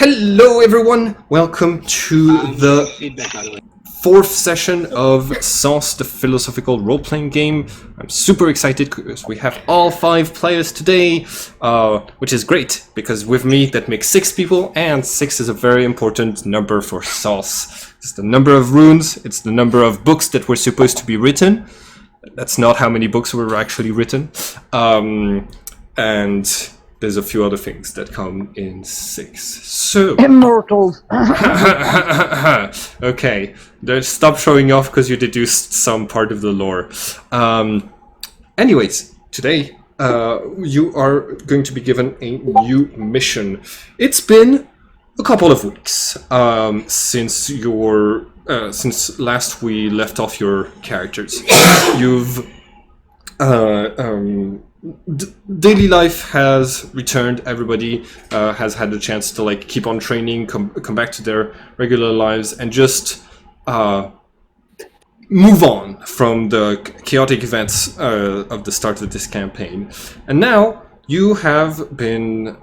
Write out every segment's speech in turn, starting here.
Hello everyone, welcome to the fourth session of Sens, the philosophical role-playing game. I'm super excited because we have all 5 players today, which is great because with me that makes 6 people, and 6 is a very important number for Sens. It's the number of runes, it's the number of books that were supposed to be written. That's not how many books were actually written. And there's a few other things that come in 6. So immortals. Okay, stop showing off because you deduced some part of the lore. Anyways, today you are going to be given a new mission. It's been a couple of weeks since last we left off your characters. You've daily life has returned. Everybody has had a chance to keep on training, come back to their regular lives, and just move on from the chaotic events of the start of this campaign. And now you have been,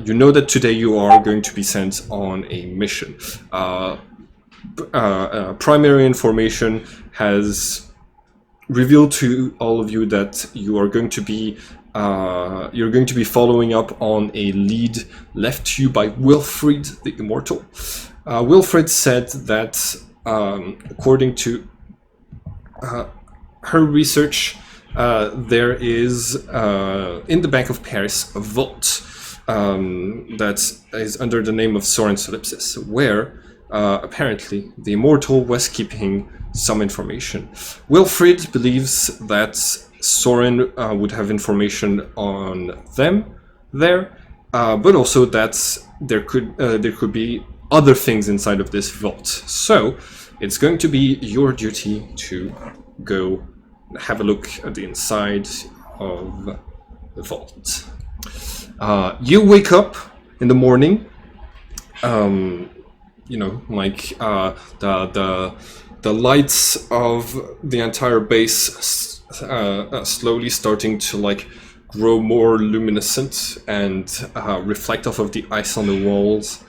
you know that today you are going to be sent on a mission. Primary information has revealed to all of you that you are going to be following up on a lead left to you by Wilfred the Immortal. Wilfred said that according to her research, there is in the Bank of Paris a vault that is under the name of Soren Solipsis, where apparently the Immortal was keeping some information. Wilfred believes that Soren would have information on them there, but also that there could be other things inside of this vault. So it's going to be your duty to go have a look at the inside of the vault. You wake up in the morning, the lights of the entire base slowly starting to grow more luminescent and reflect off of the ice on the walls.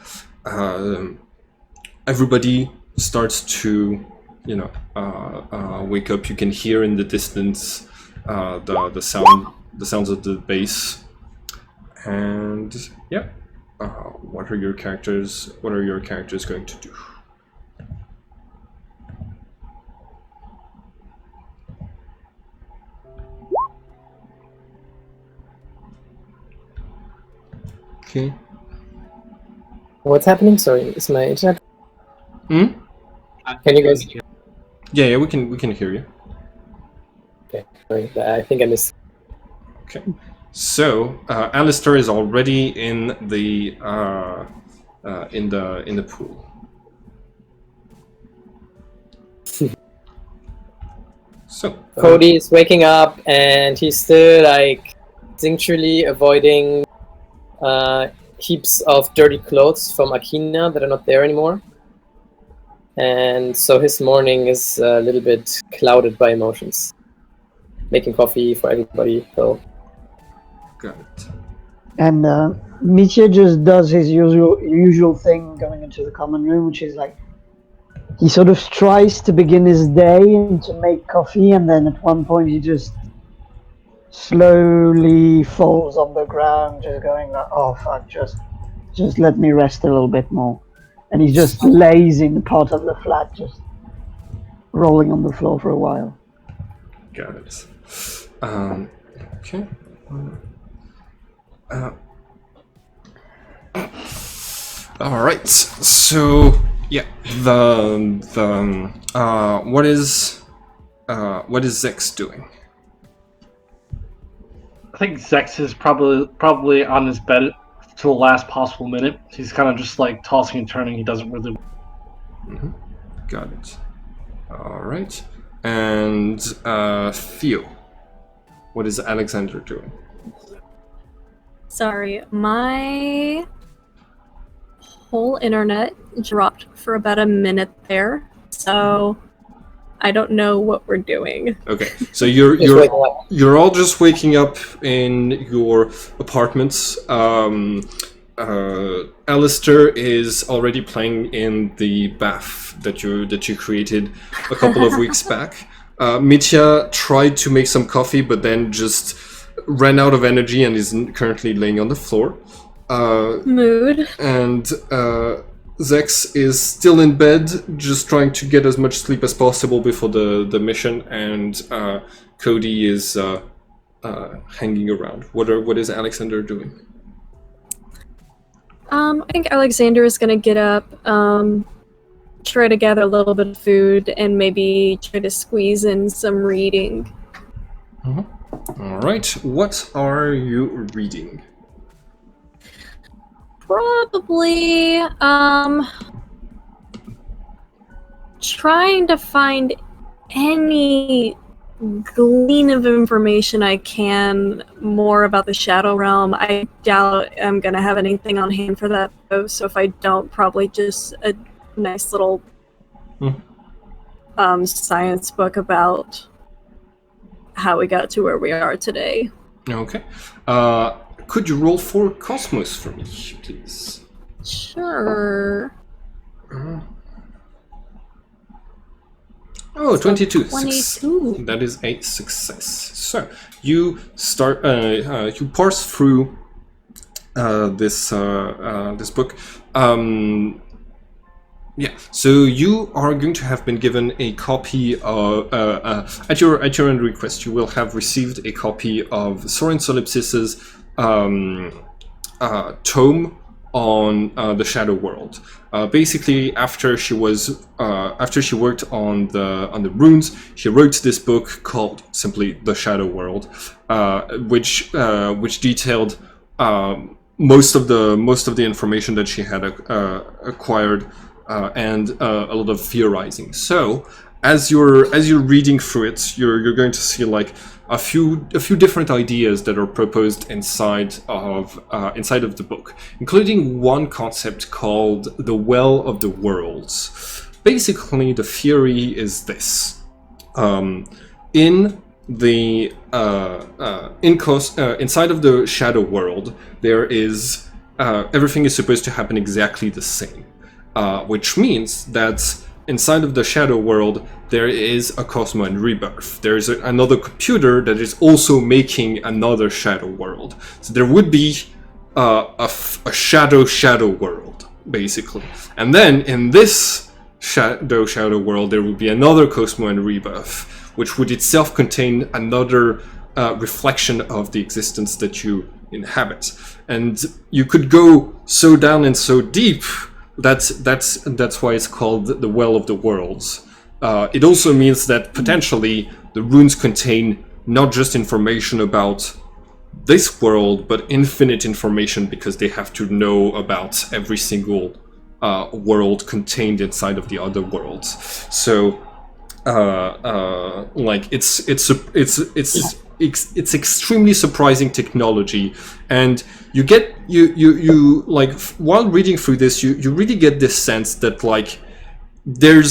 Everybody starts to, wake up. You can hear in the distance the sounds of the base, and yeah. What are your characters going to do? Okay. What's happening? Sorry, is my internet? Can you guys? Yeah, we can hear you. Okay, sorry, I think I missed. Okay, so Alistair is already in the pool. So Cody is waking up and he's still instinctually avoiding heaps of dirty clothes from Akina that are not there anymore, and so his morning is a little bit clouded by emotions. Making coffee for everybody, so. Got it. And Mitya just does his usual thing going into the common room, which is he sort of tries to begin his day and to make coffee, and then at one point he just slowly falls on the ground, just going oh fuck, just let me rest a little bit more. And he just lays in part of the flat, just rolling on the floor for a while. Got it. Okay. All right. So yeah, what is Zex doing? I think Zex is probably on his bed to the last possible minute. He's kind of just tossing and turning. He doesn't really. Mm-hmm. Got it. All right. And Theo, what is Alexander doing? Sorry, my whole internet dropped for about a minute there, so I don't know what we're doing. Okay, so you're all just waking up in your apartments. Alistair is already playing in the bath that you created a couple of weeks back. Mitya tried to make some coffee, but then just ran out of energy and is currently laying on the floor. Mood. And Zex is still in bed, just trying to get as much sleep as possible before the mission. And Cody is hanging around. What is Alexander doing? I think Alexander is gonna get up, try to gather a little bit of food, and maybe try to squeeze in some reading. All right. What are you reading? Probably, trying to find any glean of information I can more about the Shadow Realm. I doubt I'm gonna have anything on hand for that though, so if I don't, probably just a nice little science book about how we got to where we are today. Okay. Could you roll for Cosmos for me, please? Sure. Oh, 22. 22. That is a success. So you start. You parse through this book. Yeah. So you are going to have been given a copy of at your own request. You will have received a copy of Soren Solipsis's tome on the Shadow World. Basically, after she worked on the runes, she wrote this book called simply The Shadow World, which detailed most of the information that she had acquired and a lot of theorizing. So as you're reading through it, you're going to see like a few different ideas that are proposed inside of the book, including one concept called the Well of the Worlds. Basically, the theory is this: inside of the Shadow World, there is everything is supposed to happen exactly the same, which means that inside of the Shadow World, there is a Cosmo and Rebirth. There is another computer that is also making another Shadow World. So there would be a Shadow World, basically. And then in this Shadow World, there would be another Cosmo and Rebirth, which would itself contain another reflection of the existence that you inhabit. And you could go so down and so deep. That's why it's called the Well of the Worlds. It also means that potentially the runes contain not just information about this world, but infinite information, because they have to know about every single world contained inside of the other worlds. So, like it's extremely surprising technology, and you like while reading through this, you really get this sense that like there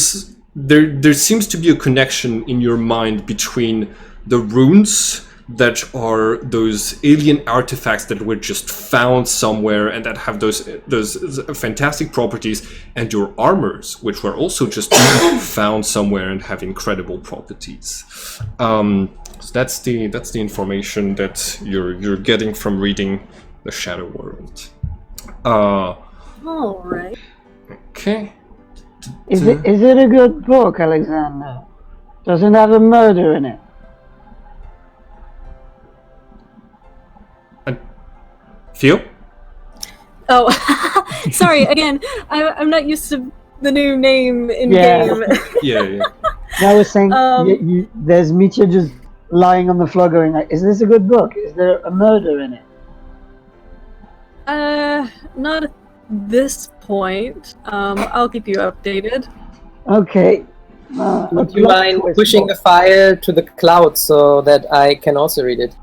seems to be a connection in your mind between the runes that are those alien artifacts that were just found somewhere and that have those fantastic properties, and your armors, which were also just found somewhere and have incredible properties. So that's the information that you're getting from reading The Shadow World. All right. Okay. Is it a good book, Alexander? Doesn't have a murder in it. Theo? Oh, sorry. Again, I'm not used to the new name in game. Yeah. I was saying, there's Mitya just lying on the floor going like, is this a good book? Is there a murder in it? Not at this point. I'll keep you updated. Okay. Would you mind pushing the file to the cloud so that I can also read it?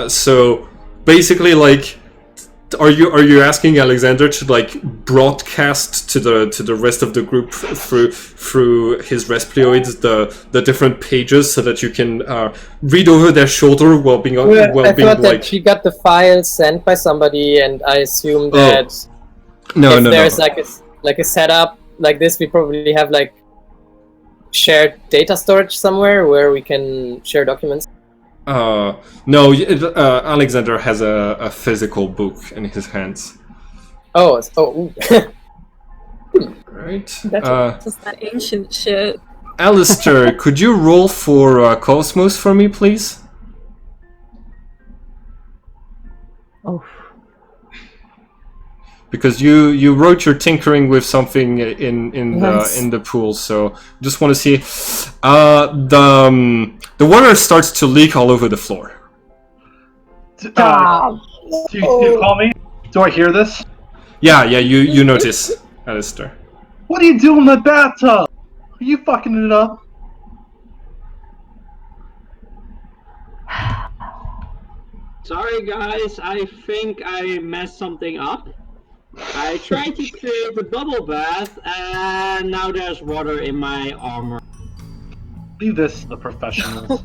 So basically, like Are you asking Alexander to like broadcast to the rest of the group through his Resplioids the different pages so that you can read over their shoulder while being I thought that she got the file sent by somebody, and I assume that no, there's like a setup like this, we probably have like shared data storage somewhere where we can share documents. No, Alexander has a physical book in his hands. Ooh. Right. That's just that ancient shit. Alistair, could you roll for Cosmos for me, please? Oh. Because you wrote your tinkering with something in Nice. the pool, so just want to see. The water starts to leak all over the floor. Do you call me? Do I hear this? Yeah, you notice, Alistair. What are you doing in the bathtub? Are you fucking it up? Sorry guys, I think I messed something up. I tried to create a bubble bath and now there's water in my armor. Leave this to the professionals.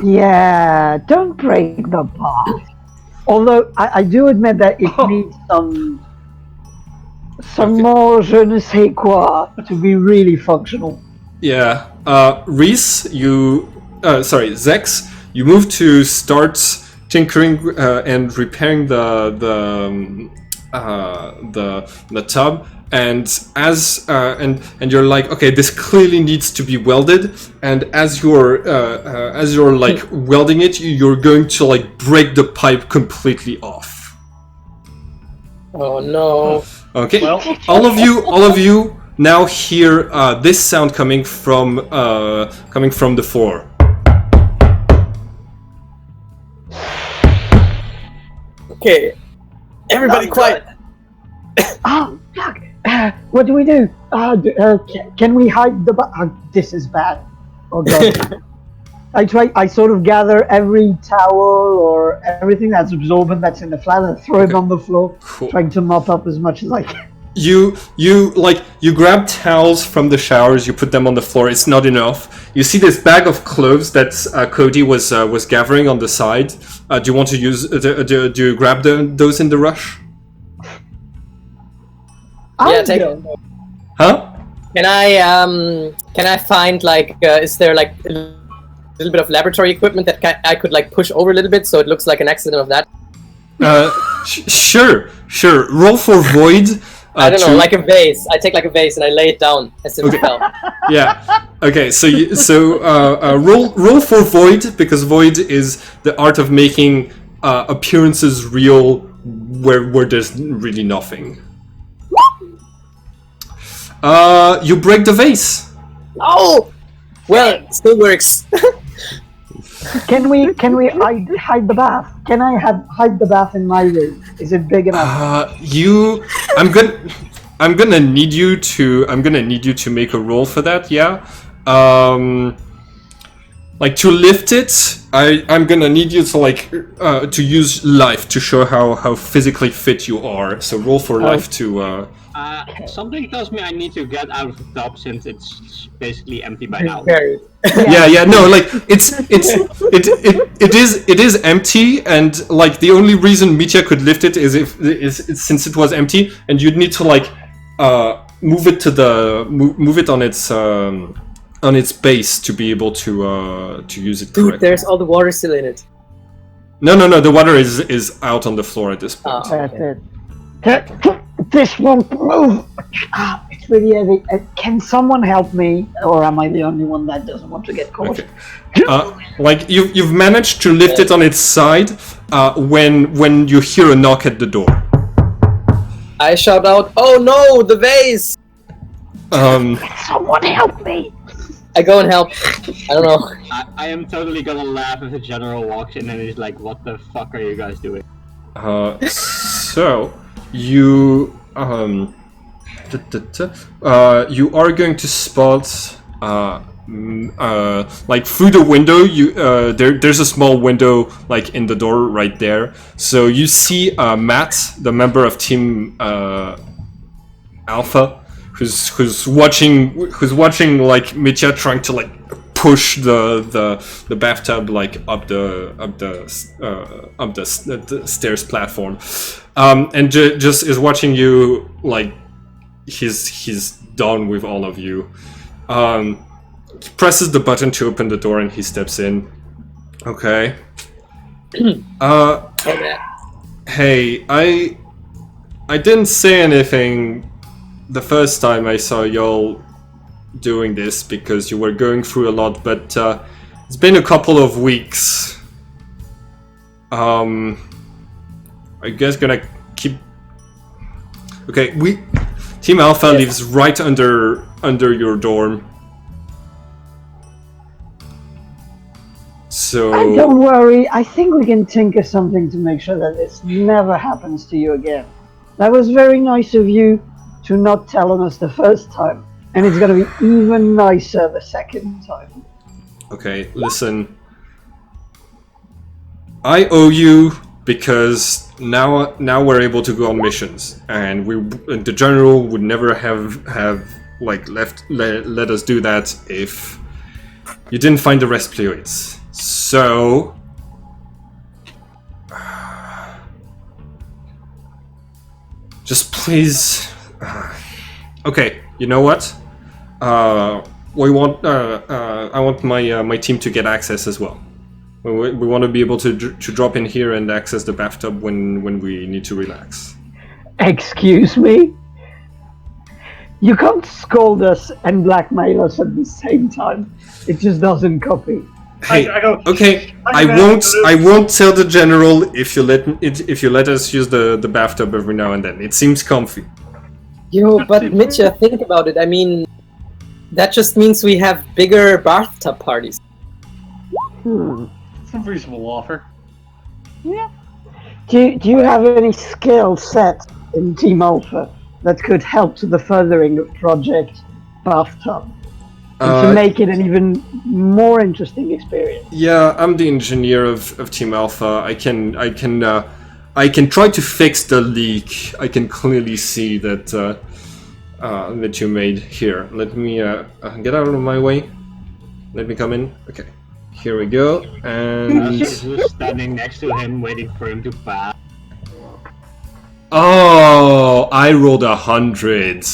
Yeah, don't break the bath. Although I do admit that it needs some more je ne sais quoi to be really functional. Yeah. Reese, Zex, you move to start tinkering and repairing the tub, and and you're like, okay, this clearly needs to be welded, and as you're like welding it, you're going to like break the pipe completely off. Oh no. Okay, Well- all of you now hear this sound coming from the floor. Okay. Everybody quiet. Oh, fuck! What do we do? Can we hide the this is bad. Oh god. I sort of gather every towel or everything that's absorbent that's in the flat and throw it on the floor, Cool. trying to mop up as much as I can. You grab towels from the showers, you put them on the floor. It's not enough. You see this bag of clothes that Cody was gathering on the side. Do you want to use? Do you grab those in the rush? Yeah, take it. Huh? Can I find like is there like a little bit of laboratory equipment that I could like push over a little bit so it looks like an accident of that? Sure. Roll for void. I don't know, like a vase. I take like a vase and I lay it down as if it fell. Yeah. Okay. So roll for void, because void is the art of making appearances real where there's really nothing. You break the vase. Oh! Well, it still works. Can we hide the bath? Can I hide the bath in my room? Is it big enough? I'm gonna need you to make a roll for that. Yeah. Like to lift it, I'm gonna need you to to use life to show how physically fit you are. So roll for life to. Something tells me I need to get out of the tub since it's basically empty by now. Very. Yeah. No, like it is empty, and like the only reason Mitya could lift it is since it was empty, and you'd need to like move it on its base to be able to use it correctly. Dude, there's all the water still in it. No. The water is out on the floor at this point. That's it. This won't move. It's really heavy. Can someone help me, or am I the only one that doesn't want to get caught? Okay. Like you've managed to lift it on its side when you hear a knock at the door. I shout out, "Oh no, the vase!" Someone help me! I go and help. I don't know. I am totally gonna laugh if the general walks in and he's like, "What the fuck are you guys doing?" So you you are going to spot like through the window. There's a small window like in the door right there. So you see Matt, the member of Team Alpha, who's watching like Mitya trying to like push the bathtub like up the stairs platform, and just is watching you like he's done with all of you. He presses the button to open the door and he steps in. Okay. Hey, I didn't say anything the first time I saw y'all doing this because you were going through a lot, but it's been a couple of weeks. Are you guys gonna keep... Okay, Team Alpha lives right under your dorm. So... Don't worry, I think we can think of something to make sure that this never happens to you again. That was very nice of you to not tell on us the first time. And it's gonna be even nicer the second time. Okay, listen. I owe you because now we're able to go on missions, and the general would never have like let us do that if you didn't find the Resploids. So just please. Okay, you know what? I want my team to get access as well. We want to be able to drop in here and access the bathtub when we need to relax. Excuse me? You can't scold us and blackmail us at the same time. It just doesn't copy. Hey, okay, I won't tell the general if you let us use the bathtub every now and then. It seems comfy. Yo, but Mitya, think about it. I mean, that just means we have bigger bathtub parties. It's a reasonable offer. Yeah. Do you have any skill set in Team Alpha that could help to the furthering of Project Bathtub? And to make it an even more interesting experience. Yeah, I'm the engineer of Team Alpha. I can try to fix the leak. I can clearly see that that you made here. Let me get out of my way. Let me come in. Okay, here we go. And who's standing next to him, waiting for him to pass. Oh, I rolled 100.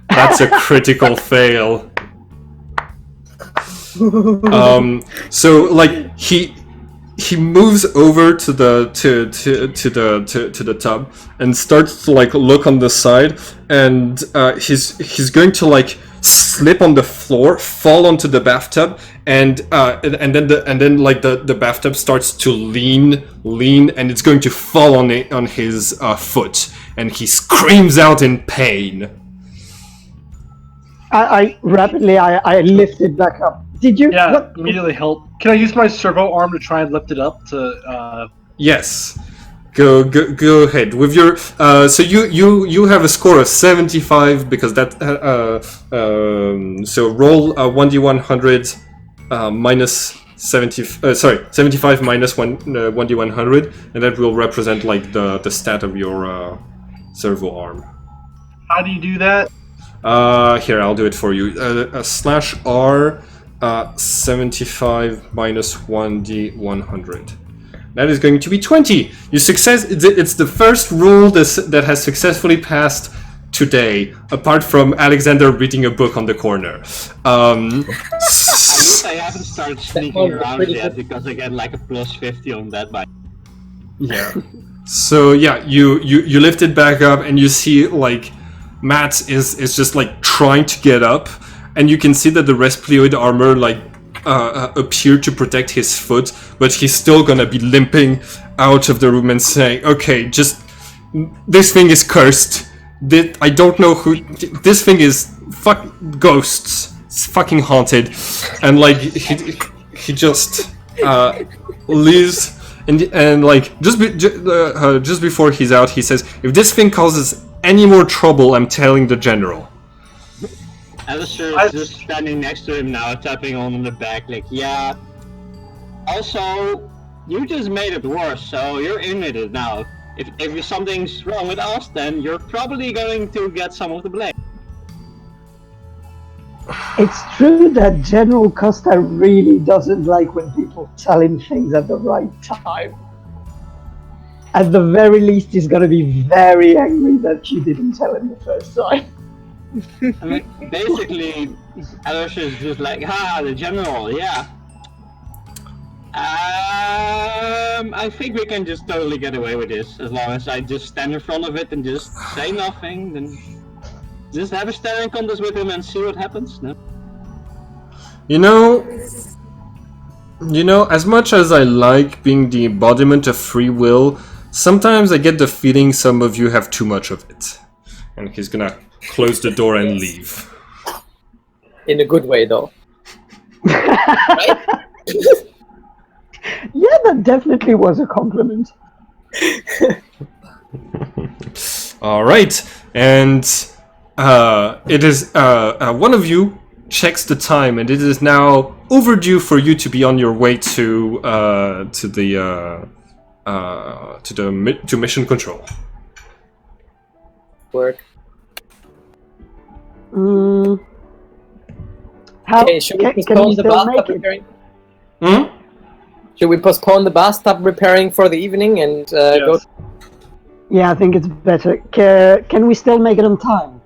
That's a critical fail. So like he moves over to the tub and starts to like look on the side, and he's going to like slip on the floor, fall onto the bathtub, and then like the bathtub starts to lean, and it's going to fall on his foot, and he screams out in pain. I rapidly lift it back up. Did you? Yeah, What? immediately help. Can I use my servo arm to try and lift it up to? Yes. Go ahead with your. So you have a score of 75 because that. So roll 1d100 minus 75 minus 1d100, and that will represent like the stat of your servo arm. How do you do that? Here, I'll do it for you. /R 75 minus 1d100. That is going to be 20. You success. It's the first rule that has successfully passed today, apart from Alexander reading a book on the corner. At least I haven't started sneaking around yet because I get like a plus 50 on that by. Yeah. So yeah, you lift it back up and you see like Matt is just like trying to get up, and you can see that the Resploid armor like appear to protect his foot, but he's still gonna be limping out of the room and saying, "Okay, just this thing is cursed. I don't know who. This thing is ghosts. It's fucking haunted," and like he just leaves. And like just before he's out, he says, "If this thing causes any more trouble, I'm telling the general." Alistair is just standing next to him now, tapping on the back, like, yeah. Also, you just made it worse, so you're in it now. If something's wrong with us, then you're probably going to get some of the blame. It's true that General Costa really doesn't like when people tell him things at the right time. At the very least, he's gonna be very angry that you didn't tell him the first time. I mean, basically, Alistair is just like, the general, yeah. I think we can just totally get away with this, as long as I just stand in front of it and just say nothing, then just have a staring contest with him and see what happens, no? You know, as much as I like being the embodiment of free will, sometimes I get the feeling some of you have too much of it. And he's gonna close the door and leave. In a good way, though. Right? Yeah, that definitely was a compliment. All right, and it is one of you checks the time, and it is now overdue for you to be on your way to mission control. Work. How, Okay, should we can postpone we the still bathtub make it? repairing? Hmm? Should we postpone the bathtub repairing for the evening and go? Yes. Yeah, I think it's better. Can we still make it on time?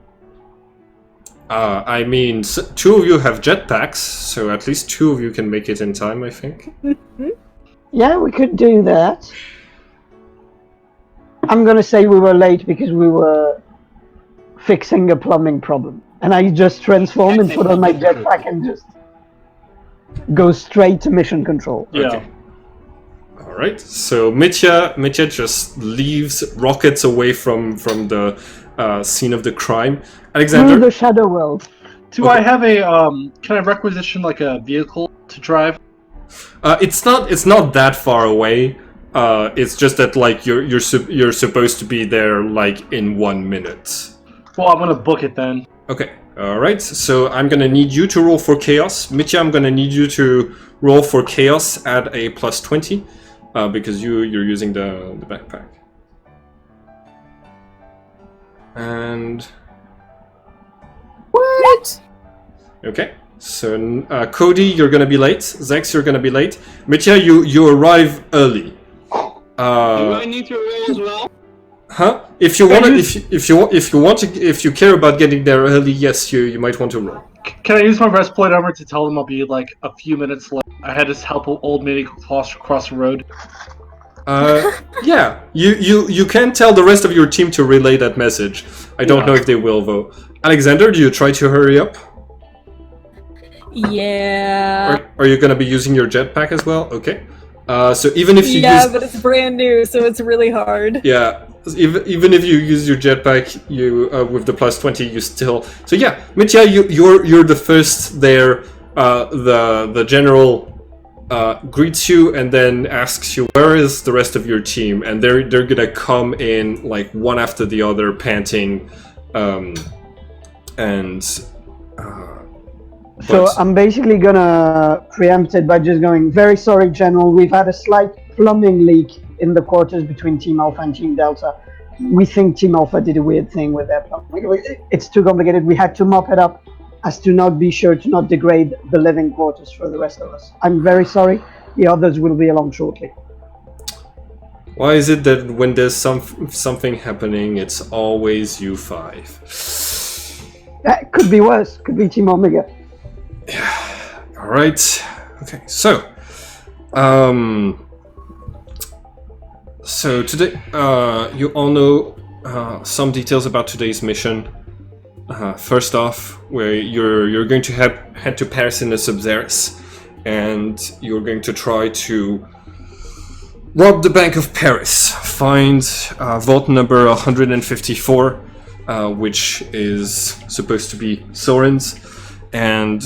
I mean, two of you have jetpacks, so at least two of you can make it in time, I think. Yeah, we could do that. I'm gonna say we were late because we were fixing a plumbing problem. And I just transform and put on my jetpack and just go straight to mission control. Yeah. Okay. All right. So Mitya just leaves, rockets away from the scene of the crime. Alexander. Through the shadow world. Do I have a can I requisition like a vehicle to drive? It's not that far away. It's just that like you're supposed to be there like in 1 minute. Well, I'm gonna book it then. Okay. All right. So I'm gonna need you to roll for chaos. Mitya, I'm gonna need you to roll for chaos at a +20 because you're using the backpack. And What? okay. So Cody, you're gonna be late. Zex, you're gonna be late. Mitya, you arrive early. Do I need to roll as well? Huh? If you care about getting there early, yes, you might want to roll. Can I use my breastplate armor to tell them I'll be like a few minutes late? I had to help an old lady cross the road. Yeah. You can tell the rest of your team to relay that message. I don't know if they will though. Alexander, do you try to hurry up? Yeah. Are you gonna be using your jetpack as well? Okay. So even if you use but it's brand new, so it's really hard. yeah. Even if you use your jetpack, you with the +20, you still. So yeah, Mitya, you're the first there. The general greets you and then asks you where is the rest of your team, and they're gonna come in like one after the other, panting, So I'm basically gonna preempt it by just going, very sorry, General, we've had a slight plumbing leak in the quarters between Team Alpha and Team Delta. We think Team Alpha did a weird thing with their plumbing. It's too complicated. We had to mop it up as to not be sure to not degrade the living quarters for the rest of us. I'm very sorry. The others will be along shortly. Why is it that when there's something happening, it's always you five? That could be worse. Could be Team Omega. All right. Okay. So, so today, you all know some details about today's mission. First off, where you're going to head to Paris in a Sub-Zeris, and you're going to try to rob the Bank of Paris. Find vault number 154, which is supposed to be Soren's, and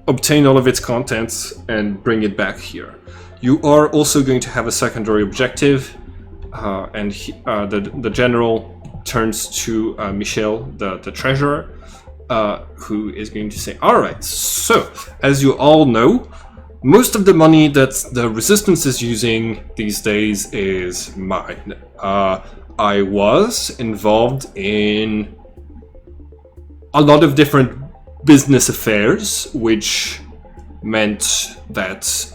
obtain all of its contents and bring it back here. You are also going to have a secondary objective, and the general turns to Michel, the treasurer, who is going to say, all right, so as you all know, most of the money that the Resistance is using these days is mine. I was involved in a lot of different business affairs, which meant that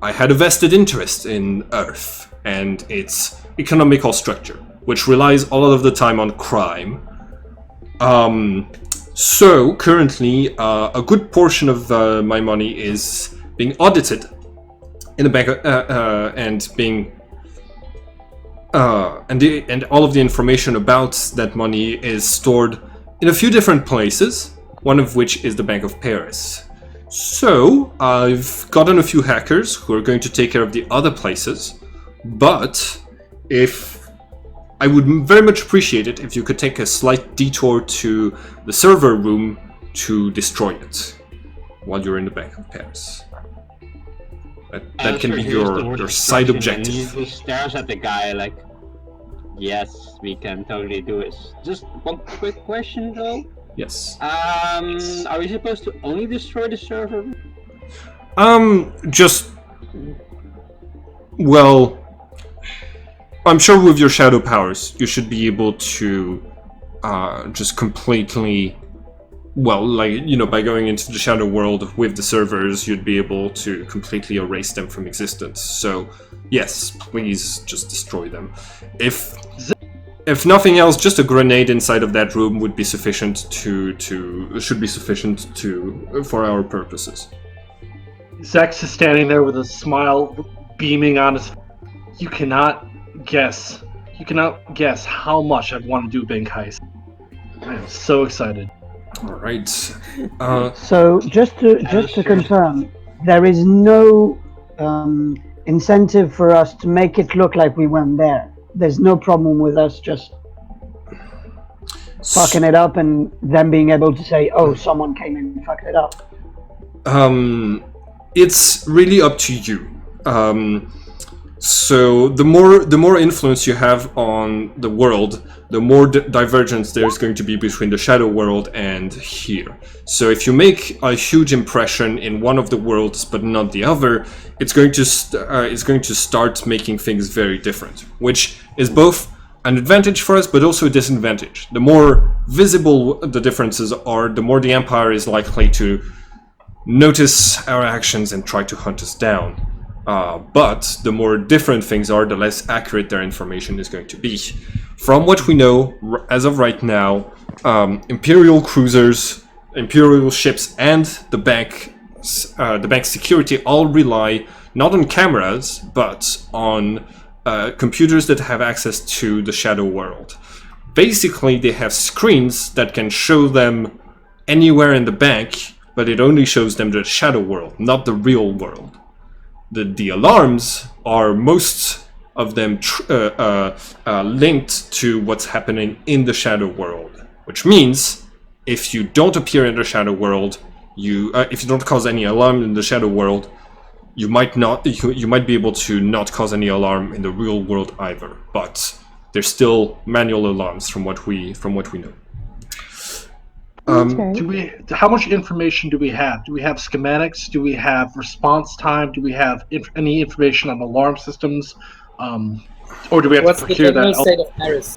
I had a vested interest in Earth and its economical structure, which relies a lot of the time on crime. So currently, a good portion of my money is being audited in the bank, and being and all of the information about that money is stored in a few different places. One of which is the Bank of Paris. So I've gotten a few hackers who are going to take care of the other places, but I would very much appreciate it if you could take a slight detour to the server room to destroy it while you're in the Bank of Paris. That can be your side objective. And he just stares at the guy like, yes, we can totally do it. Just one quick question though. Yes. Are we supposed to only destroy the server? Well, I'm sure with your shadow powers, you should be able to just completely, by going into the shadow world with the servers, you'd be able to completely erase them from existence. So, yes, please just destroy them. If nothing else, just a grenade inside of that room would be sufficient for our purposes. Zex is standing there with a smile beaming on his. You cannot guess how much I've wanted to do Bank Heist. I am so excited. All right. So just to confirm, there is no incentive for us to make it look like we went there. There's no problem with us just fucking it up and them being able to say, oh, someone came in and fucked it up. It's really up to you. So the more influence you have on the world, the more divergence there's going to be between the shadow world and here. So if you make a huge impression in one of the worlds but not the other, it's going to start making things very different, which is both an advantage for us but also a disadvantage. The more visible the differences are, the more the Empire is likely to notice our actions and try to hunt us down. But the more different things are, the less accurate their information is going to be. From what we know, as of right now, Imperial cruisers, Imperial ships, and the bank security all rely not on cameras, but on computers that have access to the shadow world. Basically, they have screens that can show them anywhere in the bank, but it only shows them the shadow world, not the real world. The alarms are most of them linked to what's happening in the shadow world, which means if you don't appear in the shadow world, if you don't cause any alarm in the shadow world, you might be able to not cause any alarm in the real world either. But there's still manual alarms from what we know. Okay. How much information do we have? Do we have schematics? Do we have response time? Do we have any information on alarm systems? Or do we have What's to the procure general that? state of Paris?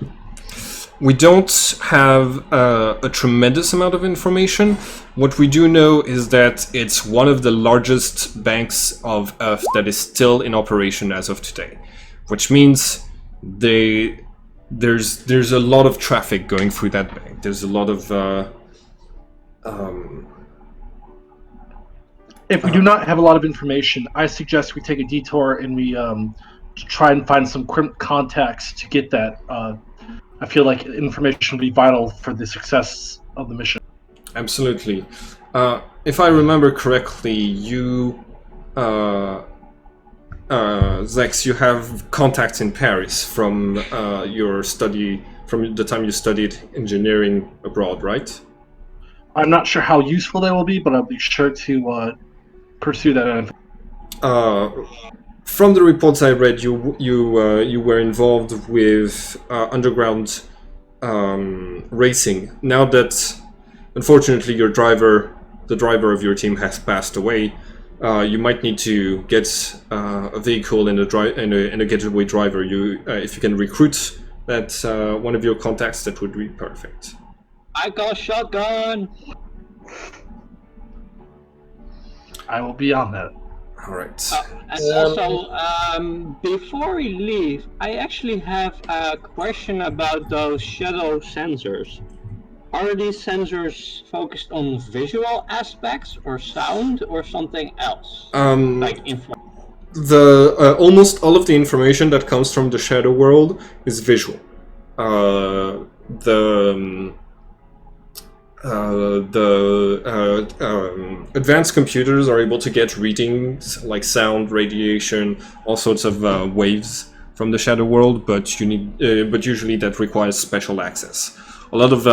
We don't have a tremendous amount of information. What we do know is that it's one of the largest banks of Earth that is still in operation as of today, which means there's a lot of traffic going through that bank. There's a lot of If we do not have a lot of information, I suggest we take a detour and we try and find some contacts to get that. I feel like information would be vital for the success of the mission. Absolutely. If I remember correctly, you, Zex, you have contacts in Paris from your study, from the time you studied engineering abroad, right? I'm not sure how useful they will be, but I'll be sure to pursue that. From the reports I read, you were involved with underground racing. Now that unfortunately, the driver of your team has passed away. You might need to get a vehicle and a getaway driver. If you can recruit that one of your contacts, that would be perfect. I got a shotgun. I will be on that. All right. And also, before we leave, I actually have a question about those shadow sensors. Are these sensors focused on visual aspects or sound or something else? Like Almost all of the information that comes from the shadow world is visual. Advanced computers are able to get readings like sound, radiation, all sorts of waves from the shadow world, but usually that requires special access. A lot of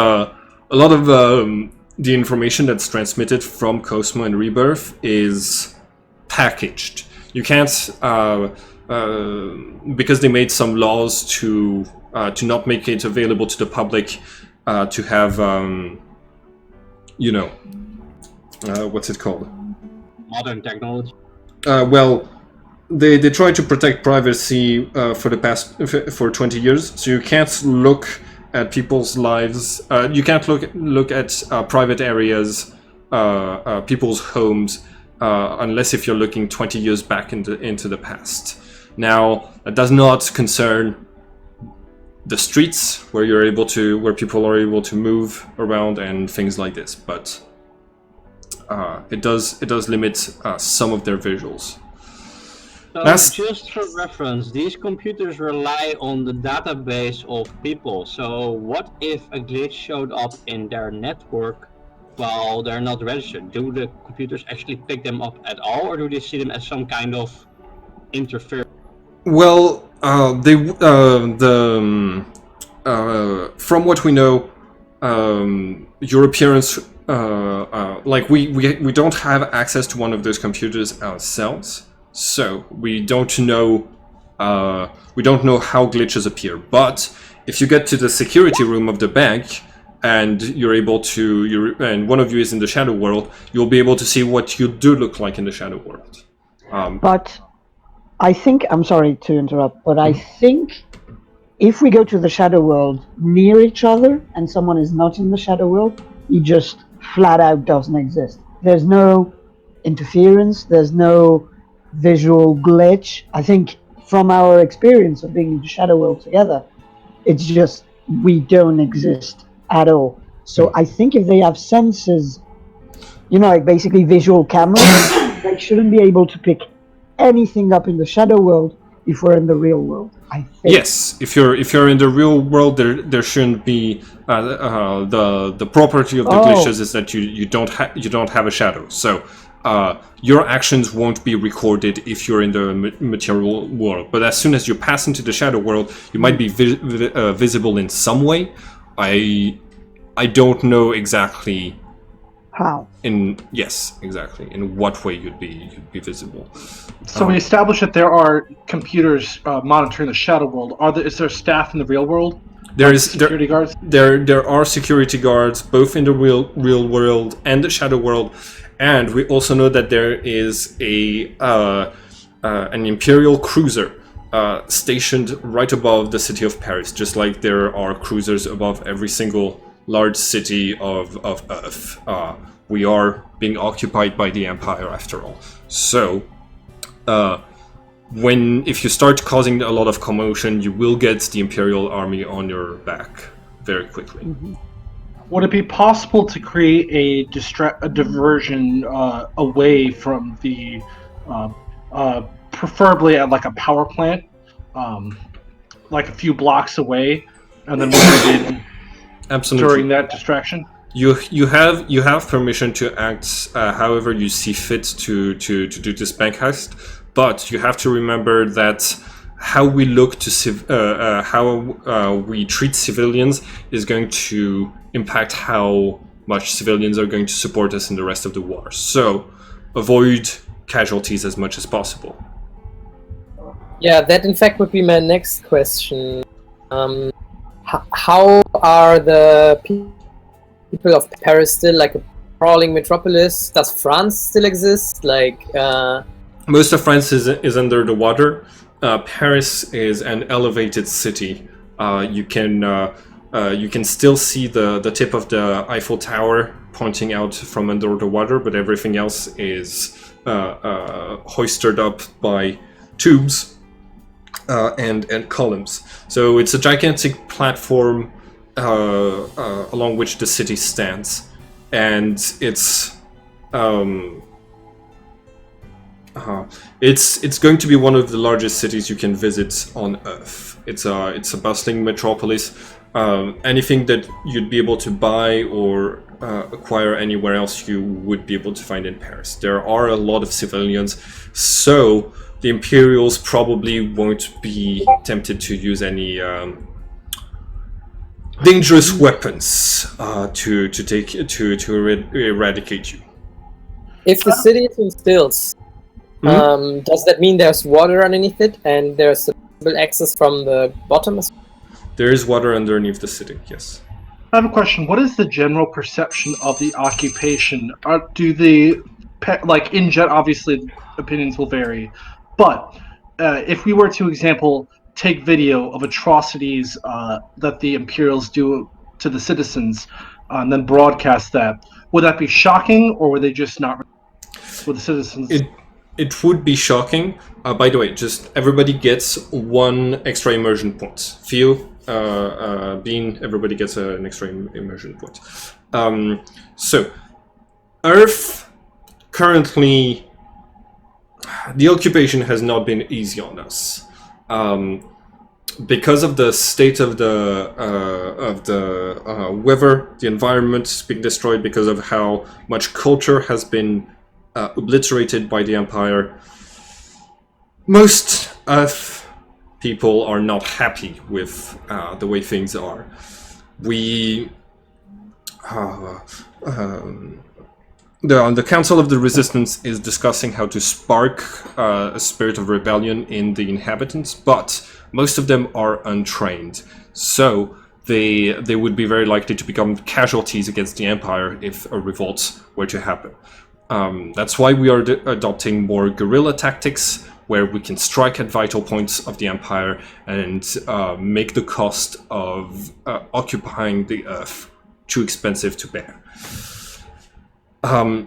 the information that's transmitted from Cosmo and Rebirth is packaged. You can't, because they made some laws to not make it available to the public, to have, what's it called? modern technology. Well, they try to protect privacy for 20 years, so you can't look at people's lives. You can't look at private areas, people's homes, unless if you're looking 20 years back into the past. Now, that does not concern the streets where people are able to move around and things like this, but it does limit some of their visuals. So just for reference, these computers rely on the database of people. So what if a glitch showed up in their network while they're not registered? Do the computers actually pick them up at all, or do they see them as some kind of interference? Well, from what we know, your appearance, like we don't have access to one of those computers ourselves, so we don't know how glitches appear. But if you get to the security room of the bank and and one of you is in the shadow world, you'll be able to see what you do look like in the shadow world. But I think, I'm sorry to interrupt, but I think if we go to the shadow world near each other and someone is not in the shadow world, he just flat out doesn't exist. There's no interference, there's no visual glitch. I think from our experience of being in the shadow world together, it's just we don't exist at all. So I think if they have senses, like basically visual cameras, they shouldn't be able to pick anything up in the shadow world if we're in the real world, I think. Yes, if you're in the real world, there shouldn't be the property of the glitches is that you don't have a shadow. So your actions won't be recorded if you're in the material world. But as soon as you pass into the shadow world, you might be visible in some way. I don't know exactly how. Yes, exactly. In what way you'd be visible. So we established that there are computers monitoring the shadow world. Is there staff in the real world? Security guards? There are security guards both in the real world and the shadow world, and we also know that there is an Imperial cruiser stationed right above the city of Paris, just like there are cruisers above every single large city of Earth. We are being occupied by the Empire after all. So, if you start causing a lot of commotion, you will get the Imperial army on your back very quickly. Mm-hmm. Would it be possible to create a diversion away from the, preferably at like a power plant, like a few blocks away, and then move in Absolutely. during that distraction? You have permission to act however you see fit to do this bank heist, but you have to remember that how we look to how we treat civilians is going to impact how much civilians are going to support us in the rest of the war. So avoid casualties as much as possible. Yeah, that in fact would be my next question. How are the people people of Paris still like a sprawling metropolis? Does France still exist? Like, Most of France is under the water. Paris is an elevated city. You can still see the tip of the Eiffel Tower pointing out from under the water, but everything else is hoisted up by tubes and columns. So it's a gigantic platform along which the city stands, and it's going to be one of the largest cities you can visit on Earth. It's a bustling metropolis. Anything that you'd be able to buy or acquire anywhere else, you would be able to find in Paris. There are a lot of civilians, so the Imperials probably won't be tempted to use any dangerous weapons to eradicate you. if the city is in stilts, does that mean there's water underneath it and there's possible access from the bottom? There is water underneath the city, yes. I have a question. What is the general perception of the occupation? Obviously opinions will vary, but if we were to, example, take video of atrocities that the Imperials do to the citizens and then broadcast that, would that be shocking, or would they just not with the citizens? It would be shocking. By the way, just everybody gets one extra immersion point. Theo, Bean, everybody gets an extra immersion point. So, Earth, currently, the occupation has not been easy on us. Because of the state of the weather, the environment being destroyed, because of how much culture has been obliterated by the Empire, most Earth people are not happy with the way things are. The Council of the Resistance is discussing how to spark a spirit of rebellion in the inhabitants, but most of them are untrained, so they would be very likely to become casualties against the Empire if a revolt were to happen. That's why we are adopting more guerrilla tactics, where we can strike at vital points of the Empire and make the cost of occupying the Earth too expensive to bear.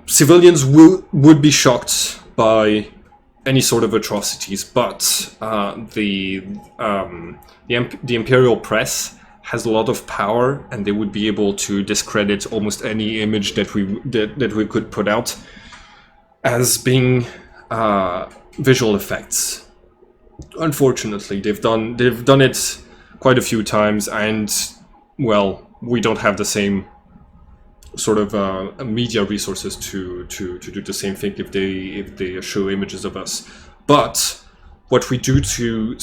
Civilians would be shocked by any sort of atrocities, but the Imperial press has a lot of power, and they would be able to discredit almost any image that we could put out as being visual effects. Unfortunately, they've done it quite a few times, and well, we don't have the same sort of media resources to do the same thing if they show images of us. But what we do to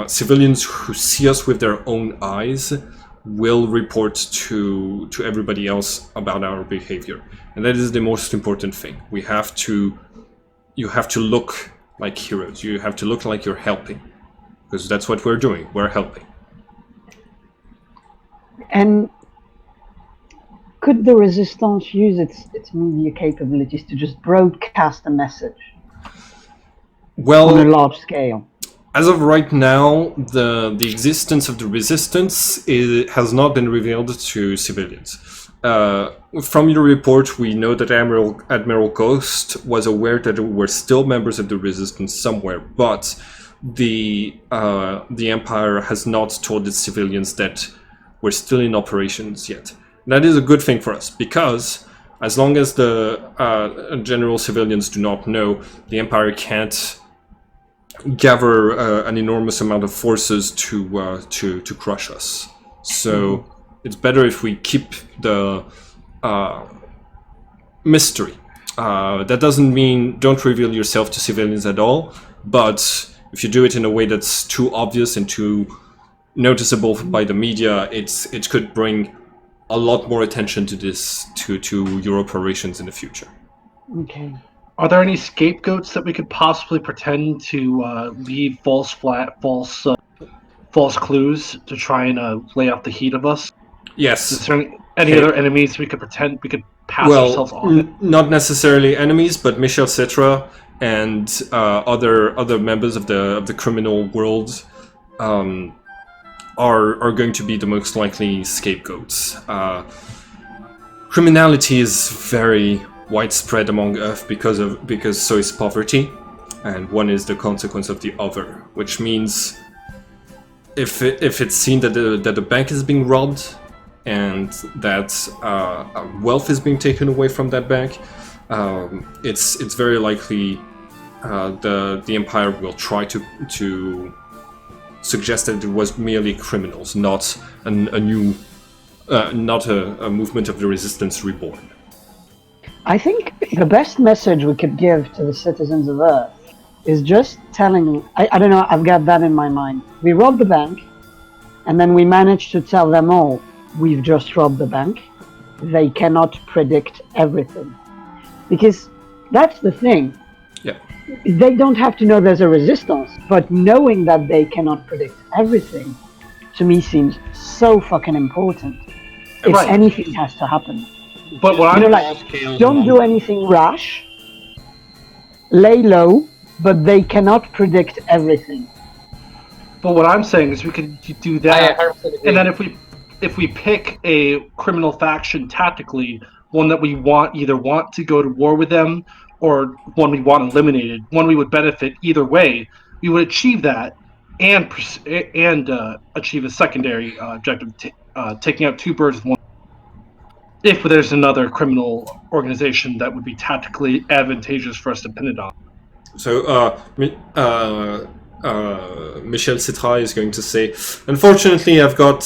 civilians who see us with their own eyes will report to everybody else about our behavior, and that is the most important thing. You have to look like heroes. You have to look like you're helping, because that's what we're doing. We're helping. And could the Resistance use its media capabilities to just broadcast a message Well, on a large scale? as of right now, the existence of the Resistance has not been revealed to civilians. From your report, we know that Admiral Ghost was aware that there were still members of the Resistance somewhere, but the Empire has not told its civilians that we're still in operations yet. That is a good thing for us, because as long as the general civilians do not know, the Empire can't gather an enormous amount of forces to crush us. So it's better if we keep the mystery. That doesn't mean don't reveal yourself to civilians at all, but if you do it in a way that's too obvious and too noticeable by the media, it could bring a lot more attention to this, to your operations in the future. Okay. Are there any scapegoats that we could possibly pretend to leave false clues to try and lay out the heat of us? Yes. Is there Any Okay. other enemies we could pass ourselves off? Not necessarily enemies, but Michel Citra and other members of the criminal world are going to be the most likely scapegoats. Criminality is very widespread among Earth because so is poverty, and one is the consequence of the other. Which means if it's seen that the bank is being robbed and that wealth is being taken away from that bank, it's very likely the Empire will try to suggest that it was merely criminals, not a movement of the Resistance reborn. I think the best message we could give to the citizens of Earth is just telling. I don't know. I've got that in my mind. We robbed the bank, and then we managed to tell them all we've just robbed the bank. They cannot predict everything, because that's the thing. Yeah. They don't have to know there's a resistance, but knowing that they cannot predict everything, to me, seems so fucking important. If Right. anything has to happen, But what you know, I'm like, don't do anything rash. Lay low, but they cannot predict everything. But what I'm saying is we could do I that, 100% agree. and then if we pick a criminal faction tactically, one that we either want to go to war with them, or one we want eliminated, one we would benefit either way, we would achieve that, and achieve a secondary objective, taking out two birds with one. If there's another criminal organization that would be tactically advantageous for us to pin it on. So, Michel Citra is going to say, unfortunately, I've got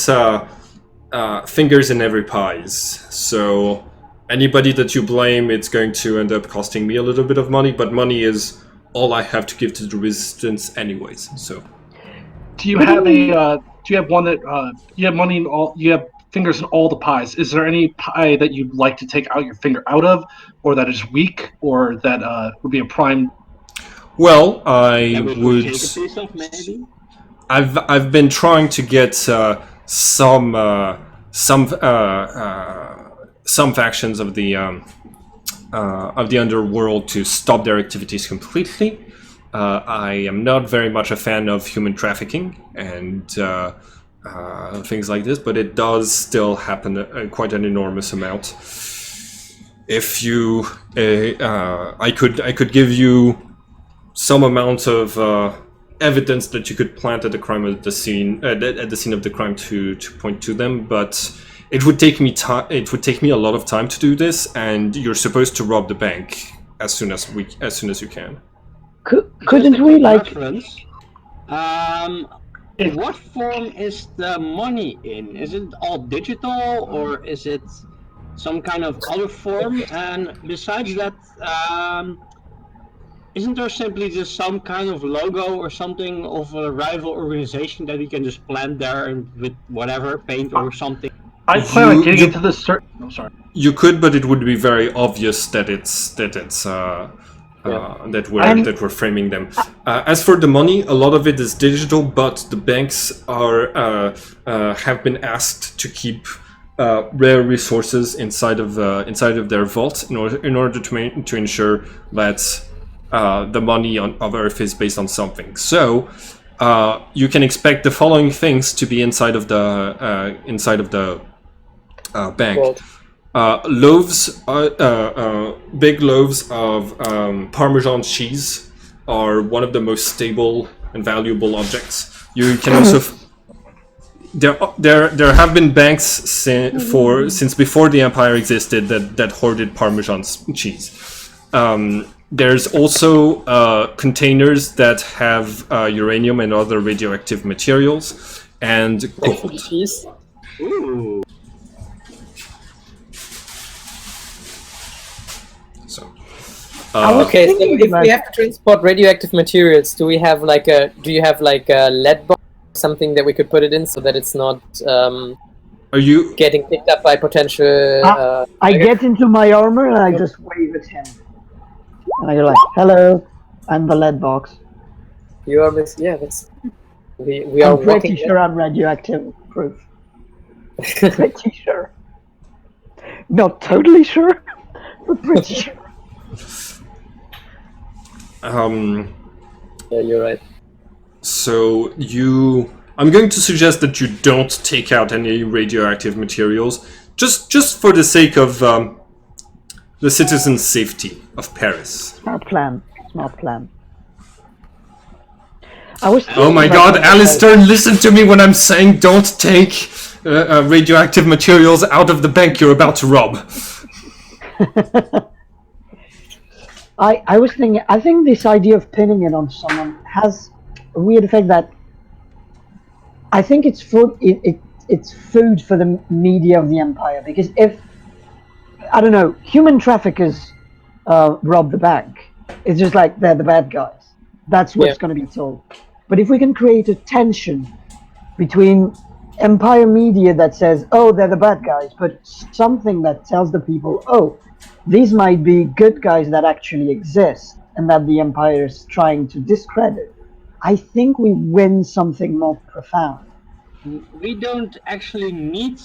fingers in every pies. So, anybody that you blame, it's going to end up costing me a little bit of money, but money is all I have to give to the Resistance anyways. So, Do you have do you have one that you have money in all? You have fingers in all the pies. Is there any pie that you'd like to take out your finger out of, or that is weak, or that would be a prime? well, I That we could would. take a piece of, maybe? I've been trying to get some factions of the underworld to stop their activities completely. I am not very much a fan of human trafficking and things like this, but it does still happen quite an enormous amount. If you, I could give you some amount of evidence that you could plant at the crime of the scene, at the scene of the crime to point to them, but it would take me time. It would take me a lot of time to do this, and you're supposed to rob the bank as soon as you can. Couldn't we like? Reference. What form is the money in? Is it all digital, or is it some kind of other form? And besides that, isn't there simply just some kind of logo or something of a rival organization that we can just plant there and with whatever paint or something? I plan on getting into the certain. I'm sorry. You could, but it would be very obvious that we're framing them. As for the money, a lot of it is digital, but the banks have been asked to keep rare resources inside of their vault in order to ensure that the money of Earth is based on something. So you can expect the following things to be inside of the bank. Well, Loaves, big loaves of Parmesan cheese are one of the most stable and valuable objects. You can also there have been banks since before the Empire existed that hoarded Parmesan cheese. There's also containers that have uranium and other radioactive materials and gold. cheese. Ooh. So, Okay, so if we have to transport radioactive materials, do you have like a lead box, something that we could put it in so that it's not are you? getting picked up by potential? I get into my armor and I just wave at him. And I go like, "Hello, I'm the lead box." You are that's. We are I'm pretty walking. sure I'm radioactive proof. Pretty sure. Not totally sure, but pretty sure. Yeah, you're right. So I'm going to suggest that you don't take out any radioactive materials, just for the sake of the citizens' safety of Paris. Smart plan. Smart plan. I was Oh my thinking God, about Alistair, listen to me when I'm saying don't take radioactive materials out of the bank you're about to rob. I was thinking. I think this idea of pinning it on someone has a weird effect that I think it's food. It's food for the media of the empire, because if I don't know, human traffickers rob the bank, it's just like they're the bad guys. That's what's Yeah. going to be told. But if we can create a tension between empire media that says, "Oh, they're the bad guys," but something that tells the people, "Oh, these might be good guys that actually exist and that the empire is trying to discredit," I think we win something more profound. We don't actually need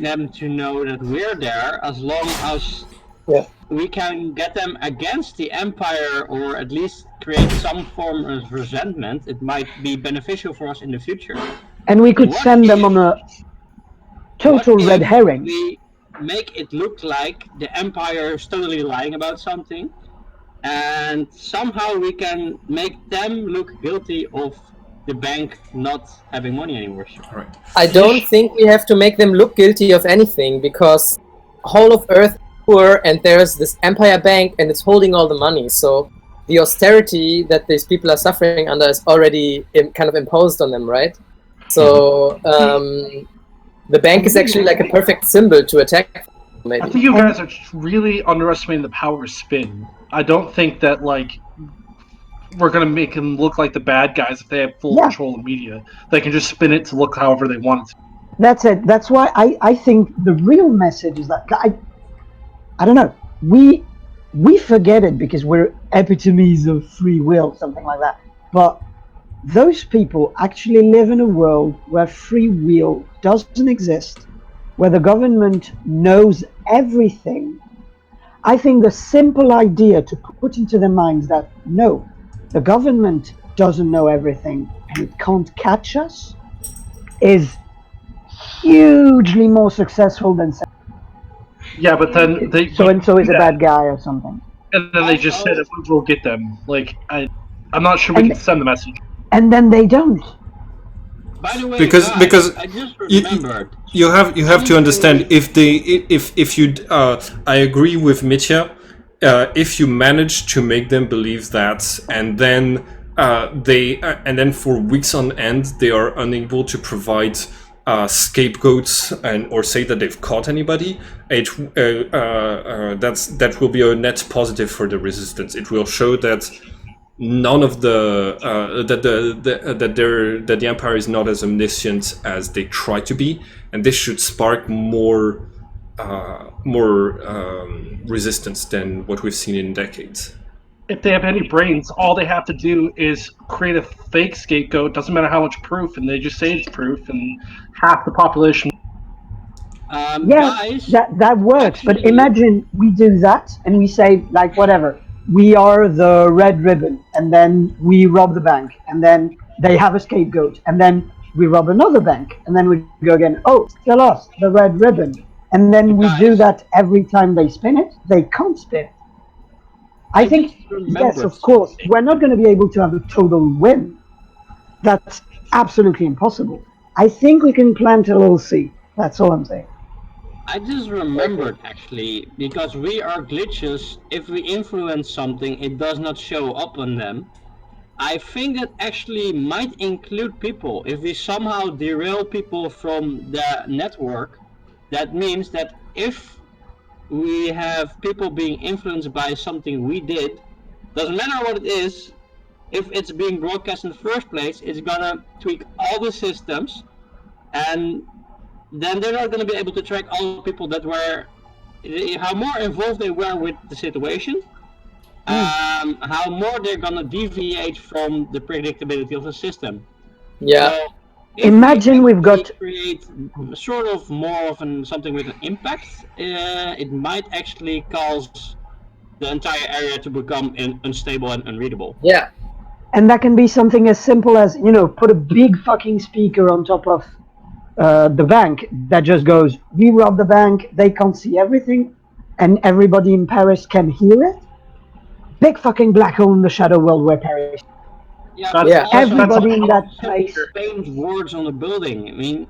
them to know that we're there, as long as Yeah. we can get them against the Empire, or at least create some form of resentment. It might be beneficial for us in the future. And we could What send them if- on a total what red if herring. we make it look like the Empire is totally lying about something, and somehow we can make them look guilty of the bank not having money anymore? All right. I don't think we have to make them look guilty of anything, because whole of Earth is poor and there's this Empire Bank and it's holding all the money. So the austerity that these people are suffering under is already kind of imposed on them, right? So the bank is actually like a perfect symbol to attack. Maybe. I think you guys are really underestimating the power of spin. I don't think that we're gonna make them look like the bad guys if they have full control of media. They can just spin it to look however they want it to. That's it. That's why I think the real message is that I don't know. We forget it because we're epitomes of free will, something like that. But those people actually live in a world where free will doesn't exist, where the government knows everything. I think the simple idea to put into their minds that no, the government doesn't know everything and it can't catch us is hugely more successful than saying, Yeah, but then they so and so is a bad guy or something. And then they just said we'll get them. I'm not sure we can send the message. And then they don't. By the way, Because I just remembered. you have to understand, if you I agree with Mitya. If you manage to make them believe that, and then and then for weeks on end they are unable to provide scapegoats or say that they've caught anybody, that will be a net positive for the resistance. It will show that none of that the Empire is not as omniscient as they try to be, and this should spark more resistance than what we've seen in decades. If they have any brains, all they have to do is create a fake scapegoat. Doesn't matter how much proof, and they just say it's proof, and half the population. Guys, that works. actually, but imagine we do that and we say, like, whatever, we are the red ribbon, and then we rob the bank, and then they have a scapegoat, and then we rob another bank, and then we go again, oh, still us, the red ribbon. And then we do that every time they spin it. They can't spin. I think, yes, of course, we're not going to be able to have a total win. That's absolutely impossible. I think we can plant a little seed. That's all I'm saying. I just remembered, actually, because we are glitches. If we influence something, it does not show up on them. I think that actually might include people. If we somehow derail people from the network, that means that if we have people being influenced by something we did, doesn't matter what it is, if it's being broadcast in the first place, it's gonna tweak all the systems, and then they're not gonna be able to track all the people that were, how more involved they were with the situation, how more they're gonna deviate from the predictability of the system. Yeah. So if Imagine we we've got- create sort of more of something with an impact, it might actually cause the entire area to become unstable and unreadable. Yeah. And that can be something as simple as, put a big fucking speaker on top of the bank that just goes, we robbed the bank, they can't see everything, and everybody in Paris can hear it. Big fucking black hole in the shadow world where Paris. Yeah, That's- Yeah. Everybody in that have place. paint words on the building. I mean,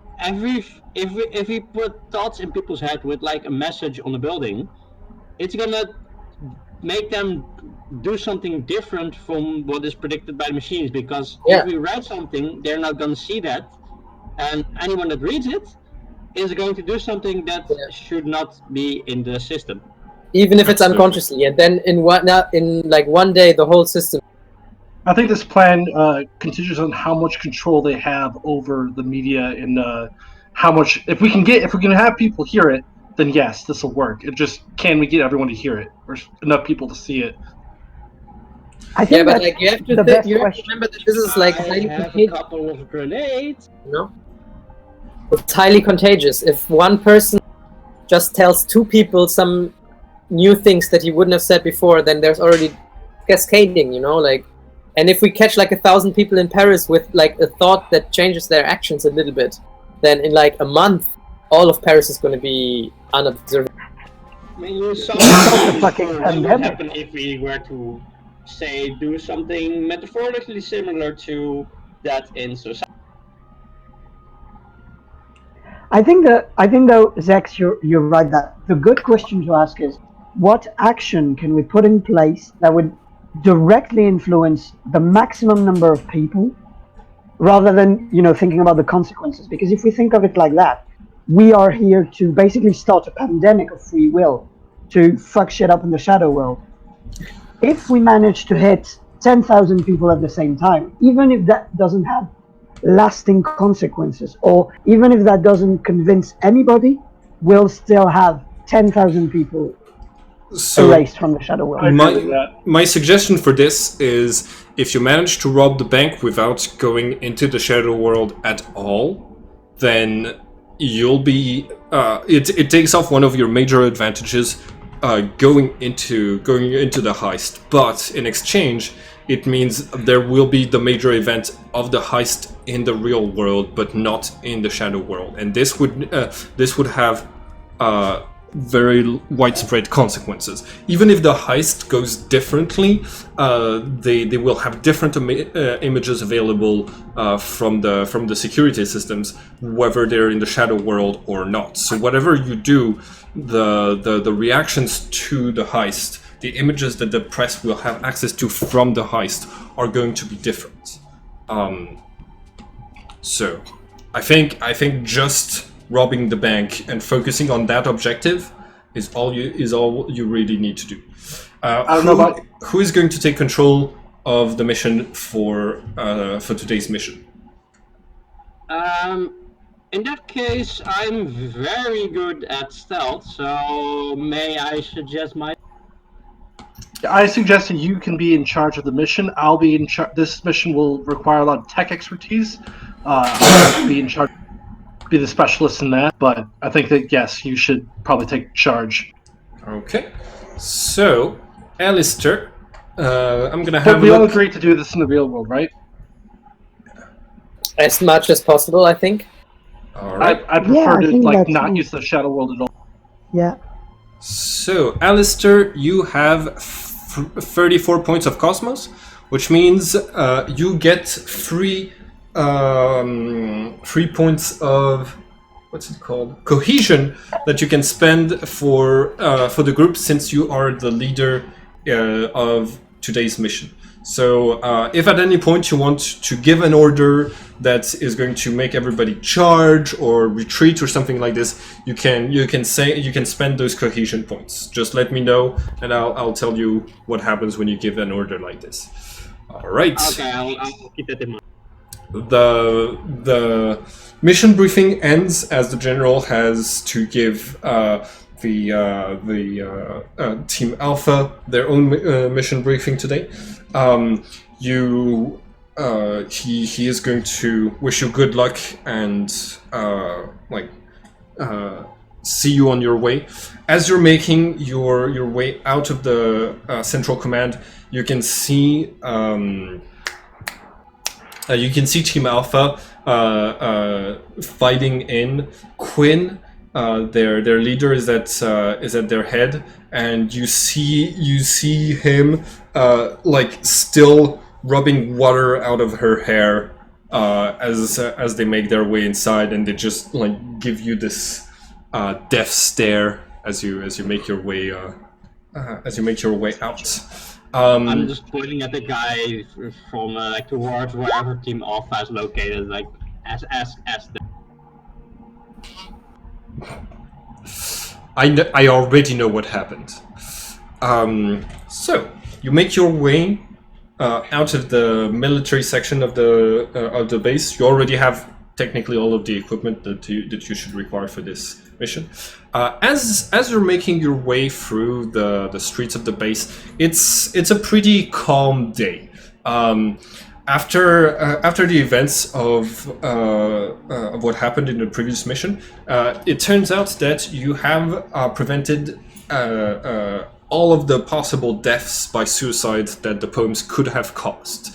if we put thoughts in people's head with like a message on the building, it's gonna make them do something different from what is predicted by the machines. Because Yeah. if we write something, they're not gonna see that, and anyone that reads it is going to do something that should not be in the system. Even if it's Absolutely. unconsciously, and then in one day the whole system. I think this plan contingents on how much control they have over the media and how much. If we can have people hear it, then yes, this will work. It just, can we get everyone to hear it or enough people to see it? I Yeah, think but that's like you have to the best you have to question. remember that this is like I highly have a contagious. couple of grenades. You know, it's highly contagious. If one person just tells two people some new things that he wouldn't have said before, then there's already cascading. And if we catch like 1,000 people in Paris with like a thought that changes their actions a little bit, then in like a month, all of Paris is going to be unobserved. I mean, you saw a fucking what would pandemic. happen if we were to, say, do something metaphorically similar to that in society. I think though, Zex, you're right that the good question to ask is, what action can we put in place that would directly influence the maximum number of people, rather than thinking about the consequences? Because if we think of it like that, we are here to basically start a pandemic of free will to fuck shit up in the shadow world. If we manage to hit 10,000 people at the same time, even if that doesn't have lasting consequences, or even if that doesn't convince anybody, we'll still have 10,000 people So erased from the shadow world. I agree with that. my suggestion for this is, if you manage to rob the bank without going into the shadow world at all, then you'll be it takes off one of your major advantages going into the heist. But in exchange, it means there will be the major event of the heist in the real world, but not in the shadow world, and this would have very widespread consequences. Even if the heist goes differently, they will have different images available from the security systems, whether they're in the shadow world or not. So whatever you do, the reactions to the heist, the images that the press will have access to from the heist, are going to be different. So I think just robbing the bank and focusing on that objective is all you really need to do. I don't know about. Who is going to take control of the mission for today's mission? In that case, I'm very good at stealth, so may I suggest my... I suggested you can be in charge of the mission. I'll be in charge. This mission will require a lot of tech expertise. I'll be in charge, be the specialist in that. But I think that yes, you should probably take charge. Okay, so Alistair, I'm gonna But have we a all look. agree to do this in the real world, right? As much as possible, I think. All right. I prefer Yeah, I to think like that's not fine. use the shadow world at all. Yeah. So, Alistair, you have 34 points of Cosmos, which means you get 3 points of, what's it called? Cohesion that you can spend for the group, since you are the leader of today's mission. So, if at any point you want to give an order that is going to make everybody charge or retreat or something like this, you can spend those cohesion points. Just let me know, and I'll tell you what happens when you give an order like this. All right. Okay, I'll keep that in mind. The mission briefing ends as the general has to give Team Alpha their own mission briefing today. You he is going to wish you good luck and see you on your way. As you're making your way out of the central command, you can see Team Alpha fighting in. Quinn, their leader, is at their head, and you see him still rubbing water out of her hair as they make their way inside, and they just give you this death stare as you make your way out. I'm just pointing at the guy from towards wherever Team Alpha is located, as them. I already know what happened. So you make your way out of the military section of the base. You already have technically all of the equipment that you should require for this mission. As you're making your way through the streets of the base, it's a pretty calm day. After the events of what happened in the previous mission, it turns out that you have prevented all of the possible deaths by suicide that the poems could have caused.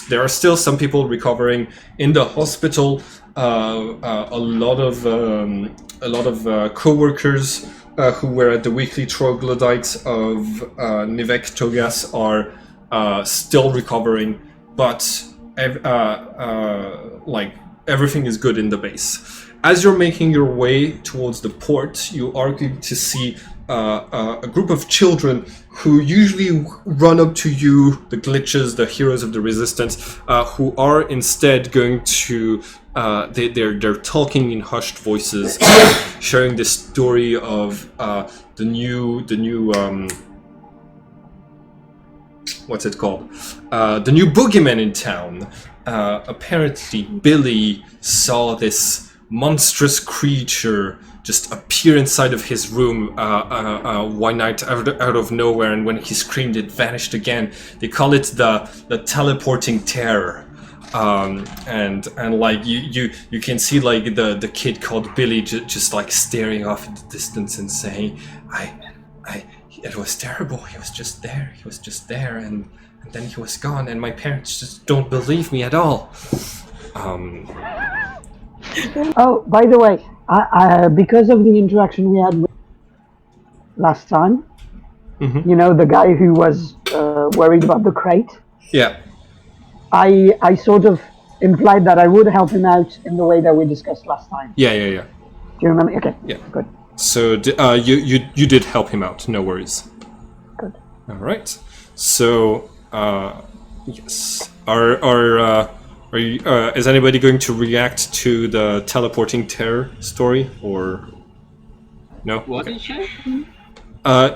There are still some people recovering in the hospital. A lot of co-workers who were at the weekly troglodytes of Nivek Togas are still recovering, but everything is good in the base. As you're making your way towards the port, you are going to see a group of children who usually run up to you, the glitches, the heroes of the resistance, who are instead going to they're talking in hushed voices, sharing the story of the new what's it called? The new boogeyman in town. Apparently, Billy saw this monstrous creature just appear inside of his room one night out of nowhere, and when he screamed, it vanished again. They call it the teleporting terror. And you can see the kid called Billy just staring off in the distance and saying, it was terrible. He was just there, and then he was gone, and my parents just don't believe me at all. Oh, by the way, I because of the interaction we had with last time, you know, the guy who was worried about the crate. Yeah. I sort of implied that I would help him out in the way that we discussed last time. Yeah. Do you remember? Okay. Yeah. Good. So you did help him out. No worries. Good. All right. So yes. Are you? Is anybody going to react to the teleporting terror story, or no? What did you say?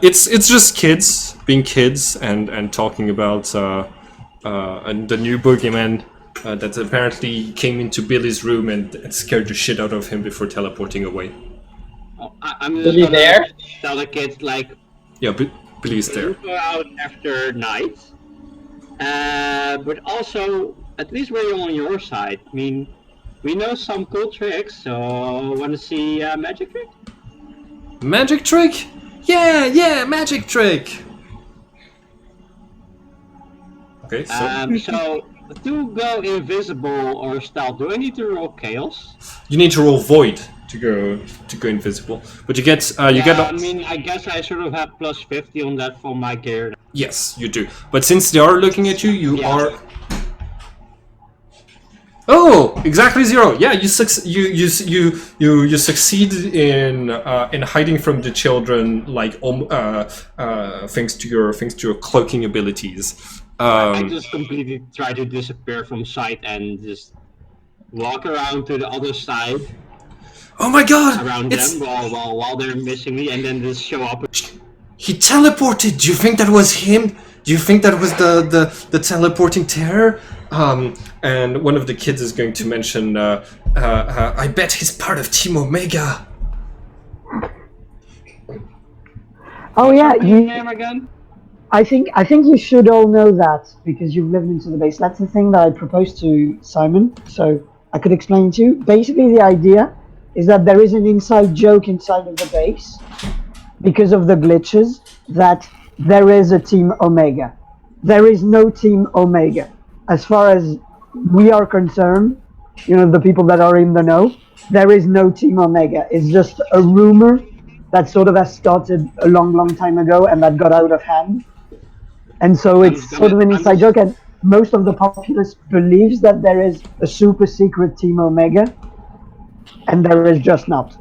It's just kids being kids and talking about the new boogeyman that apparently came into Billy's room and scared the shit out of him before teleporting away. Oh, I'm just Billy gonna there? tell the kids Yeah, Billy's there. you go out after night, but also at least we're on your side. I mean, we know some cool tricks, so want to see a magic trick? Magic trick? Yeah, magic trick. Okay, so So to go invisible or stealth, do I need to roll chaos? you need to roll void to go invisible, but you get I mean, I guess I sort of have plus 50 on that for my gear. Yes, you do. But since they are looking at you, you Yeah. are. Oh, exactly 0. Yeah, you succeed in hiding from the children, thanks to your cloaking abilities. I just completely try to disappear from sight and just walk around to the other side Oh my God! around It's them while they're missing me, and then just show up. he teleported. Do you think that was him? Do you think that was the teleporting terror? And one of the kids is going to mention, I bet he's part of Team Omega. Oh yeah, Name again? I think you should all know that because you've lived into the base. That's the thing that I proposed to Simon, so I could explain to you. Basically, the idea is that there is an inside joke inside of the base because of the glitches that there is a Team Omega. There is no Team Omega. As far as we are concerned, the people that are in the know, there is no Team Omega. It's just a rumor that sort of has started a long time ago and that got out of hand. And so it's sort of an inside joke, and most of the populace believes that there is a super secret Team Omega, and there is just not.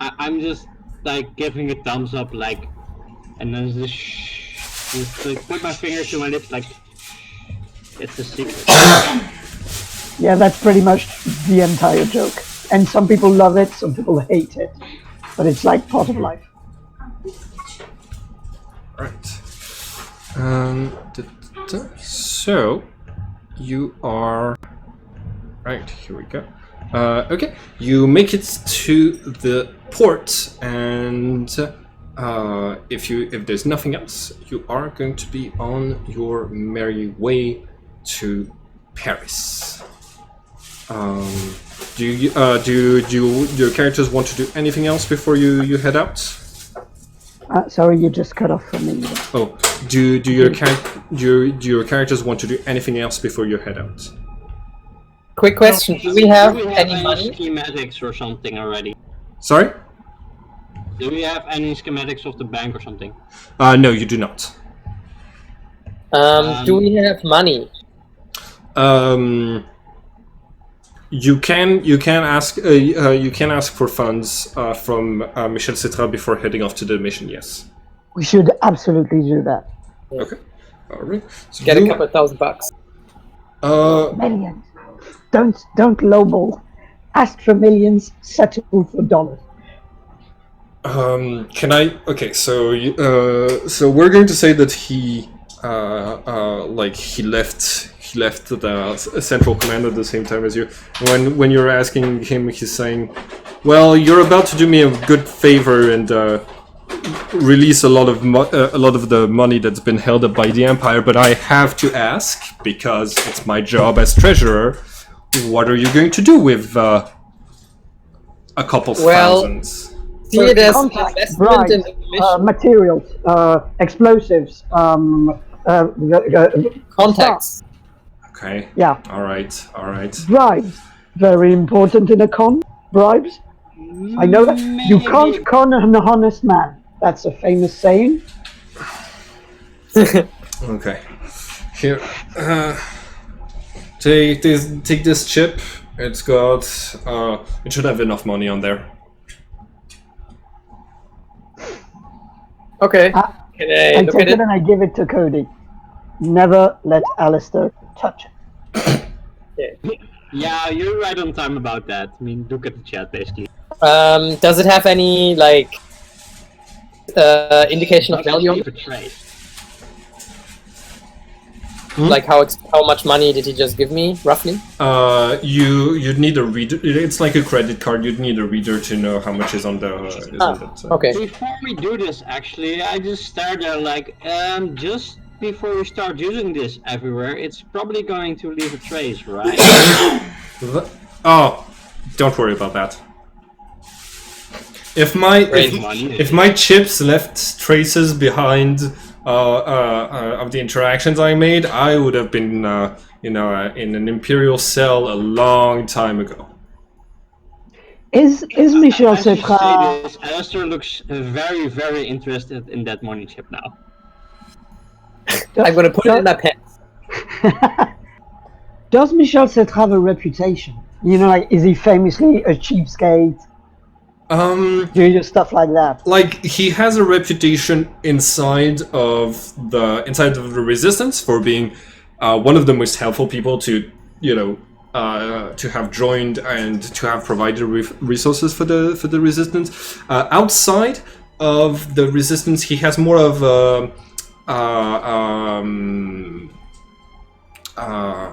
I'm just like giving a thumbs up, like, and then just like, put my finger to my lips, like, it's a secret. Yeah, that's pretty much the entire joke. And some people love it, some people hate it, but it's like part of life. Right. So you are right. Here we go. Okay, you make it to the port, and if there's nothing else, you are going to be on your merry way to Paris. Do your characters want to do anything else before you head out? Sorry, you just cut off from me. Oh, do your characters want to do anything else before you head out? Quick question: do we have any money? Schematics or something already? Sorry? Do we have any schematics of the bank or something? No, you do not. Do we have money? You can ask for funds from Michel Citra before heading off to the mission. Yes. We should absolutely do that. Okay. All right. So Get a couple of $1,000. Millions. Don't lowball. Ask for millions. Settle for dollars. Can I? Okay. So so we're going to say that he left the central command at the same time as you. When you're asking him, he's saying, "Well, you're about to do me a good favor and release a lot of the money that's been held up by the Empire, but I have to ask because it's my job as treasurer. What are you going to do with a couple thousands?" See it as Contact, investment in the mission. materials, explosives, Contacts. Okay. Yeah. All right. Bribes. Very important in a con. Bribes. I know that. You can't con an honest man. That's a famous saying. Okay. Here. Take this chip. It's got. It should have enough money on there. Okay. I Can I look take at it it? and I give it to Cody. Never let Alistair touch it. Yeah, you're right on time about that. I mean, look at the chat, basically. Does it have any indication of value on it? Trade. Like how much money did he just give me, roughly? You'd need a reader. It's like a credit card. You'd need a reader to know how much is on the. Okay. Before we do this, actually, I just started like, just before we start using this everywhere, it's probably going to leave a trace, right? Oh, don't worry about that. If my chips left traces behind of the interactions I made, I would have been, in an Imperial cell a long time ago. Is Michel Citra? Alistair looks very, very interested in that money chip now. I'm gonna put it in my pants. Does Michel Citra have a reputation? Is he famously a cheapskate? Do stuff like that? Like, he has a reputation inside of the Resistance for being one of the most helpful people to have joined and to have provided resources for the Resistance. Outside of the Resistance, he has more of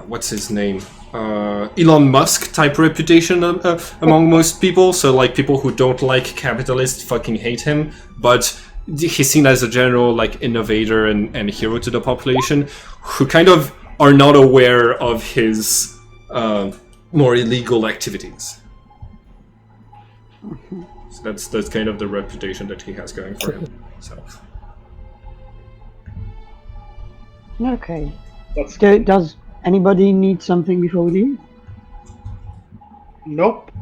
what's his name? Elon Musk type reputation among most people. So like people who don't like capitalists fucking hate him, but he's seen as a general like innovator and hero to the population, who kind of are not aware of his more illegal activities. So that's kind of the reputation that he has going for him. So. Okay. That's Does anybody need something before we leave? nope.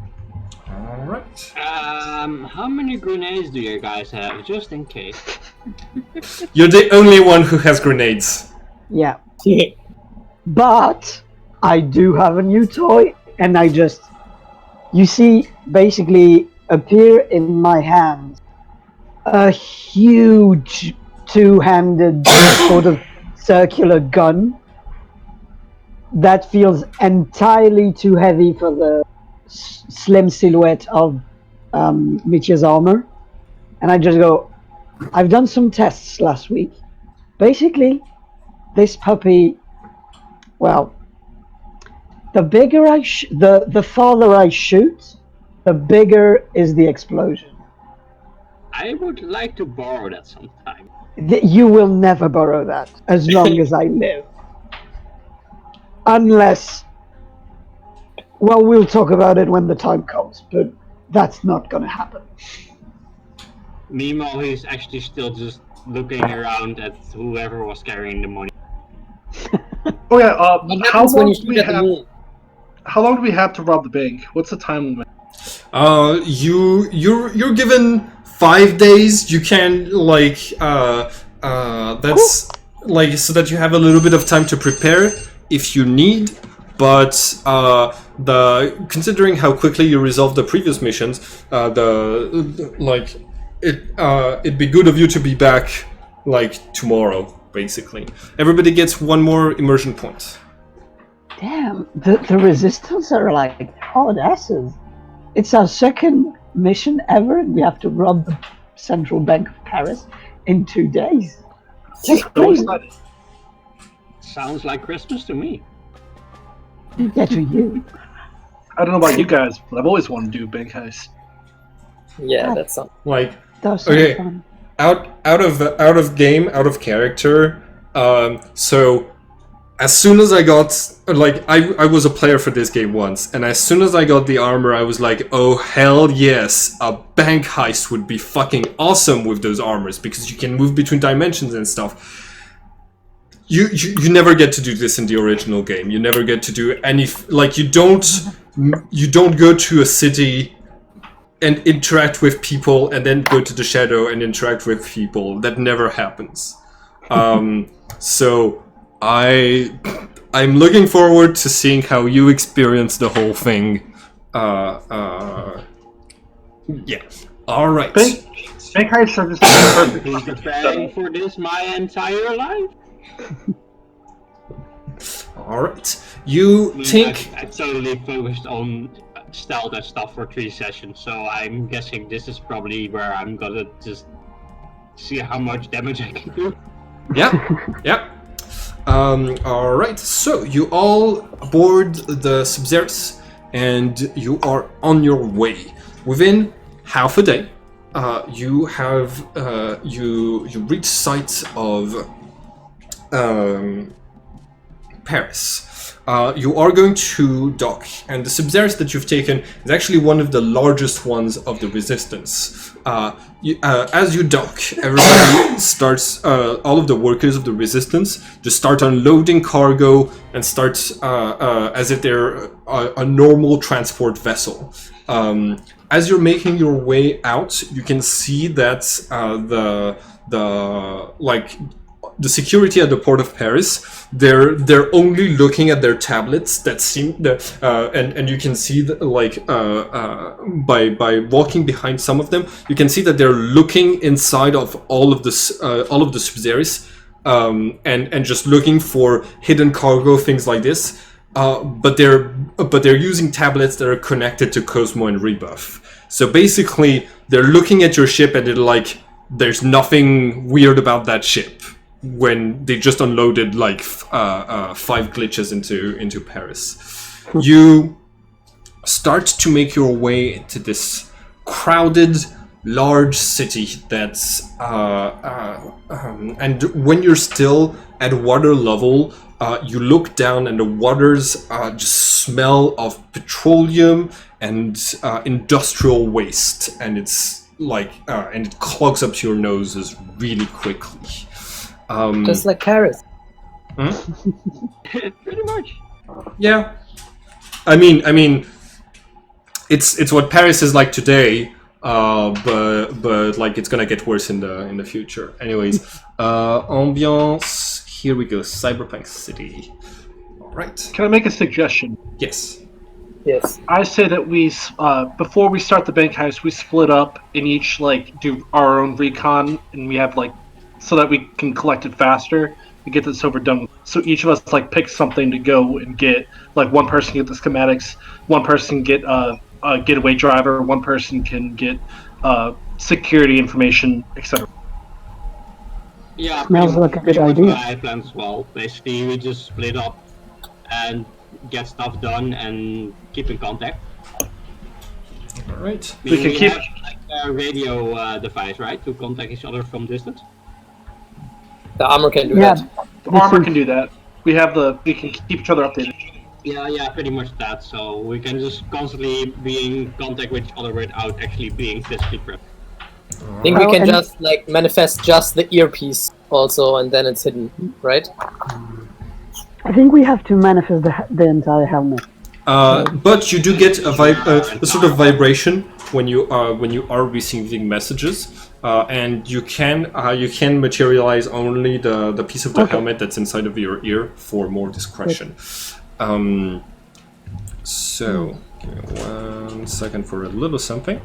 All right. How many grenades do you guys have, just in case? You're the only one who has grenades. Yeah. But I do have a new toy, and you see, basically appear in my hand a huge two-handed sort of circular gun that feels entirely too heavy for the slim silhouette of Mitya's armor. And I just go, I've done some tests last week. Basically, this puppy, well, the bigger the farther I shoot, the bigger is the explosion. I would like to borrow that sometime. You will never borrow that as long as I live. Unless, well, we'll talk about it when the time comes, but that's not gonna happen. Meanwhile, he's actually still just looking around at whoever was carrying the money. Oh yeah. What How happens when long you do we shoot at the have? moon? How long do we have to rob the bank? What's the time limit? You're given 5 days. You can that's like so that you have a little bit of time to prepare if you need. But considering how quickly you resolved the previous missions, it'd be good of you to be back like tomorrow. Basically, everybody gets one more immersion point. Damn, the resistance are like hard asses. It's our second mission ever, and we have to rob the Central Bank of Paris in 2 days. That's So crazy. excited. Sounds like Christmas to me. Yeah, to you. I don't know about you guys, but I've always wanted to do a bank heist. Yeah, that's something. Like That was so Okay. fun. out of game, out of character. So as soon as I got I was a player for this game once, and as soon as I got the armor, I was like, oh hell yes, a bank heist would be fucking awesome with those armors because you can move between dimensions and stuff. You never get to do this in the original game. You never get to do any you don't go to a city and interact with people and then go to the shadow and interact with people. That never happens. So I'm looking forward to seeing how you experience the whole thing. Yeah. All right. Bank heists are just perfect. Been preparing for this my entire life. All right. You think? I totally focused on stealth and stuff for 3 sessions, so I'm guessing this is probably where I'm gonna just see how much damage I can do. Yeah. Yeah. All right. So you all board the Sub-Zeros and you are on your way. Within half a day, you have you reach sight of Paris. You are going to dock, and the Sub-Zeros that you've taken is actually one of the largest ones of the Resistance. As you dock, everybody starts, all of the workers of the Resistance just start unloading cargo and start as if they're a normal transport vessel. As you're making your way out, you can see that the security at the port of Paris, they're only looking at their tablets that seem and you can see that, by walking behind some of them, you can see that they're looking inside of all of the Sub-Zeros and just looking for hidden cargo, things like this. But they're using tablets that are connected to Cosmo and Rebuff. So basically, they're looking at your ship and they're like, there's nothing weird about that ship. When they just unloaded 5 glitches into Paris. You start to make your way into this crowded, large city that's and when you're still at water level, you look down and the waters just smell of petroleum and industrial waste, and it's like and it clogs up your noses really quickly. Just like Paris. Pretty much. Yeah, I mean, it's what Paris is like today, but like it's gonna get worse in the future. Anyways, ambiance. Here we go. Cyberpunk City. All right. Can I make a suggestion? Yes. Yes. I say that we, before we start the bank heist, we split up and each like do our own recon, and we have like, so that we can collect it faster and get this over done with. So each of us like pick something to go and get. Like one person get the schematics, one person get a getaway driver, one person can get security information, etc. Yeah, Smells like a good idea. I plan as well. Basically, we just split up and get stuff done and keep in contact. All right. We can keep- have like a radio device, right, to contact each other from distance. The armor can do Yeah. that. The armor can do that. We can keep each other updated. Yeah, pretty much that. So we can just constantly be in contact with each other without actually being physically present. I think we Well, can and- just like manifest just the earpiece also, and then it's hidden, right? I think we have to manifest the entire helmet. But you do get a sort of vibration when you are receiving messages, and you can materialize only the piece of the helmet that's inside of your ear for more discretion. So give me 1 second for a little something.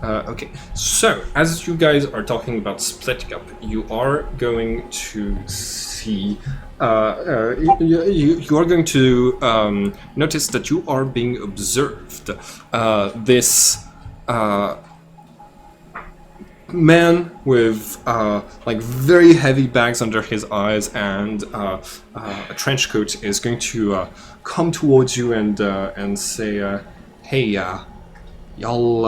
Okay, so as you guys are talking about splitting up, you are going to see. You are going to notice that you are being observed. This man with like very heavy bags under his eyes and a trench coat is going to come towards you and say, "Hey, y'all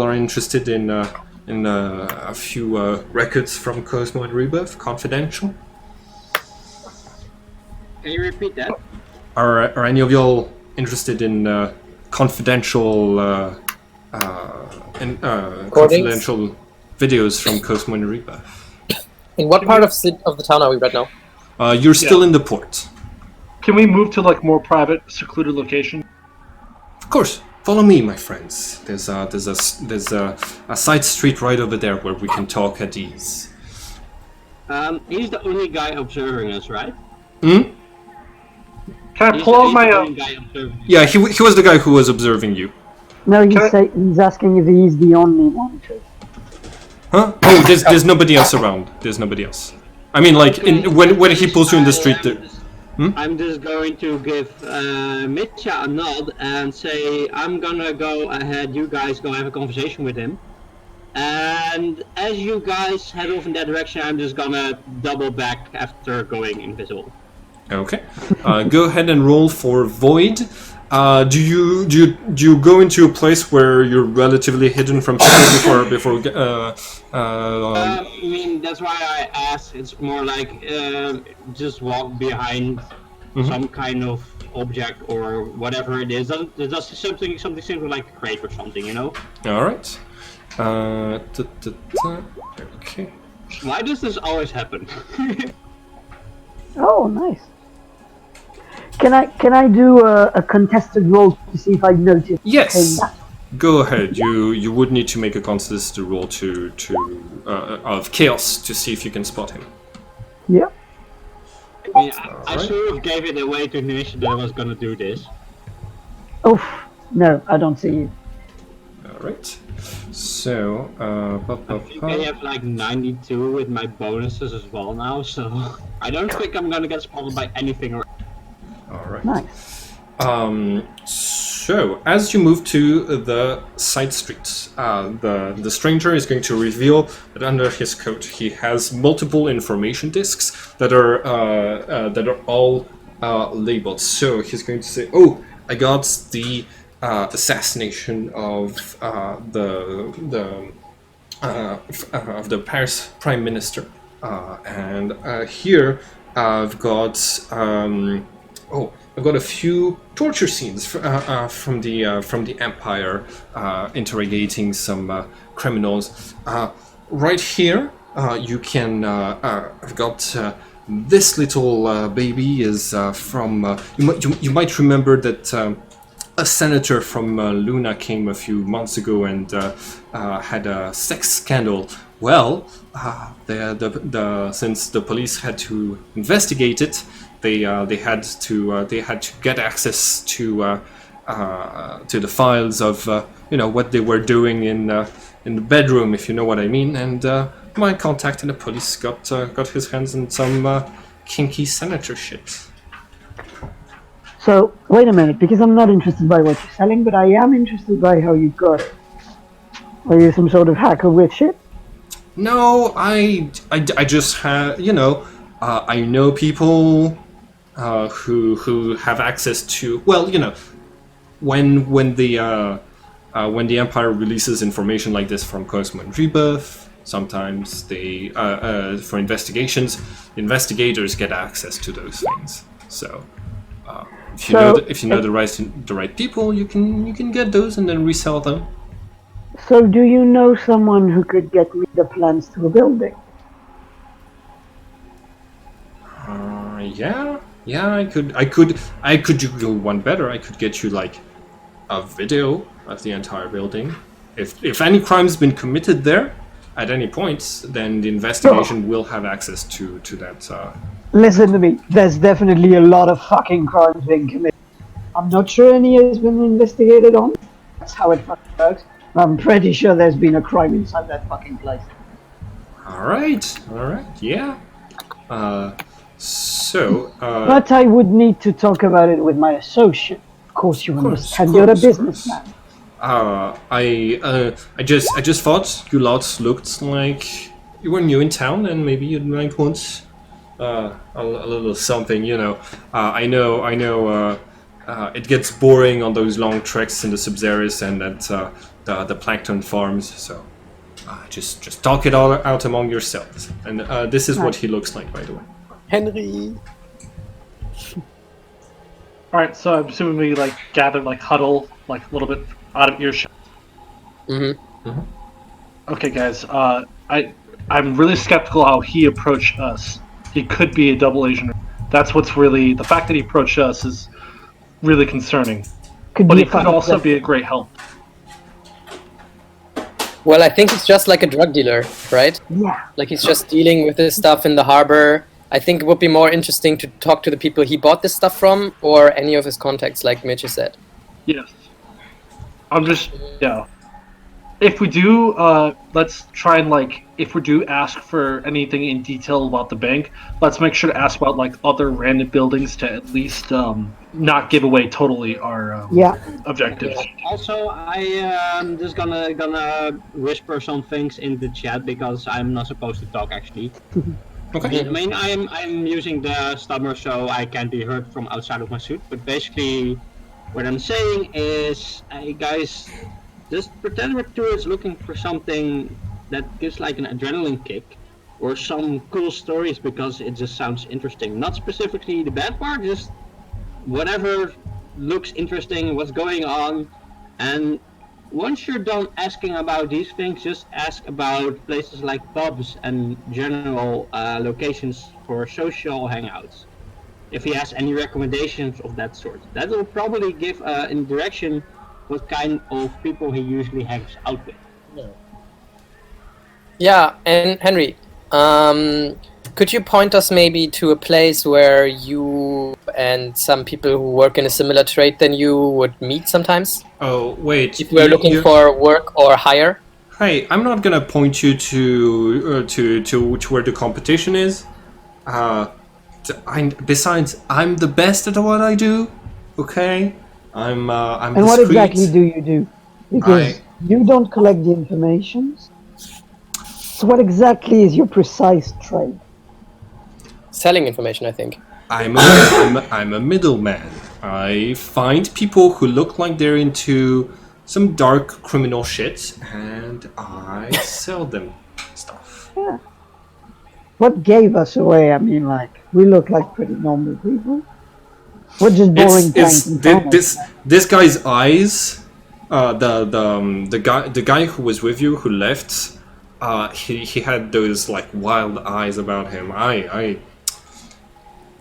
are interested in a few records from Cosmo and Rebirth, confidential? Can you repeat that? Are any of y'all interested in confidential confidential videos from Cosmo and Rebirth?" In what part of the town are we right now? You're still in the port. Can we move to like more private, secluded location? Of course. Follow me, my friends. There's a side street right over there where we can talk at ease. He's the only guy observing us, right? Hmm? Can I He's pull the out my? only guy observing us. Yeah, he was the guy who was observing you. No, Can he's asking if he's the only one. Huh? Oh, there's nobody else around. There's nobody else. I mean, like when he pulls you in the street. I'm just going to give Mitya a nod and say I'm gonna go ahead. You guys go have a conversation with him. And as you guys head off in that direction, I'm just gonna double back after going invisible. Okay. Go ahead and roll for Void. Do you go into a place where you're relatively hidden from people before? I mean, that's why I asked. It's more like just walk behind some kind of object or whatever it is. Does something simple like a crate or something, you know? All right. Okay. Why does this always happen? Oh, nice. Can I do a contested roll to see if I notice? Yes. Go ahead. You would need to make a contested roll of chaos to see if you can spot him. Yeah. I mean, I sort of gave it away to Nish that I was gonna do this. Oh, no, I don't see you. All right. So, I think I have like 92 with my bonuses as well now, so I don't think I'm gonna get spotted by anything. all right. Nice. So, as you move to the side streets, the stranger is going to reveal that under his coat he has multiple information discs that are all labeled. So he's going to say, "Oh, I got the assassination of of the Paris Prime Minister, and here I've got I've got a few torture scenes from the Empire, interrogating some criminals. Right here, you can. I've got this little baby is from. You might remember that. A senator from Luna came a few months ago and had a sex scandal. Well, since the police had to investigate it, they had to get access to the files of what they were doing in the bedroom, if you know what I mean. And my contact in the police got his hands on some kinky senator shit. So, wait a minute, because I'm not interested by what you're selling, but I am interested by how you got it. Are you some sort of hacker with shit? No, I just have, I know people who have access to, well, when the Empire releases information like this from Cosmo and Rebirth, sometimes they, for investigations, investigators get access to those things. So, if you know the right people, you can get those and then resell them. So, do you know someone who could get me the plans to a building? Yeah, I could do one better. I could get you like a video of the entire building. If any crime's been committed there at any point, then the investigation will have access to that. Listen to me. There's definitely a lot of fucking crimes being committed. I'm not sure any has been investigated on. That's how it fucking works. I'm pretty sure there's been a crime inside that fucking place. All right, yeah. But I would need to talk about it with my associate. Of course, you understand. You're a businessman. I just thought you lots looked like you were new in town, and maybe you'd like want a little something. I know. It gets boring on those long treks in the Sub-Zerus and at the plankton farms. So just talk it all out among yourselves. And this is what he looks like, by the way. Henry. All right, so I'm assuming we gather, huddle, a little bit out of earshot. Okay, guys. I'm really skeptical how he approached us. He could be a double agent. That's what's really the fact that he approached us is really concerning. But he could also be a great help. Well, I think he's just like a drug dealer, right? Yeah. Like he's just dealing with this stuff in the harbor. I think it would be more interesting to talk to the people he bought this stuff from, or any of his contacts, like Mitch said. Yes. If we do, let's try and if we do ask for anything in detail about the bank, let's make sure to ask about other random buildings to at least not give away totally our objectives. Also, I am just gonna whisper some things in the chat because I'm not supposed to talk actually. Okay. I mean, I'm using the stummer so I can't be heard from outside of my suit. But basically, what I'm saying is, hey guys, just pretend we're tourists looking for something that gives an adrenaline kick, or some cool stories because it just sounds interesting. Not specifically the bad part, just whatever looks interesting, what's going on. And once you're done asking about these things, just ask about places like pubs and general locations for social hangouts. If he has any recommendations of that sort, that will probably give in direction what kind of people he usually hangs out with. Yeah, and Henry, could you point us maybe to a place where you and some people who work in a similar trade than you would meet sometimes? Oh, wait. If we're looking for work or hire? Hey, I'm not gonna point you to where the competition is. Besides, I'm the best at what I do. Okay, I'm. And what exactly do you do? Because you don't collect the information. So what exactly is your precise trade? Selling information, I think. I'm a middleman. I find people who look like they're into some dark criminal shit, and I sell them stuff. Yeah. What gave us away? I mean, like, we look like pretty normal people. We're just boring It's tanks and farmers. this guy's eyes. The guy who was with you who left. He had those like wild eyes about him.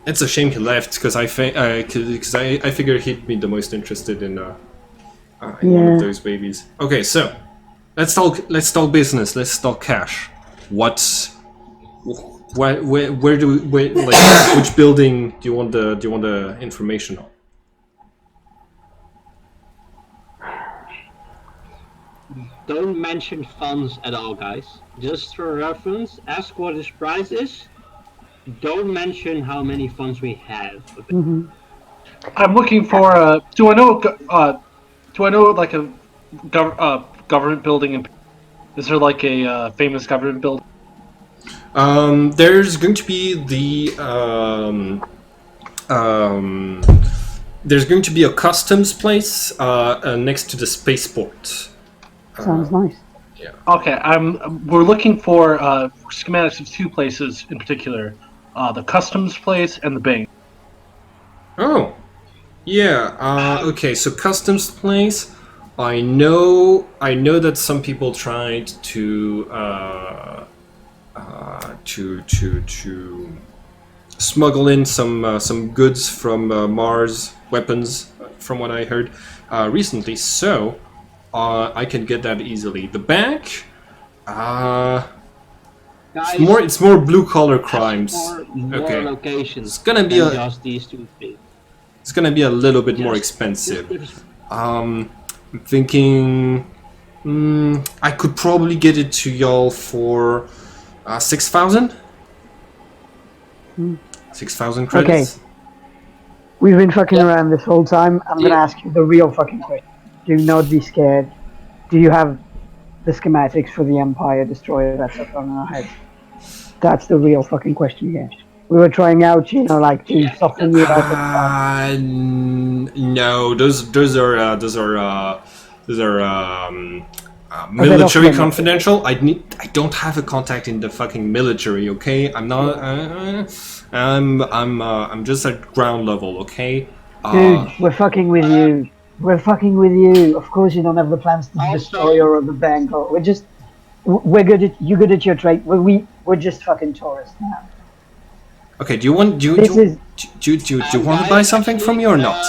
It's a shame he left because I figured he'd be the most interested in one of those babies. Okay, so let's talk business. Let's talk cash. Where do we like which building do you want the information on? Don't mention funds at all, guys. Just for reference, ask what his price is. Don't mention how many funds we have. I'm looking for. Do I know like a government building? Is there like a famous government building? There's going to be there's going to be a customs place next to the spaceport. Sounds nice. Yeah. Okay, we're looking for schematics of two places in particular: the customs place and the bank. Oh, yeah. Okay, so customs place. I know that some people tried to smuggle in some goods from Mars weapons, from what I heard recently. So I can get that easily. The bank, Guys, it's more blue collar crimes. More Okay, locations. it's gonna be than just these two things. it's gonna be a little bit more Just- expensive. just- I'm thinking I could probably get it to y'all for 6,000. 6,000 credits. We've been fucking around this whole time. I'm gonna ask you the real fucking question. Do not be scared. Do you have the schematics for the Empire Destroyer that's up on our head? That's the real fucking question here. We were trying out, like to soften you up. No, those are military confidential. I don't have a contact in the fucking military. Okay, I'm not. I'm just at ground level. Okay. Dude, we're fucking with you. We're fucking with you. Of course, you don't have the plans to destroy or the bank. Or we're good at you. Good at your trade. We're just fucking tourists now. Okay. Do you want to buy something from me or not?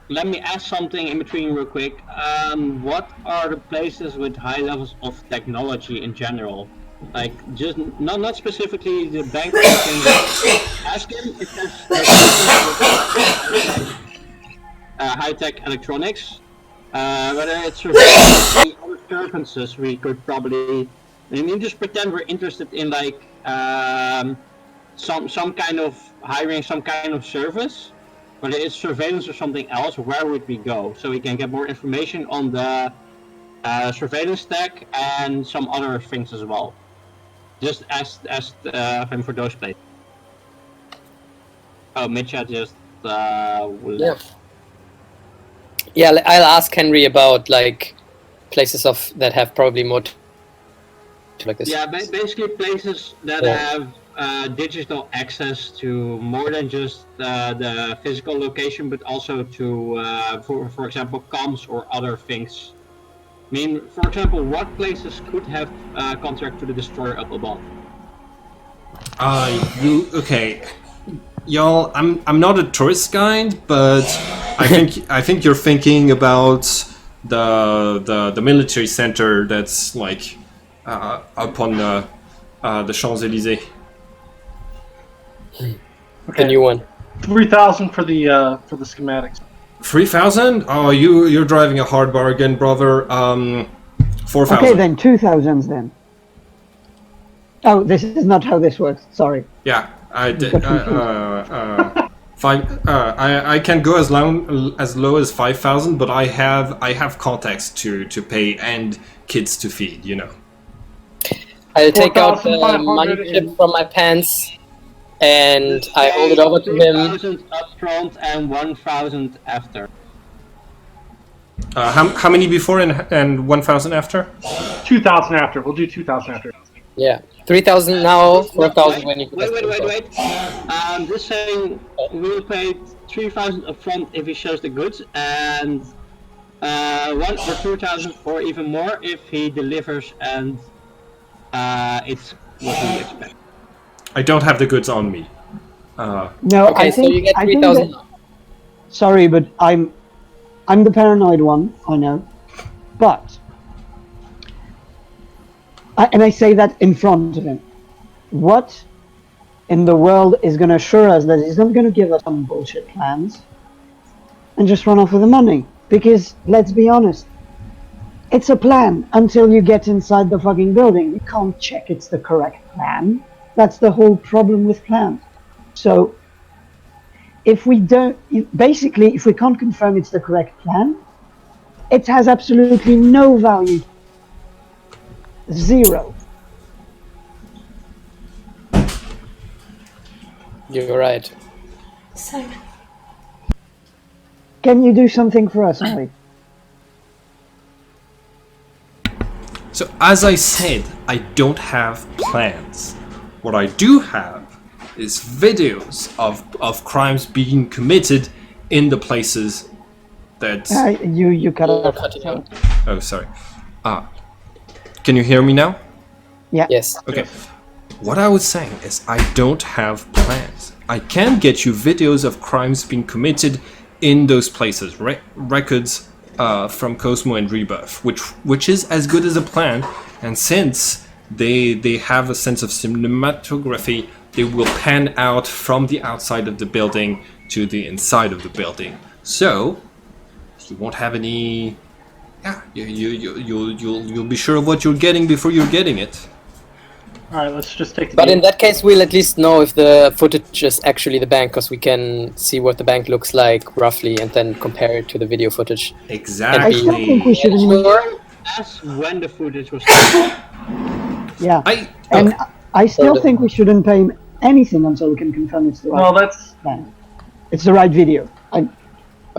Let me ask something in between real quick. What are the places with high levels of technology in general? Like, just not specifically the bank. Ask him if there's high-tech electronics. Whether it's surveillance or services, we could probably. I mean, just pretend we're interested in like some kind of hiring some kind of service. Whether it's surveillance or something else, where would we go so we can get more information on the surveillance tech and some other things as well? Just ask him for those places. Oh, Mitcha just Yeah, I'll ask Henry about like places that have probably more like this. Yeah, basically places that have digital access to more than just the physical location, but also to, for example, comms or other things. I mean, for example, what places could have contact to the destroyer up above? Okay, y'all. I'm not a tourist guide, but I think you're thinking about the military center that's like up on the Champs-Élysées. The new one. 3,000 for the schematics. 3,000? Oh, you're driving a hard bargain, brother. 4,000. Okay, then 2,000 then. Oh, this is not how this works. Sorry. Yeah, I can go as low as 5,000, but I have contacts to pay and kids to feed. I'll take out the money chip from my pants and I hold it over to him. 2,000 up front and 1,000 after. How many before and 1,000 after? 2,000 after. We'll do 2,000 after. Yeah, 3,000 now, 4,000 when you. Wait. Just saying, we'll pay 3,000 up front if he shows the goods, and 1 or 2,000 or even more if he delivers and it's what we expect. I don't have the goods on me. No, Okay, I think, so you get I think 3,000. that- Sorry, but I'm the paranoid one, I know. But and I say that in front of him. What in the world is going to assure us that he's not going to give us some bullshit plans and just run off with the money? Because let's be honest, it's a plan until you get inside the fucking building. You can't check it's the correct plan. That's the whole problem with plans. So if we don't, basically, if we can't confirm it's the correct plan, it has absolutely no value. Zero. You're right. Simon. Can you do something for us, Ollie? So as I said, I don't have plans. What I do have is videos of crimes being committed in the places that... You cut You're off. cutting out. Oh, sorry. Can you hear me now? Yeah. Yes. Okay. What I was saying is I don't have plans. I can get you videos of crimes being committed in those places, records from Cosmo and Rebirth, which is as good as a plan. And since they have a sense of cinematography, they will pan out from the outside of the building to the inside of the building. So you won't have any. Yeah, you'll be sure of what you're getting before you're getting it. All right, let's just take the But deal. in that case, we'll at least know if the footage is actually the bank, because we can see what the bank looks like roughly, and then compare it to the video footage. I still think we Exactly. should. Sure. As when the footage was Yeah. I And I still think we shouldn't pay him anything until we can confirm it's the right Well, that's plan. It's the right video. Okay.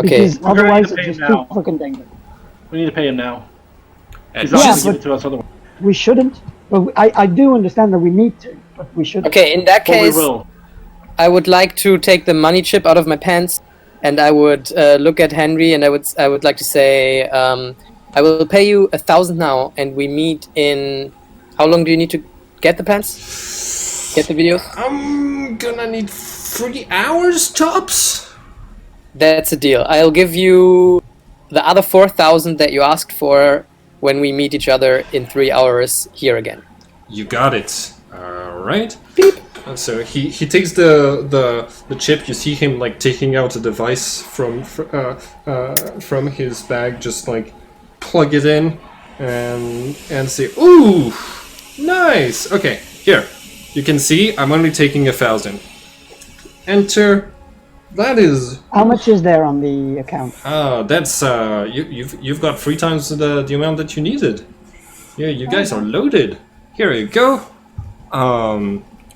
Because We're gonna otherwise need to it's pay just now. too fucking dangerous. we need to pay him now. He's Yeah, not going to but- give it to us otherwise. We shouldn't. But I do understand that we need to, but we shouldn't. Okay, in that But we case, will. I would like to take the money chip out of my pants, and I would look at Henry, and I would like to say, I will pay you 1,000 now, and we meet in. How long do you need to get the pants? Get the videos? I'm gonna need 3 hours tops. That's a deal. I'll give you the other 4,000 that you asked for when we meet each other in 3 hours here again. You got it. All right. Beep. So he takes the chip. You see him like taking out a device from his bag, just like plug it in and say, "Ooh, nice. Okay, here. You can see I'm only taking 1,000. Enter. That is How much is there on the account? that's you've got 3 times the amount that you needed. Yeah, you guys are loaded. Here you go.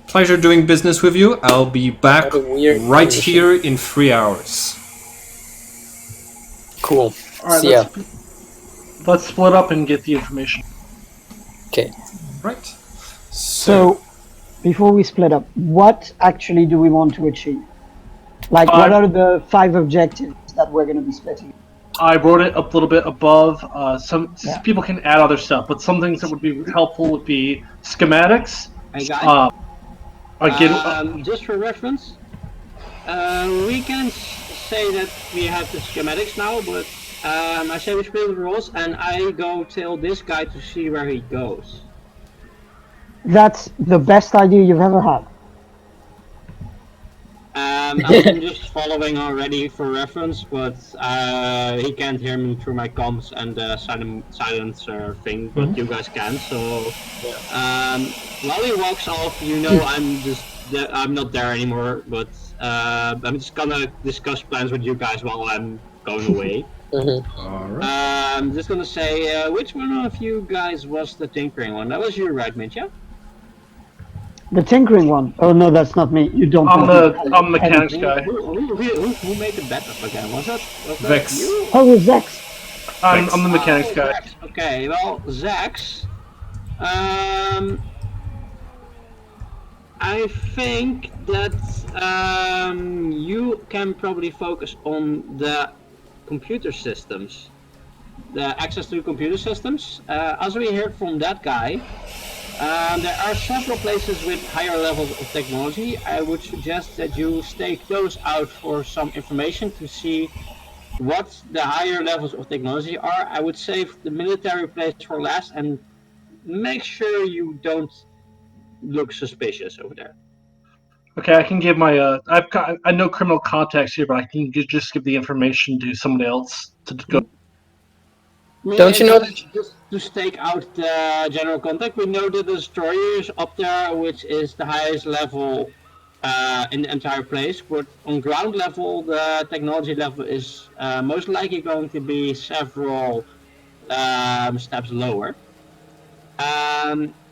Pleasure doing business with you. I'll be back What a weird right condition. here in 3 hours. Cool. All right, See ya. let's split up and get the information. Okay. Right. So, before we split up, what actually do we want to achieve? Like, what are the 5 objectives that we're going to be splitting? I wrote it up a little bit above. Some Yeah. people can add other stuff, but some things that would be helpful would be schematics. Hey guys, Again, just for reference, we can say that we have the schematics now, but I say we split the roles and I go tell this guy to see where he goes. That's the best idea you've ever had. I'm just following already for reference, but he can't hear me through my comms and the silencer thing, but you guys can. So while he walks off, you know I'm not there anymore. But I'm just gonna discuss plans with you guys while I'm going away. All right. I'm just gonna say which one of you guys was the tinkering one? That was you, right, Mitya? The tinkering one. Oh no, that's not me. You don't. I'm know the mechanics guy. Who made the bet up again? Was that Vex. you? Oh, it's Zex. I'm the mechanics guy. Zax. Okay, well, Zax. I think that you can probably focus on the computer systems, the access to computer systems. As we heard from that guy, there are several places with higher levels of technology. I would suggest that you stake those out for some information to see what the higher levels of technology are. I would save the military place for last and make sure you don't look suspicious over there. Okay, I can give my I know criminal contacts here, but I can just give the information to somebody else to go. Don't you know Just to stake out the general contact, we know that the destroyer is up there, which is the highest level in the entire place. But on ground level, the technology level is most likely going to be several steps lower.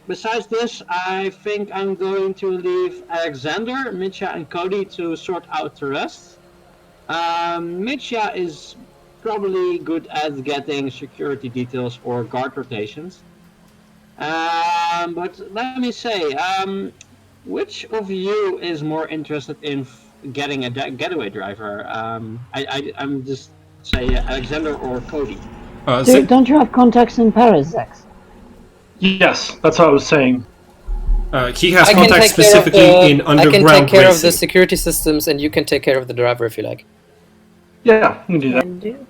Besides this, I think I'm going to leave Alexander, Mitya, and Cody to sort out the rest. Mitya is probably good at getting security details or guard rotations. But let me say, which of you is more interested in getting a getaway driver? I'm just say Alexander or Cody. Don't you have contacts in Paris, Zex? Yes, that's what I was saying. He has contacts specifically in underground I can take care racing. of the security systems, and you can take care of the driver if you like. Yeah, you can do that.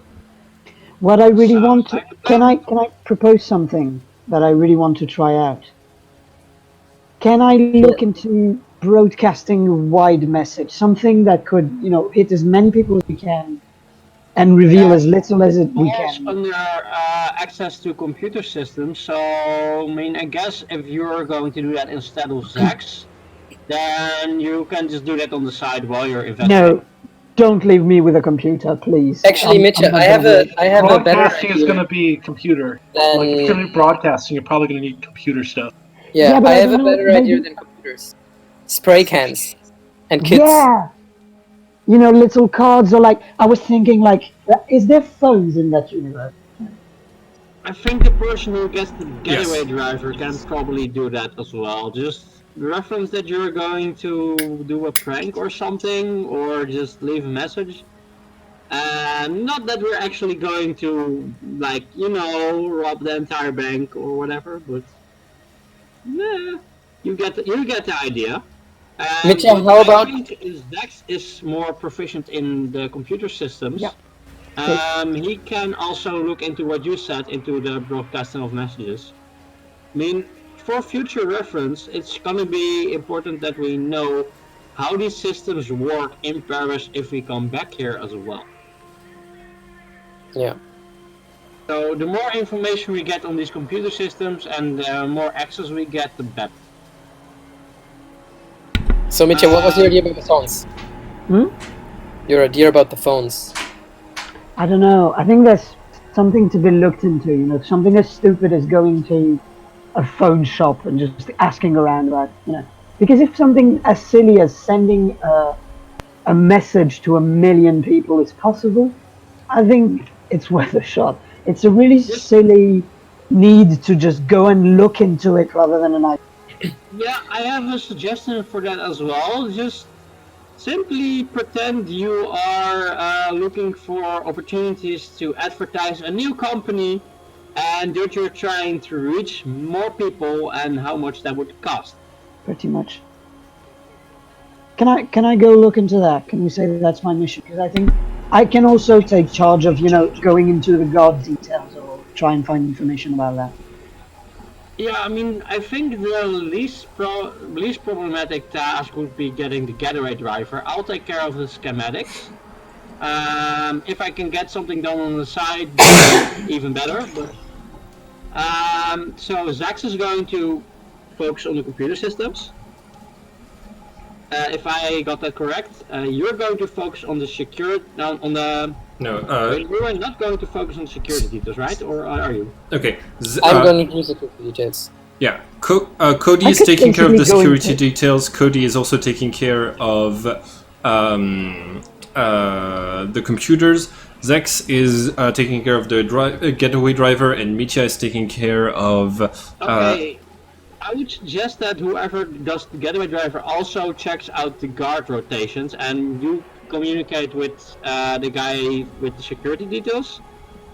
What I really want to... Can I propose something that I really want to try out? Can I look into broadcasting a wide message? Something that could, hit as many people as we can and reveal as little as we can. Under access to computer systems, so I guess if you're going to do that instead of Zax, then you can just do that on the side while you're investigating. No, don't leave me with a computer, please. Actually, Mitya, I have a better Broadcasting is idea. going to be computer. Then... Like if you're going to be broadcasting, you're probably going to need computer stuff. Yeah, but I have a better idea than computers. Spray cans and kits. Yeah. Little cards are like, I was thinking is there phones in that universe? I think the person who gets the getaway driver can probably do that as well. Just reference that you're going to do a prank or something, or just leave a message. Not that we're actually going to, rob the entire bank or whatever, but you get the idea. Mitya, how about... I think Dex is more proficient in the computer systems. Yeah. He can also look into what you said, into the broadcasting of messages. For future reference, it's gonna be important that we know how these systems work in Paris if we come back here as well. Yeah. So the more information we get on these computer systems and the more access we get, the better. So Mitya, what was your idea about the phones? Your idea about the phones? I don't know. I think there's something to be looked into. Something as stupid as going to a phone shop and just asking around about, because if something as silly as sending a message to 1 million people is possible, I think it's worth a shot. It's a really silly need to just go and look into it rather than an idea. Yeah, I have a suggestion for that as well. Just simply pretend you are looking for opportunities to advertise a new company and that you're trying to reach more people and how much that would cost. Pretty much. Can I go look into that? Can we say that's my mission? Because I think I can also take charge of, going into the guard details or try and find information about that. Yeah, I think the least problematic task would be getting the getaway driver. I'll take care of the schematics. If I can get something done on the side, even better. But so Zax is going to focus on the computer systems. If I got that correct, you're going to focus on the security. On the you are not going to focus on security details, right? Or are you? Okay. I'm going to do security details. Yeah, Cody I is could taking care of the basically go security into- details. Cody is also taking care of the computers. Zex is taking care of the getaway driver, and Mitya is taking care of. Okay, I would suggest that whoever does the getaway driver also checks out the guard rotations, and you communicate with the guy with the security details.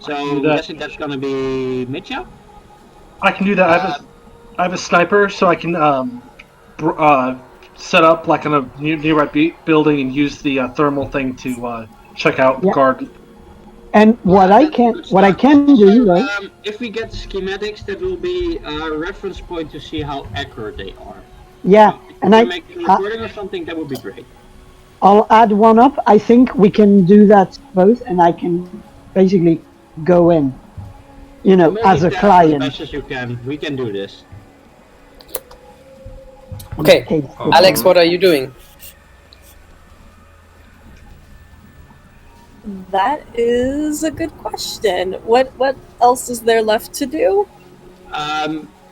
So do I'm that. guessing that's gonna be Mitya. I can do that. I have a sniper, so I can set up like on a nearby building and use the thermal thing to check out Yeah. guard. And what I That's a can good what I start. can Also, do though, if we get schematics, that will be a reference point to see how accurate they are. yeah, So if and you I can make a recording or something, that would be great. I'll add one up. I think we can do that both, and I can basically go in, as a Multitask as client. best as you can. We can do this. Okay, Alex, what are you doing? That is a good question. What else is there left to do?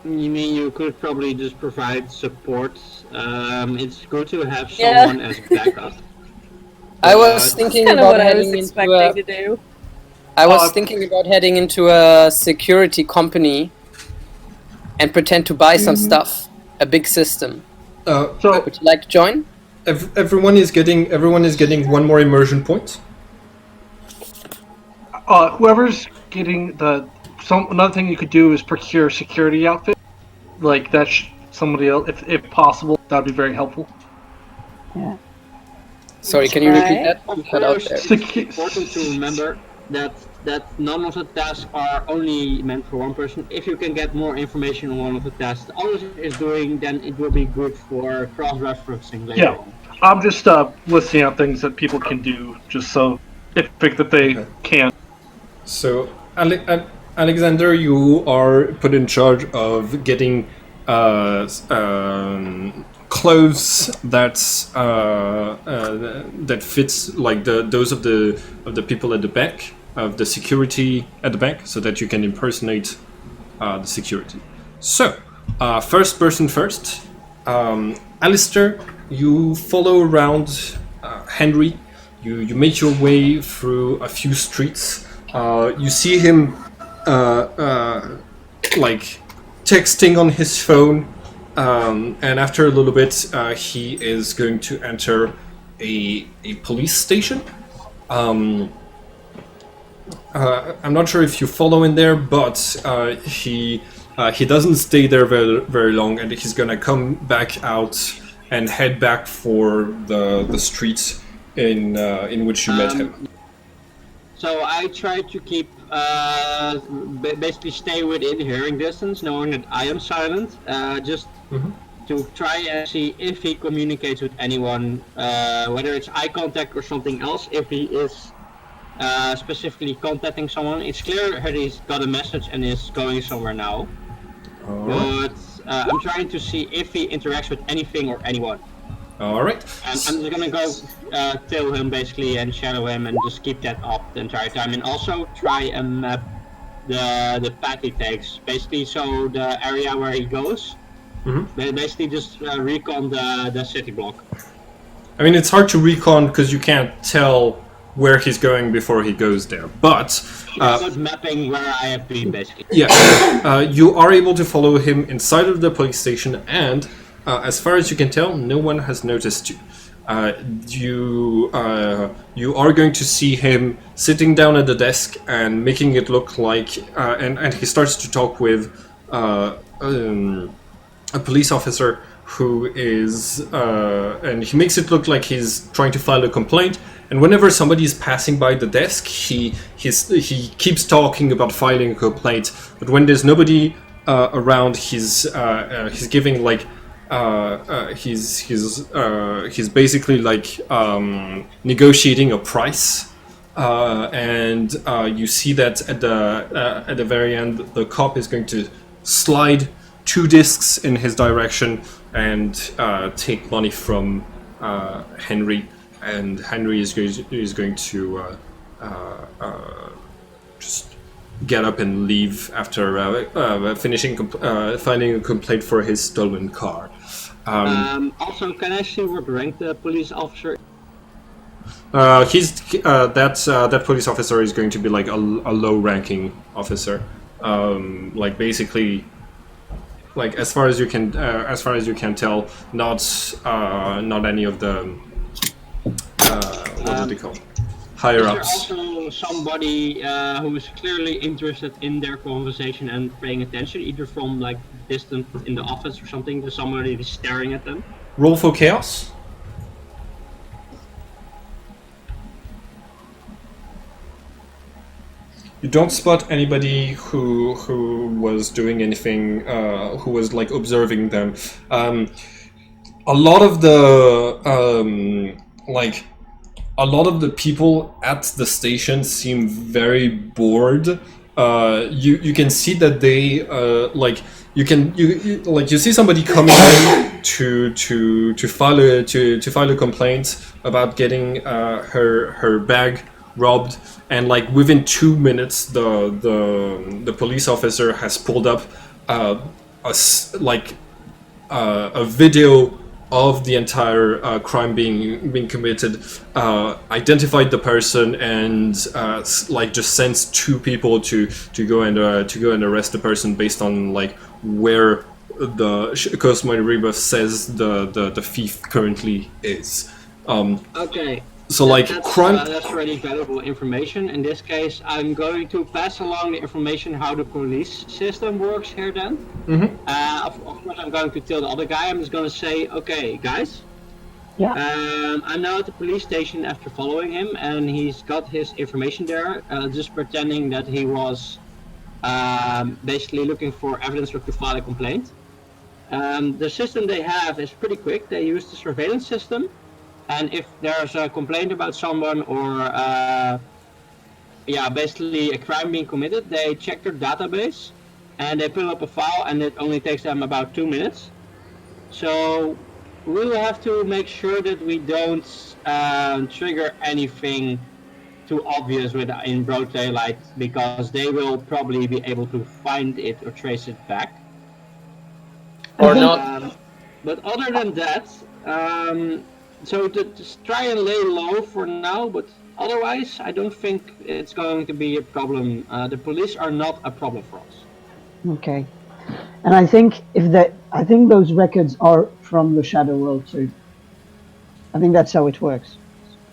You mean you could probably just provide support? It's good to have Yeah. someone as backup. I was That's thinking Kind of about what I was heading into expecting to do. I was thinking about heading into a security company and pretend to buy some stuff, a big system. So Would you like to join? Everyone is getting one more immersion point. whoever's getting another thing you could do is procure security outfit, like that's somebody else if possible. That'd be very helpful. Yeah. Sorry, can you repeat Right. that? You Of cut out course, there. it's important to remember that none of the tasks are only meant for one person. If you can get more information on one of the tasks the other is doing, then it will be good for cross-referencing later Yeah. on. I'm just listing out things that people can do, just so if that they can. So, Alexander, you are put in charge of getting clothes that fits like those of the people at the bank, of the security at the bank, so that you can impersonate the security. So, first person first. Alistair, you follow around Henry. You make your way through a few streets. You see him like texting on his phone, and after a little bit, he is going to enter a police station. I'm not sure if you follow in there, but he doesn't stay there very, very long, and he's gonna come back out and head back for the streets in which you met him. So I try to keep, basically stay within hearing distance, knowing that I am silent, just to try and see if he communicates with anyone, whether it's eye contact or something else. If he is specifically contacting someone, it's clear that he's got a message and is going somewhere now. But I'm trying to see if he interacts with anything or anyone. All right. And I'm just gonna go tail him basically and shadow him and just keep that up the entire time, and also try and map the path he takes, basically, so the area where he goes. Basically, just recon the city block. I mean, it's hard to recon because you can't tell where he's going before he goes there. But But mapping where I have been, basically. yeah, you are able to follow him inside of the police station, and as far as you can tell, no one has noticed you. You are going to see him sitting down at the desk and making it look like, and he starts to talk with a police officer who is, and he makes it look like he's trying to file a complaint. And whenever somebody is passing by the desk, he keeps talking about filing a complaint. But when there's nobody around, he's giving like. He's basically like negotiating a price, and you see that at the very end, the cop is going to slide 2 discs in his direction and take money from Henry, and Henry is going to just get up and leave after filing a complaint for his stolen car. Also, can I see what rank the police officer? That police officer is going to be like a low-ranking officer, like basically, like as far as you can tell, not any of the what do they call higher Is there ups. also somebody who is clearly interested in their conversation and paying attention, either from like distant in the office or something, to somebody who's staring at them? Roll for chaos. You don't spot anybody who was doing anything, who was like observing them. A lot of the people at the station seem very bored. You can see that they you see somebody coming in to file a complaint about getting her bag robbed, and like within 2 minutes the police officer has pulled up a video of the entire crime being committed, identified the person, and just sends 2 people to go and arrest the person based on like where the Cosmo Rebirth says the thief currently is. Okay. So like crime. That's really valuable information. In this case, I'm going to pass along the information how the police system works here. Then, of course, I'm going to tell the other guy. I'm just going to say, okay, guys. Yeah. I'm now at the police station after following him, and he's got his information there. Just pretending that he was basically looking for evidence to file a complaint. The system they have is pretty quick. They use the surveillance system. And if there's a complaint about someone or, basically a crime being committed, they check their database and they pull up a file, and it only takes them about 2 minutes. So we'll have to make sure that we don't trigger anything too obvious in broad daylight, because they will probably be able to find it or trace it back. Or not. But other than that, so just try and lay low for now, but otherwise I don't think it's going to be a problem. The police are not a problem for us. Okay. And I think I think those records are from the Shadow World too. I think that's how it works.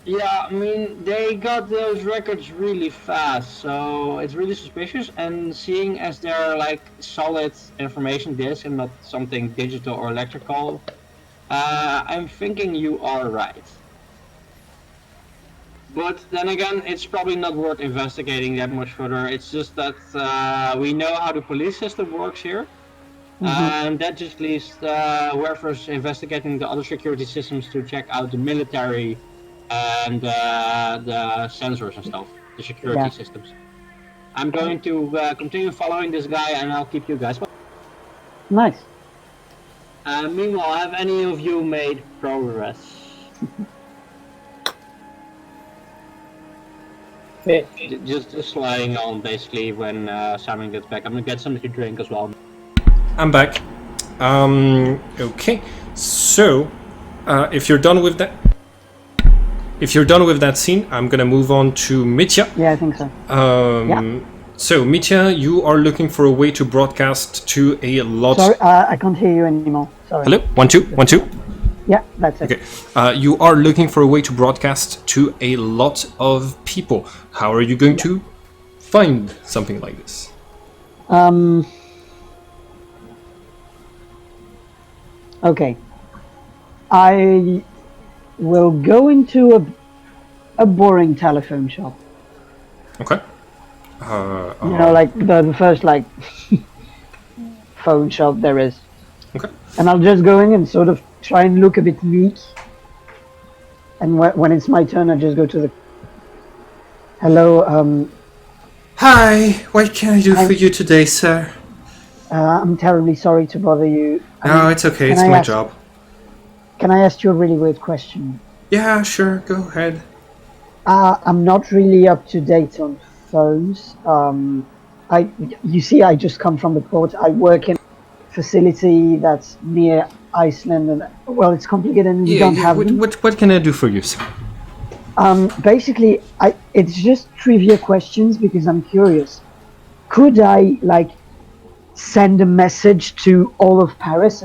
Yeah, I mean, they got those records really fast, so it's really suspicious. And seeing as they're like solid information disks and not something digital or electrical, I'm thinking you are right. But then again, it's probably not worth investigating that much further. It's just that we know how the police system works here. And that just leaves whoever's investigating the other security systems to check out the military and the sensors and stuff, the security systems. I'm going to continue following this guy, and I'll keep you guys. Nice. Meanwhile, have any of you made progress? Okay. Just lying on, basically, when Simon gets back. I'm gonna get something to drink as well. I'm back. Okay. So, if you're done with that, scene, I'm gonna move on to Mitya. Yeah, I think so. So, Mitya, you are looking for a way to broadcast to a lot. Sorry, I can't hear you anymore. Sorry. Hello, 1 2 1 2. Yeah, that's it. Okay. You are looking for a way to broadcast to a lot of people. How are you going to find something like this? Okay. I will go into a boring telephone shop. Okay. You know, like the first like phone shop there is. Okay. And I'll just go in and sort of try and look a bit meek. And when it's my turn, I just go to the. Hello. Hi. What can I do for you today, sir? I'm terribly sorry to bother you. No, it's okay. It's my job. Can I ask you a really weird question? Yeah, sure. Go ahead. I'm not really up to date on phones. you see, I just come from the port. I work in a facility that's near Iceland, and well, it's complicated, and we don't have them. What can I do for you, sir? Basically, it's just trivia questions because I'm curious. Could I send a message to all of Paris?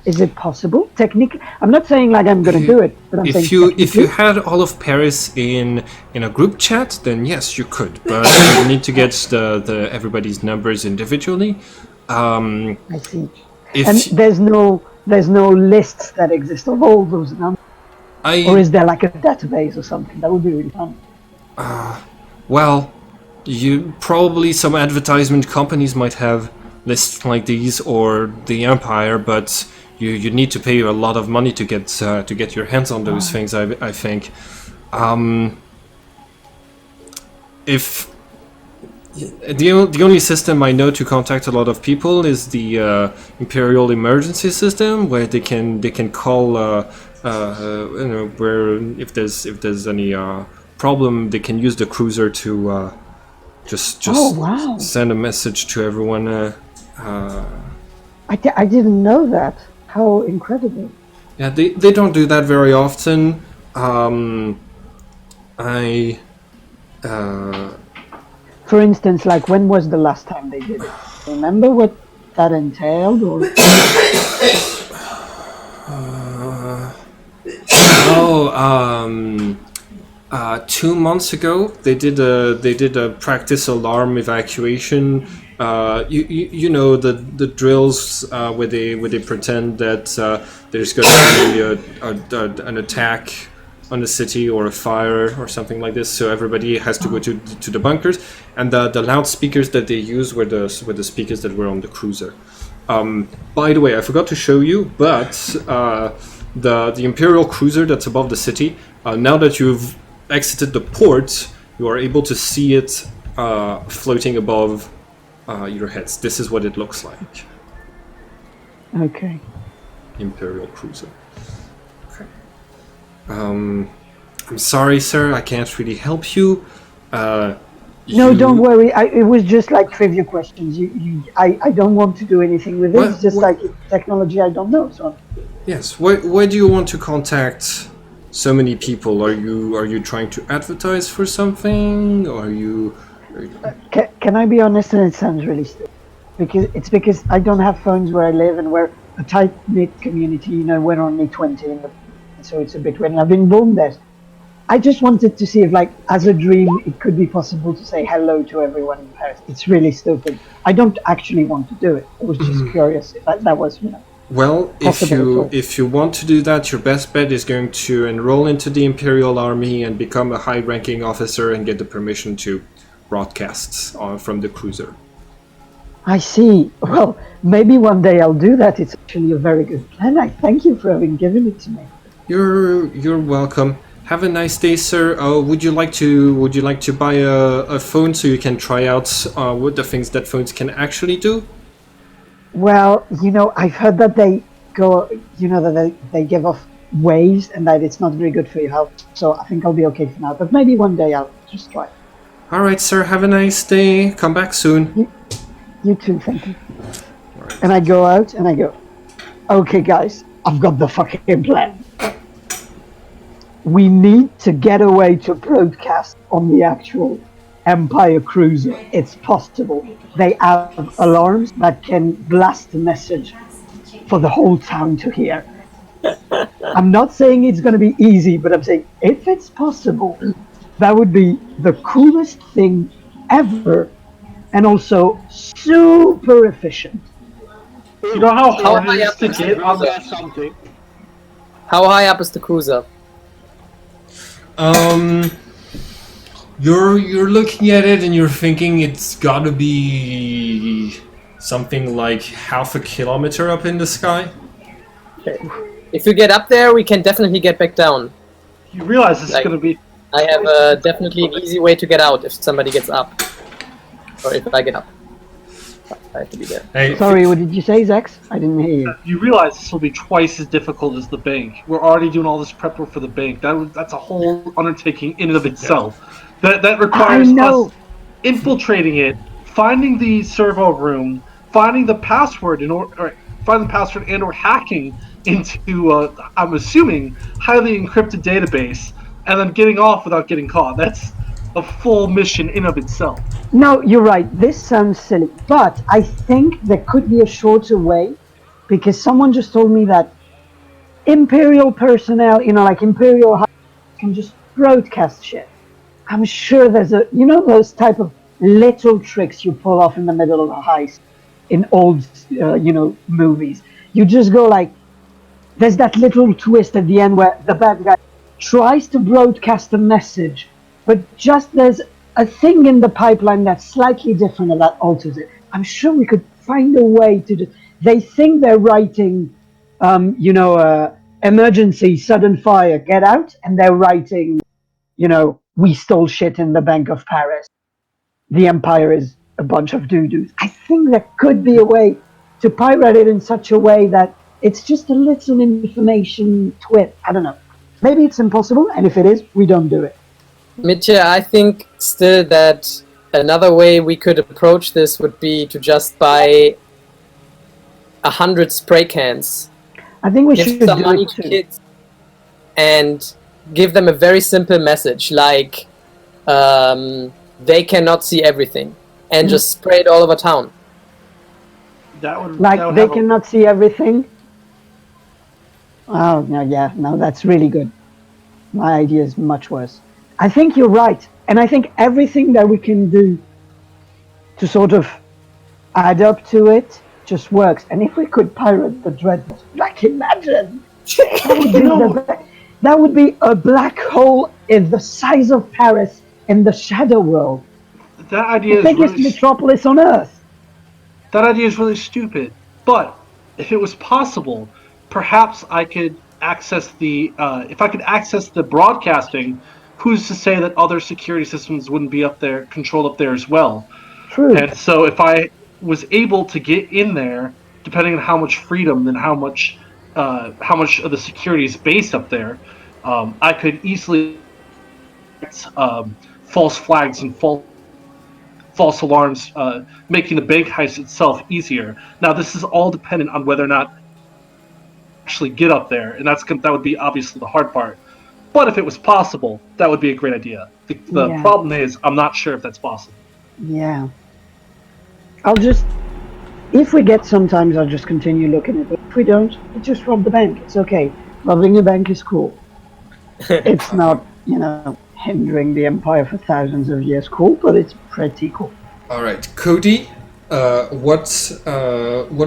Is it possible? Technically, I'm not saying I'm going to do it, but I'm saying if you had all of Paris in a group chat, then yes, you could. But you need to get the everybody's numbers individually. I see. And there's no lists that exist of all those numbers. Or is there a database or something? That would be really fun. Well, probably some advertisement companies might have lists like these, or the Empire, but you need to pay a lot of money to get your hands on those things. I think. If the only system I know to contact a lot of people is the Imperial Emergency System, where they can call. Where if there's any problem, they can use the cruiser to just send a message to everyone. I didn't know that. How incredible! Yeah, they don't do that very often. For instance, when was the last time they did it? Remember what that entailed, or? 2 months ago, they did a practice alarm evacuation. You know the drills where they pretend that there's going to be an attack on the city or a fire or something like this. So everybody has to go to the bunkers, and the loudspeakers that they use were the speakers that were on the cruiser. By the way, I forgot to show you, but the Imperial cruiser that's above the city. Now that you've exited the port, you are able to see it floating above your heads. This is what it looks like. Okay. Imperial cruiser. Okay. I'm sorry, sir. I can't really help you. No, don't worry. It was just trivia questions. I don't want to do anything with it. It's just technology I don't know. So. Yes. Why do you want to contact so many people? Are you trying to advertise for something? Or are you? Can I be honest? And it sounds really stupid. Because I don't have phones where I live, and we're a tight-knit community. We're only 20, so it's a bit weird. And I've been born there. I just wanted to see if, as a dream, it could be possible to say hello to everyone in Paris. It's really stupid. I don't actually want to do it. I was just curious if that was, Well, if you want to do that, your best bet is going to enroll into the Imperial Army and become a high-ranking officer and get the permission to broadcast from the cruiser. I see. Well, maybe one day I'll do that. It's actually a very good plan. I thank you for having given it to me. You're welcome. Have a nice day, sir. Would you like to buy a phone so you can try out what the things that phones can actually do? Well, I've heard that they go, that they give off waves and that it's not very good for your health. So I think I'll be okay for now. But maybe one day I'll just try. All right, sir. Have a nice day. Come back soon. You too. Thank you. Right. And I go out and I go, okay, guys, I've got the fucking plan. We need to get away to broadcast on the actual Empire cruiser. It's possible. They have alarms that can blast a message for the whole town to hear. I'm not saying it's going to be easy, but I'm saying if it's possible, that would be the coolest thing ever, and also super efficient. You know how hard it is to get on that something? How high up is the cruiser? You're looking at it and you're thinking it's gotta be something like half a kilometer up in the sky. Okay. If you get up there, we can definitely get back down. You realize this is gonna be... I have definitely an easy way to get out if somebody gets up. Or if I get up. I have to be there. Hey, sorry, what did you say, Zax? I didn't hear you. You realize this will be twice as difficult as the bank. We're already doing all this prep work for the bank. That's a whole undertaking in and of itself. That requires us infiltrating it finding the servo room, finding the password finding the password and or hacking into I'm assuming highly encrypted database, and then getting off without getting caught. That's a full mission in of itself. No, you're right. This sounds silly, but I think there could be a shorter way, because someone just told me that Imperial personnel, like Imperial can just broadcast shit. I'm sure there's those type of little tricks you pull off in the middle of a heist in old, movies. You just go like, there's that little twist at the end where the bad guy tries to broadcast a message, but just there's a thing in the pipeline that's slightly different and that alters it. I'm sure we could find a way to do. They think they're writing, emergency, sudden fire, get out, and they're writing, we stole shit in the Bank of Paris. The Empire is a bunch of doo-doos. I think there could be a way to pirate it in such a way that it's just a little information twist. I don't know. Maybe it's impossible, and if it is, we don't do it. Mitya, I think still that another way we could approach this would be to just buy 100 spray cans. I think we Give should some do money it to too. kids and give them a very simple message like they cannot see everything, and just spray it all over town. They cannot see everything. Oh, no, that's really good. My idea is much worse. I think you're right. And I think everything that we can do to sort of add up to it just works. And if we could pirate the Dreadnought, imagine! That would be a black hole in the size of Paris in the shadow world. That idea the biggest metropolis on Earth. That idea is really stupid. But if it was possible, perhaps I could access if I could access the broadcasting, who's to say that other security systems wouldn't be controlled up there as well? True. And so if I was able to get in there, depending on how much freedom and how much of the security is based up there, I could easily false flags and false alarms, making the bank heist itself easier. Now, this is all dependent on whether or not actually get up there, and that would be obviously the hard part. But if it was possible, that would be a great idea. The problem is, I'm not sure if that's possible. Yeah. If we get sometimes, I'll just continue looking at it. If we don't, we just rob the bank. It's okay. Robbing a bank is cool. It's not, hindering the Empire for thousands of years. Cool, but it's pretty cool. All right, Cody, what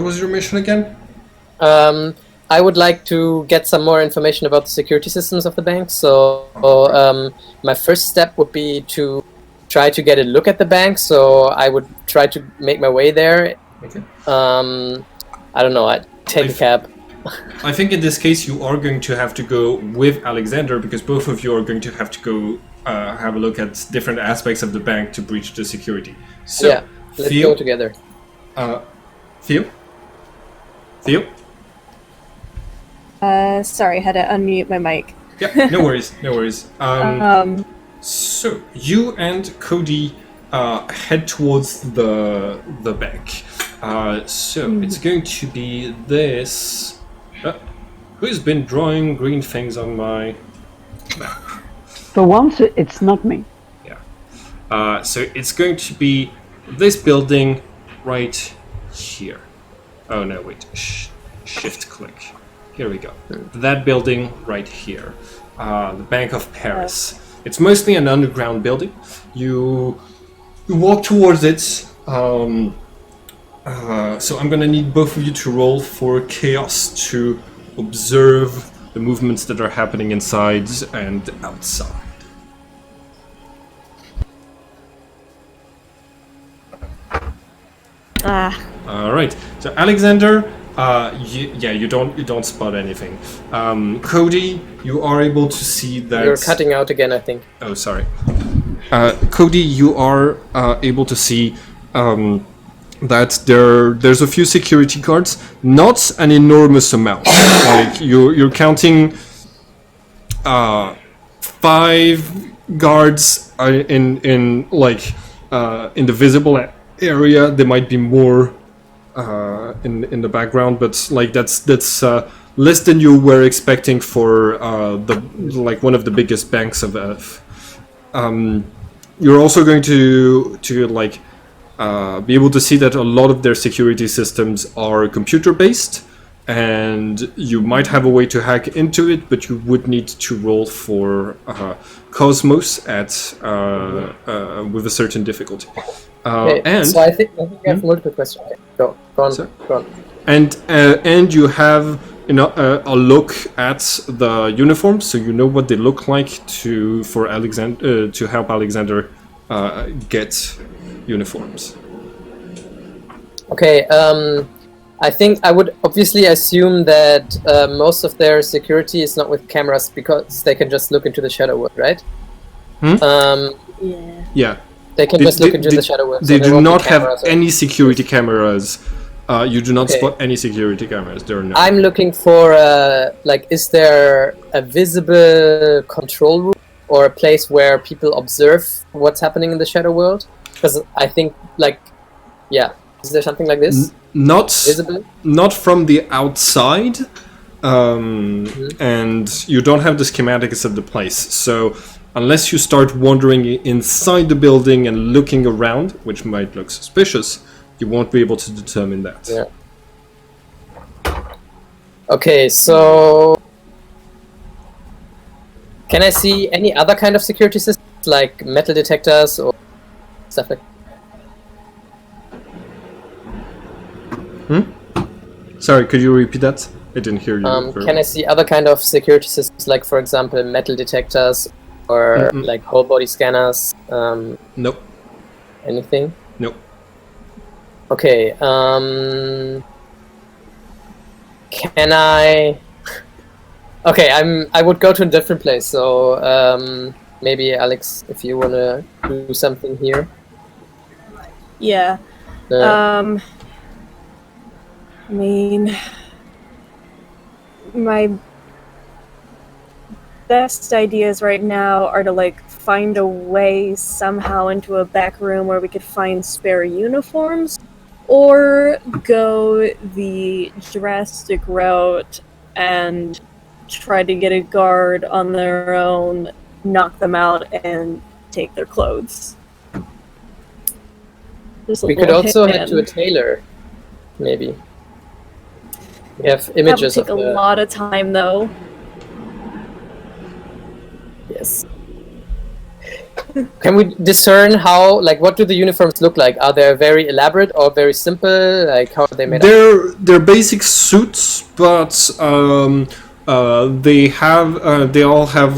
was your mission again? I would like to get some more information about the security systems of the bank. So my first step would be to try to get a look at the bank. So I would try to make my way there. Okay. I don't know. I'd take a cab. I think in this case you are going to have to go with Alexander, because both of you are going to have to go have a look at different aspects of the bank to breach the security. So, yeah, let's go together. Theo? Sorry, had to unmute my mic. Yeah, no worries. So you and Cody head towards the bank. So it's going to be this. Who's been drawing green things on my map? For once, it's not me. Yeah. So it's going to be this building right here. Oh no, wait. Shift click. Here we go. That building right here. The Bank of Paris. It's mostly an underground building. You walk towards it. So I'm gonna need both of you to roll for chaos to observe the movements that are happening inside and outside. All right. So Alexander, you don't spot anything. Cody, you are able to see that. You're cutting out again, I think. Oh, sorry. Cody, you are able to see that there's a few security guards, not an enormous amount. Like you're counting 5 guards in the visible area. There might be more in the background, but like that's less than you were expecting for one of the biggest banks of Earth. You're also going to be able to see that a lot of their security systems are computer based, and you might have a way to hack into it, but you would need to roll for Cosmos at with a certain difficulty. Okay, And so I think I have multiple questions. Okay, go on. Sorry? Go on. and you have a look at the uniforms, so you know what they look like to help Alexander get uniforms. Okay, I think I would obviously assume that most of their security is not with cameras because they can just look into the shadow world, right? Yeah. Yeah. They can just look into the shadow world. They so do won't be not have cameras or- any security cameras. You do not Okay. spot any security cameras. There are no. I'm looking for is there a visible control room or a place where people observe what's happening in the shadow world? Because I think is there something like this Not visible? not from the outside, and you don't have the schematics of the place. So unless you start wandering inside the building and looking around, which might look suspicious, you won't be able to determine that. Yeah. Okay, so can I see any other kind of security systems like metal detectors or stuff like? Sorry, could you repeat that? I didn't hear you. very Can I see other kind of security systems like, for example, metal detectors or like whole body scanners? Nope. Anything? Nope. Okay. Can I? Okay, I would go to a different place. So maybe Alex, if you wanna do something here. Yeah. I mean, my best ideas right now are to find a way somehow into a back room where we could find spare uniforms, or go the drastic route and try to get a guard on their own, knock them out, and take their clothes. We could also head to a tailor, maybe. We have images that would take a lot of time, though. Yes. Can we discern how, what do the uniforms look like? Are they very elaborate or very simple? Like, how are they made up? They're basic suits, but they all have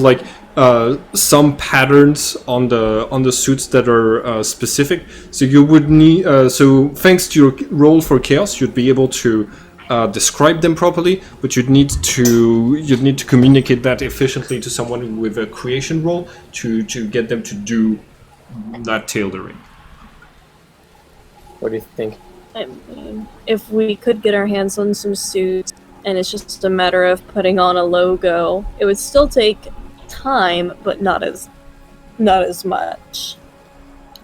some patterns on the suits that are specific. So you would need so thanks to your roll for chaos, you'd be able to describe them properly, but you'd need to communicate that efficiently to someone with a creation roll to get them to do that tailoring. What do you think? I mean, if we could get our hands on some suits, and it's just a matter of putting on a logo, it would still take time, but not as much.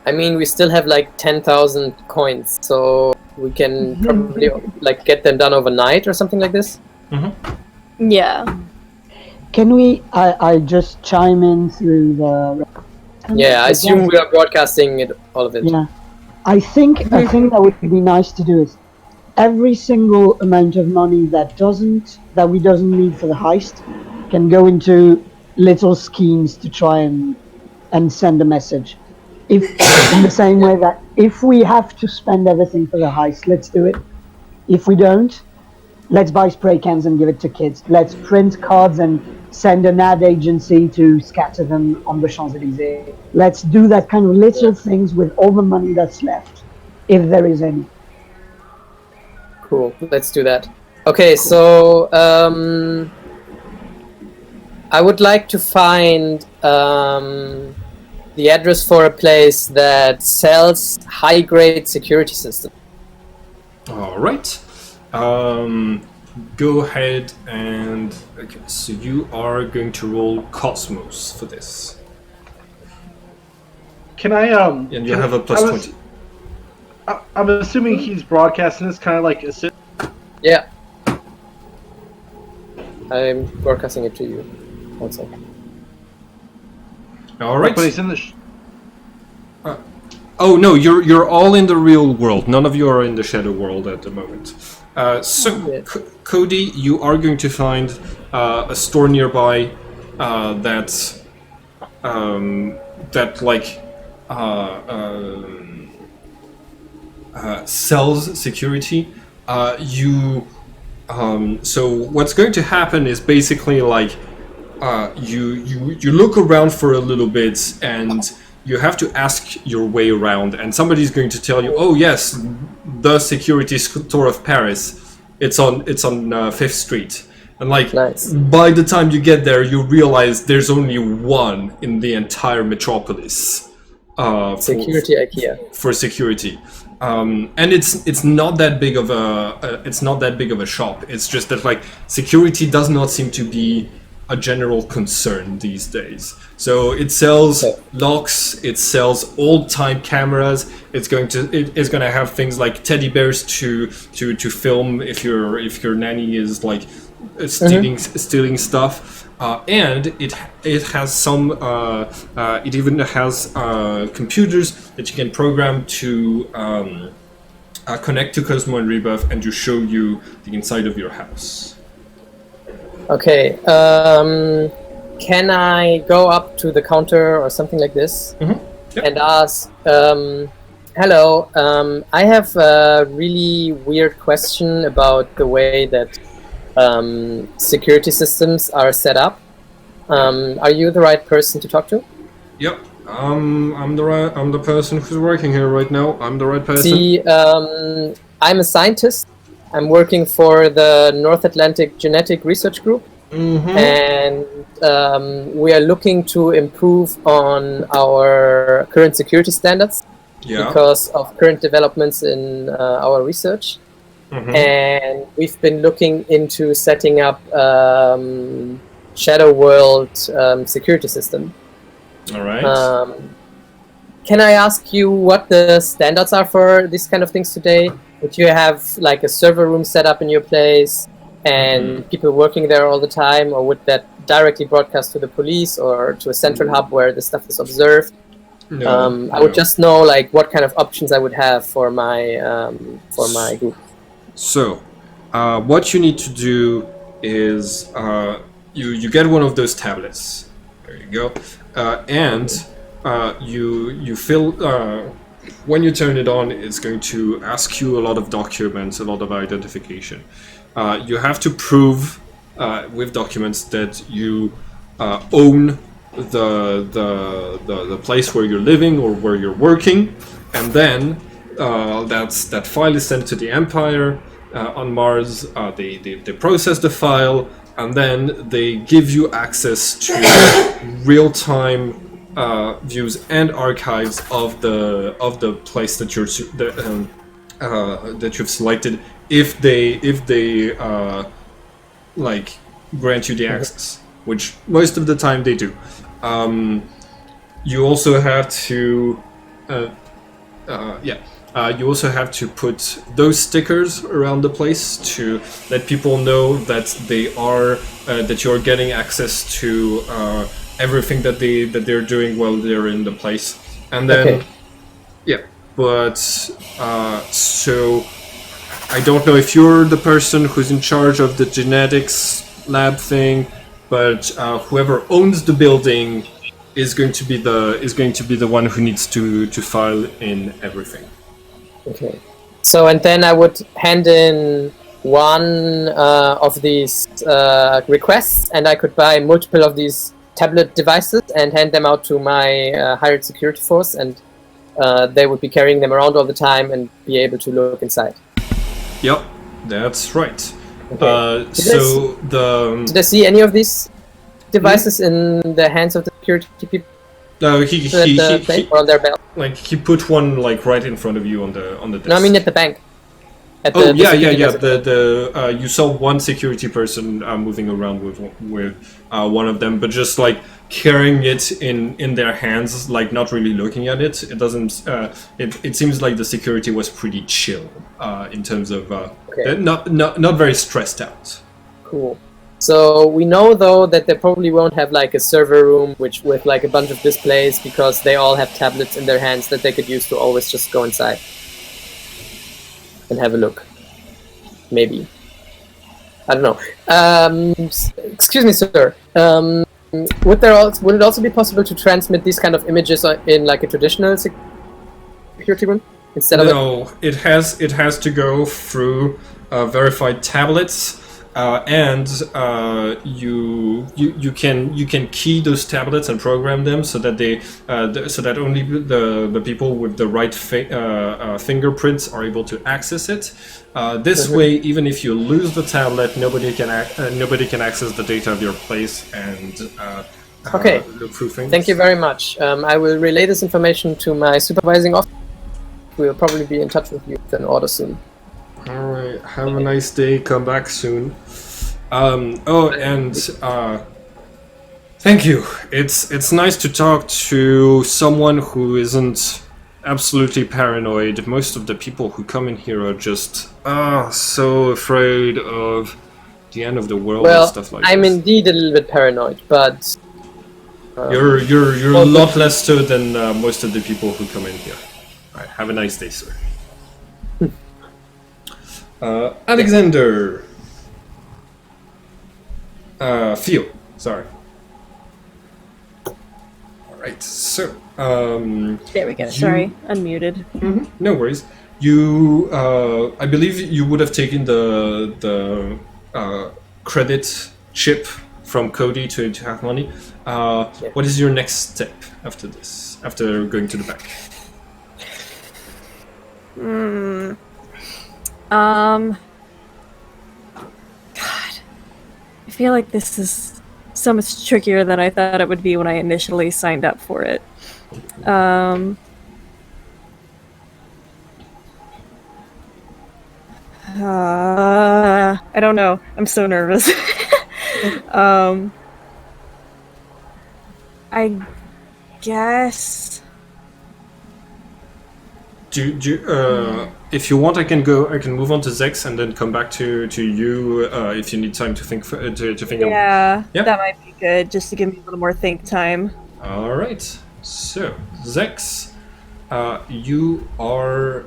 I mean, we still have 10,000 coins, so we can probably get them done overnight or something like this. Yeah. Can we? I just chime in through the. Yeah, I assume we are broadcasting all of it. Yeah, I think that would be nice to do is every single amount of money that we doesn't need for the heist can go into little schemes to try and send a message. If in the same way that if we have to spend everything for the heist, let's do it. If we don't, let's buy spray cans and give it to kids. Let's print cards and send an ad agency to scatter them on the Champs-Élysées. Let's do that kind of little things with all the money that's left, if there is any. Cool, let's do that. Okay, so I would like to find the address for a place that sells high-grade security systems. All right. Go ahead and okay. So you are going to roll Cosmos for this, Can I and you have a plus 20. I'm assuming he's broadcasting this kind of like Yeah. I'm broadcasting it to you. One second. All right. when he's in the. Oh no, you're all in the real world. None of you are in the shadow world at the moment. Yeah. Cody, you are going to find a store nearby that sells security. So what's going to happen is basically like you look around for a little bit and you have to ask your way around, and somebody's going to tell you, oh yes, the security store of Paris, it's on 5th Street. And like, Nice. by the time you get there, you realize there's only one in the entire metropolis. Security IKEA. For security, and it's not that big of a shop. It's just that like security does not seem to be a general concern these days. So it sells locks, it sells old-time cameras. It's going to have things like teddy bears to film if your nanny is like stealing stuff. And it has some. It even has computers that you can program to connect to Cosmo and Rebirth and to show you the inside of your house. Okay. Can I go up to the counter or something like this Yep. and ask, hello, I have a really weird question about the way that security systems are set up. Are you the right person to talk to? Yep. I'm the person who's working here right now. I'm the right person. See, I'm a scientist. I'm working for the North Atlantic Genetic Research Group, and we are looking to improve on our current security standards because of current developments in our research. And we've been looking into setting up Shadow World security system. All right. Can I ask you what the standards are for these kind of things today? Would you have like a server room set up in your place and people working there all the time, or would that directly broadcast to the police or to a central hub where the stuff is observed? No, I would just know like what kind of options I would have for my group. So, what you need to do is you get one of those tablets. There you go, and you fill. When you turn it on, it's going to ask you a lot of documents, a lot of identification. You have to prove with documents that you own the place where you're living or where you're working, and then that file is sent to the Empire on Mars. They process the file, and then they give you access to real-time views and archives of the place that that you've selected. If they like grant you the access, which most of the time they do. You also have to you also have to put those stickers around the place to let people know that they are that you're getting access to everything that they're doing while they're in the place. And then but so I don't know if you're the person who's in charge of the genetics lab thing, but whoever owns the building is going to be the one who needs to file in everything. Okay. So, and then I would hand in one of these requests, and I could buy multiple of these tablet devices and hand them out to my hired security force, and they would be carrying them around all the time and be able to look inside. Yep, that's right. Okay. Did I see any of these devices in the hands of the security people? No, or on their belt? Like he put one like right in front of you on the desk. No, I mean at the bank. At Oh the yeah. security desk. The you saw one security person moving around with one of them, but just like carrying it in their hands, like not really looking at it. It doesn't. It seems like the security was pretty chill in terms of Okay. not very stressed out. Cool. So we know though that they probably won't have like a server room with like a bunch of displays because they all have tablets in their hands that they could use to always just go inside and have a look. Maybe. I don't know. Excuse me, sir. Would it also be possible to transmit these kind of images in like a traditional security room instead of? No, it has to go through verified tablets. And you can key those tablets and program them so that they so that only the people with the right fingerprints are able to access it. This way, even if you lose the tablet, nobody can access the data of your place and Okay. look through things. Thank you very much. I will relay this information to my supervising officer. We will probably be in touch with you with an order soon. All right. Have a nice day. Come back soon. Thank you. It's nice to talk to someone who isn't absolutely paranoid. Most of the people who come in here are just so afraid of the end of the world and stuff like I'm this. indeed a little bit paranoid, but You're a lot less so than most of the people who come in here. All right. Have a nice day, sir. Alexander. Theo. Sorry. All right. So. There we go. Sorry, unmuted. No worries. You. I believe you would have taken the credit chip from Cody to have money. What is your next step after this? After going to the bank? God, I feel like this is so much trickier than I thought it would be when I initially signed up for it. I don't know. I'm so nervous. I guess. If you want, I can move on to Zex and then come back to you if you need time to think. To think. Yeah, Yeah. that might be good, just to give me a little more think time. All right. So Zex, you are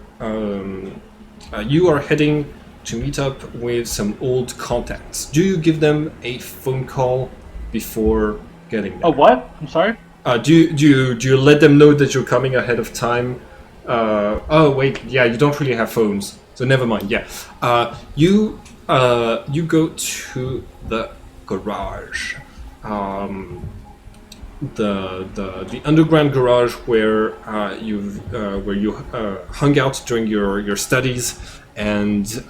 heading to meet up with some old contacts. Do you give them a phone call before getting there? Oh, what? I'm sorry? Do you let them know that you're coming ahead of time? Oh wait, yeah, you don't really have phones, so never mind. Yeah, you go to the garage, the underground garage where you hung out during your studies and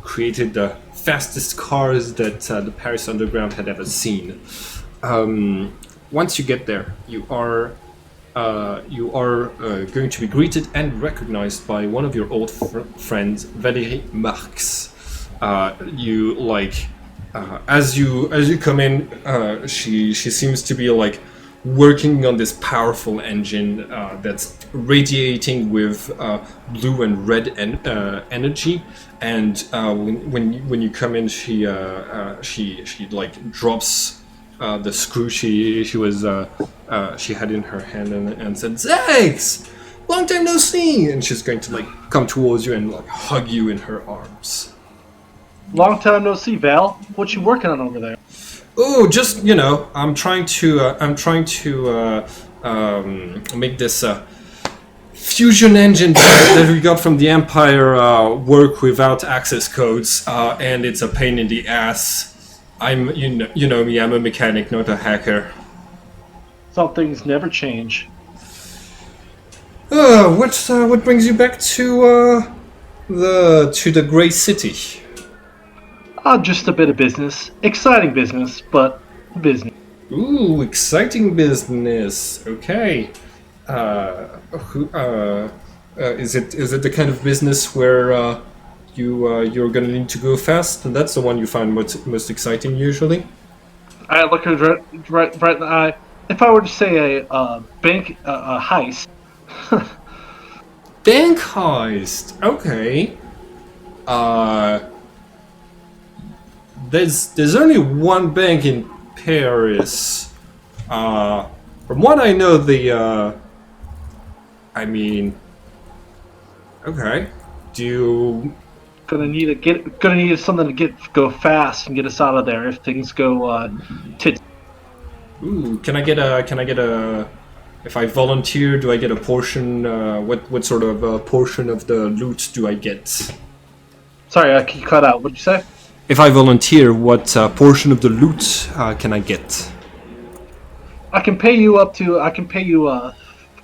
created the fastest cars that the Paris Underground had ever seen. Once you get there, you are going to be greeted and recognized by one of your old friends, Valérie Marx. As you come in, she seems to be like working on this powerful engine that's radiating with blue and red energy. And when you come in, she like drops the screw she had in her hand and said, "Zex, long time no see!" And she's going to like come towards you and like hug you in her arms. Long time no see, Val. What you working on over there? Oh, just I'm trying to make this fusion engine that we got from the Empire work without access codes, and it's a pain in the ass. You know me, I'm a mechanic, not a hacker. Some things never change. What brings you back to the Grey City? Just a bit of business. Exciting business, but business. Ooh, exciting business. Okay. Is it the kind of business where you're gonna need to go fast, and that's the one you find most exciting usually. I look her right in the eye. If I were to say a bank heist, Bank heist. Okay. There's only one bank in Paris. From what I know, okay. Do you? gonna need something to go fast and get us out of there if things go tits. Ooh, can I get a? If I volunteer, do I get a portion? What sort of portion of the loot do I get? Sorry, you cut out. What did you say? If I volunteer, what portion of the loot can I get? I can pay you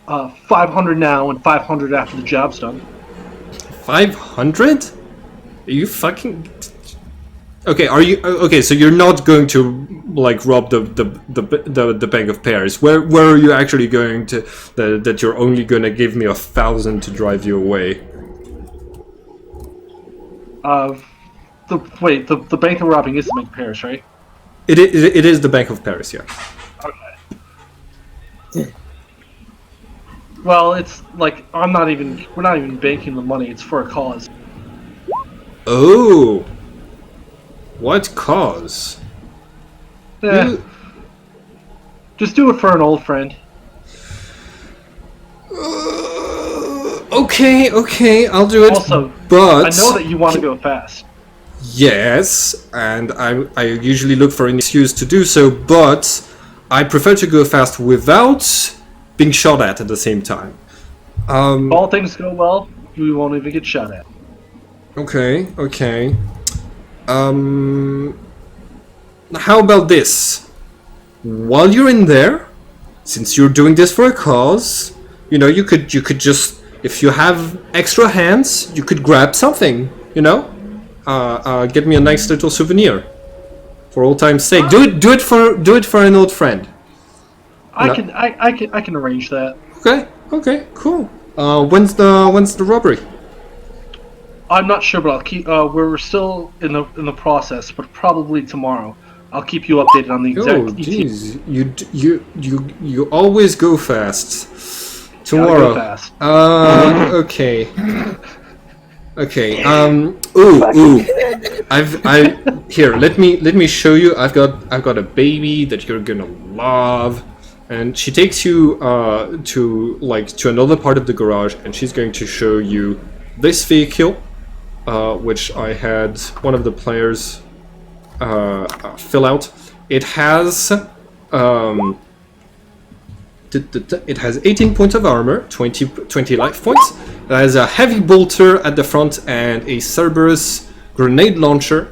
500 now and 500 after the job's done. 500? Are you fucking? Okay, are you okay? So you're not going to like rob the Bank of Paris. Where are you actually going to? That you're only going to give me 1,000 to drive you away? The bank we're robbing is the Bank of Paris, right? It is the Bank of Paris, yeah. Okay. Well, it's like we're not even banking the money. It's for a cause. Oh, what cause? Yeah. Just do it for an old friend. Okay, I'll do it. Also, but I know that you want to go fast. Yes, and I usually look for an excuse to do so, but I prefer to go fast without being shot at the same time. If all things go well, we won't even get shot at. Okay. How about this? While you're in there, since you're doing this for a cause, you could just, if you have extra hands, you could grab something, get me a nice little souvenir. For old time's sake. Do it for an old friend. I can arrange that. Okay, cool. When's the robbery? I'm not sure, but I'll keep. We're still in the process, but probably tomorrow. I'll keep you updated on the exact. Oh, jeez, you always go fast. Tomorrow. Go fast. Okay. Okay. Ooh. Here. Let me show you. I've got a baby that you're gonna love. And she takes you to another part of the garage, and she's going to show you this vehicle, which I had one of the players fill out. It has 18 points of armor, 20 life points. It has a heavy bolter at the front and a Cerberus grenade launcher.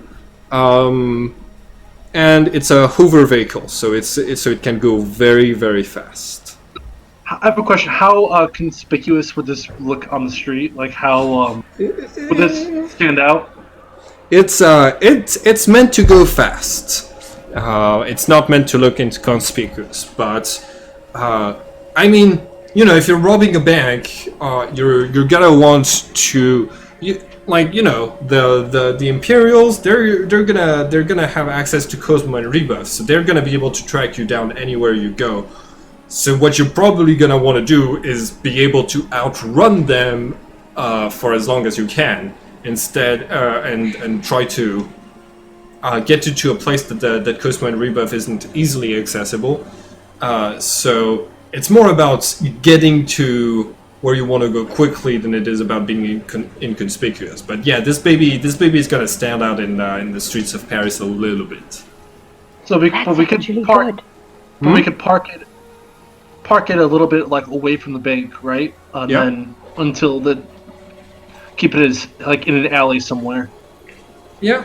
And it's a hover vehicle, so it can go very, very fast. I have a question. How conspicuous would this look on the street? Like how would this stand out? It's meant to go fast. It's not meant to look inconspicuous, but if you're robbing a bank, you're gonna want to. The Imperials, they're gonna have access to Cosmo and Rebuff, so they're gonna be able to track you down anywhere you go. So what you're probably gonna want to do is be able to outrun them for as long as you can, instead, and try to get you to a place that Cosmo and Rebuff isn't easily accessible. So it's more about getting to where you want to go quickly than it is about being inconspicuous. But yeah, this baby is gonna stand out in the streets of Paris a little bit. So we could park it a little bit like away from the bank, right? Then until keep it as like in an alley somewhere. Yeah.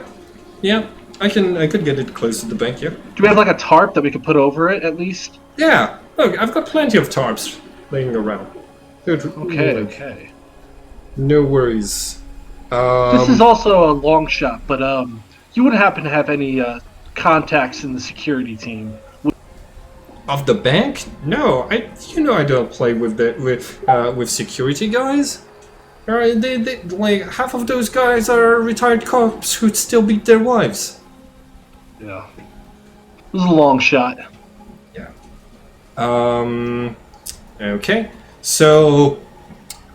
I could get it close to the bank. Yeah. Do we have like a tarp that we could put over it at least? Yeah. Look, I've got plenty of tarps laying around. Okay. No worries. This is also a long shot, but you wouldn't happen to have any contacts in the security team? Of the bank? No, I don't play with security guys. They like half of those guys are retired cops who still beat their wives. Yeah. It was a long shot. Yeah. Okay. So,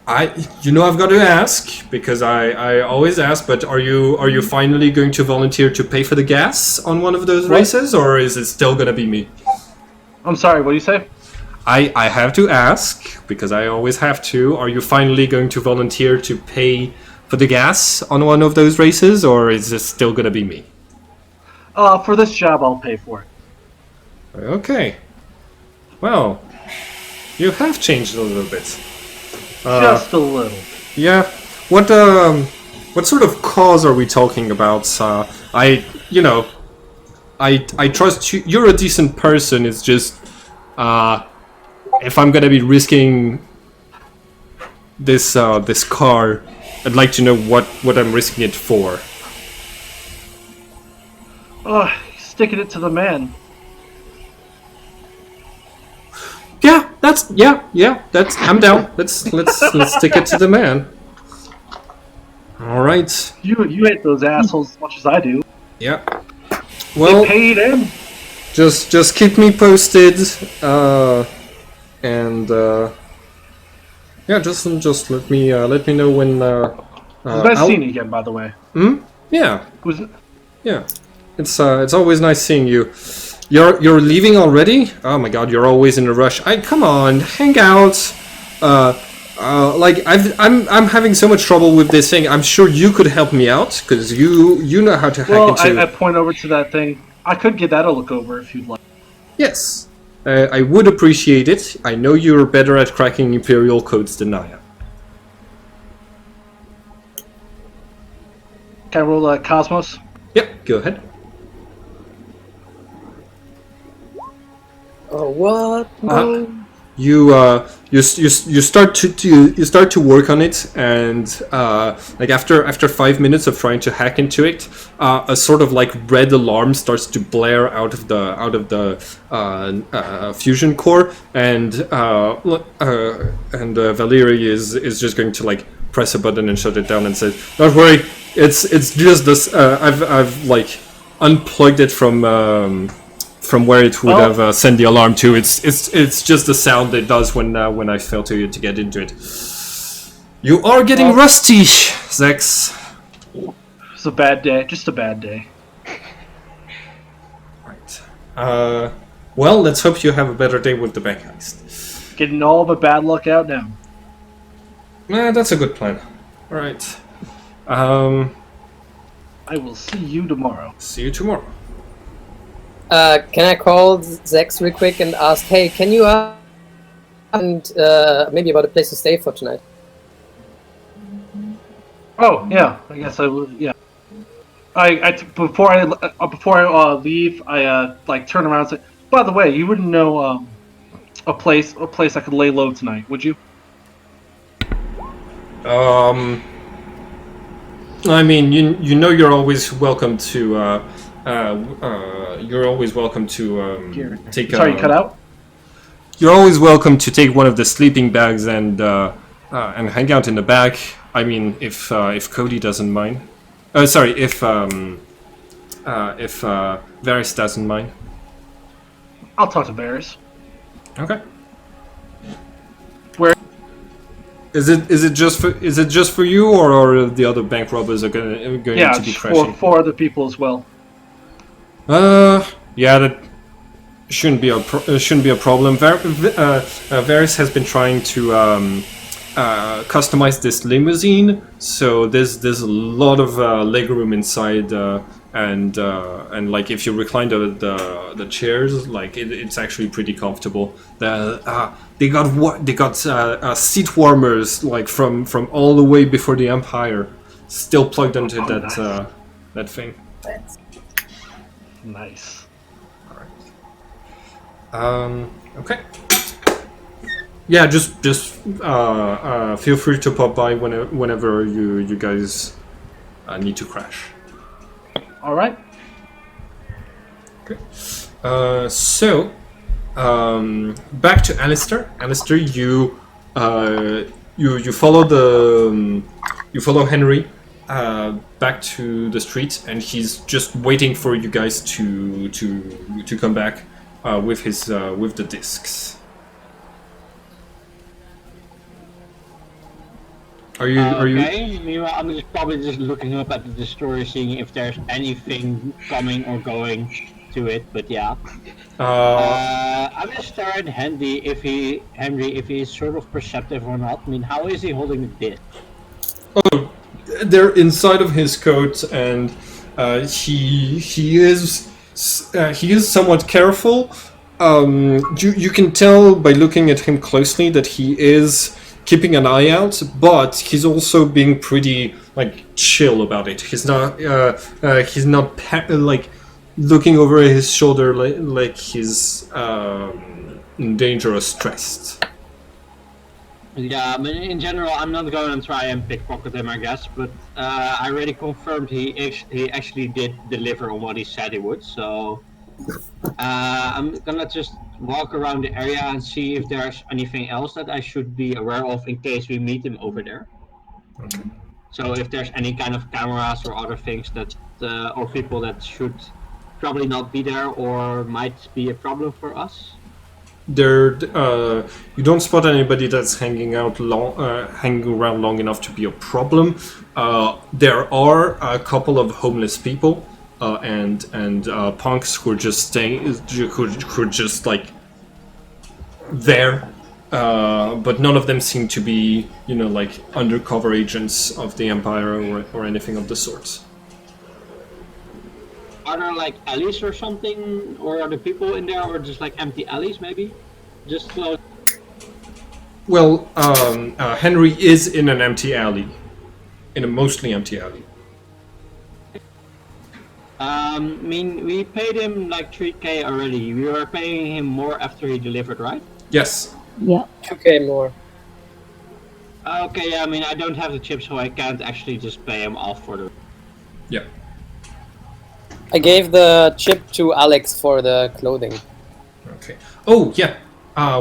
I've got to ask because I always ask. But are you finally going to volunteer to pay for the gas on one of those races, or is it still gonna be me? I'm sorry. What do you say? I have to ask because I always have to. Are you finally going to volunteer to pay for the gas on one of those races, or is it still gonna be me? For this job, I'll pay for it. Okay. Well, you have changed a little bit. Just a little. Yeah. What sort of cause are we talking about? I trust you. You're a decent person. It's just, if I'm gonna be risking this car, I'd like to know what I'm risking it for. Sticking it to the man. Yeah, that's I'm down. Let's stick it to the man. All right. You hate those assholes as much as I do. Yeah. Well, They paid him. just keep me posted, and yeah, just let me know when. Nice seeing you again, by the way. Yeah, Was it? yeah. It's always nice seeing you. You're leaving already? Oh my God, you're always in a rush. Come on, hang out. Like I'm having so much trouble with this thing. I'm sure you could help me out because you know how to hack into. I point over to that thing. I could get that a look over if you'd like. Yes, I would appreciate it. I know you're better at cracking Imperial codes than I am. Can I roll Cosmos? Yep, go ahead. Oh, what? No. You start to work on it, and like after 5 minutes of trying to hack into it, a sort of like red alarm starts to blare out of the fusion core, and Valeri is just going to like press a button and shut it down and say, "Don't worry, it's just this. I've like unplugged it from where it would have sent the alarm to. It's just the sound it does when I fail to get into it. You are getting rusty, Zex. It's a bad day. Just a bad day. Right. Well, let's hope you have a better day with the bank heist. Getting all the bad luck out now. That's a good plan. All right. I will see you tomorrow. See you tomorrow. Can I call Zex real quick and ask, hey, can you and maybe about a place to stay for tonight? Oh yeah, I guess I will. Yeah. Before I leave, I like turn around and say, by the way, you wouldn't know a place I could lay low tonight, would you? I mean, you know, you're always welcome to. You're always welcome to take. Sorry, you cut out. You're always welcome to take one of the sleeping bags and hang out in the back. I mean, if Cody doesn't mind. Sorry, if Varys doesn't mind. I'll talk to Varys. Okay. Where? Is it just for you, or are the other bank robbers going to be crashing? For other people as well. Yeah, that shouldn't be a problem. Varys has been trying to customize this limousine, so there's a lot of legroom inside, and like if you recline the chairs, like it's actually pretty comfortable. They got seat warmers like from all the way before the Empire, still plugged into that thing. Nice. Okay. Yeah, just feel free to pop by whenever you guys need to crash. All right. Okay. So back to Alistair. Alistair, you you follow you follow Henry back to the street, and he's just waiting for you guys to come back with his with the discs. Are you? Okay. Meanwhile, I'm probably just looking up at the destroyer, seeing if there's anything coming or going to it. But yeah. I'm gonna stare at Henry if he is sort of perceptive or not. I mean, how is he holding the disc? Oh, they're inside of his coat, and he is somewhat careful. You can tell by looking at him closely that he is keeping an eye out, but he's also being pretty like chill about it. He's not like looking over his shoulder like he's in danger or stressed. Yeah, I mean, in general, I'm not going to try and pickpocket him, I guess, but I already confirmed he actually did deliver on what he said he would, so I'm gonna just walk around the area and see if there's anything else that I should be aware of in case we meet him over there. Okay. So if there's any kind of cameras or other things that, or people that should probably not be there or might be a problem for us. You don't spot anybody that's hanging around long enough to be a problem. There are a couple of homeless people and punks who are just staying, who are just like there, but none of them seem to be, like undercover agents of the Empire or anything of the sort. Are there like alleys or something, or are the people in there, or just like empty alleys maybe? Just close. Well, Henry is in an empty alley, in a mostly empty alley. I mean, we paid him like 3K already. We were paying him more after he delivered, right? Yes. Yeah. 2K more. Okay, yeah, I mean, I don't have the chip, so I can't actually just pay him off for the... Yeah. I gave the chip to Alex for the clothing. Okay. Oh yeah.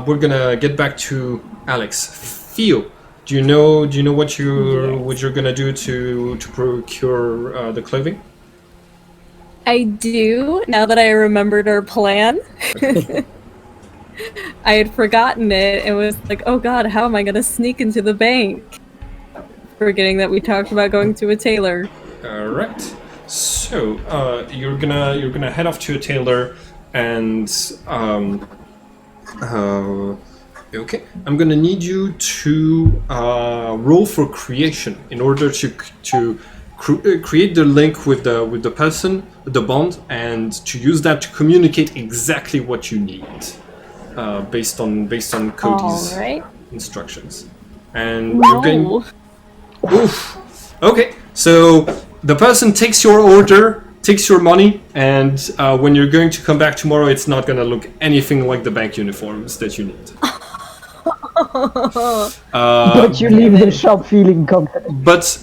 We're gonna get back to Alex. Theo, do you know what you're gonna do to procure the clothing? I do, now that I remembered our plan. I had forgotten it and was like, oh god, how am I gonna sneak into the bank? Forgetting that we talked about going to a tailor. Alright. So, you're gonna head off to a tailor and okay. I'm gonna need you to roll for creation in order to create the link with the person, the bond, and to use that to communicate exactly what you need, based on Cody's instructions. And you're going. Oof. Okay. So the person takes your order, takes your money, and when you're going to come back tomorrow, it's not gonna look anything like the bank uniforms that you need. But you leave the shop feeling confident. But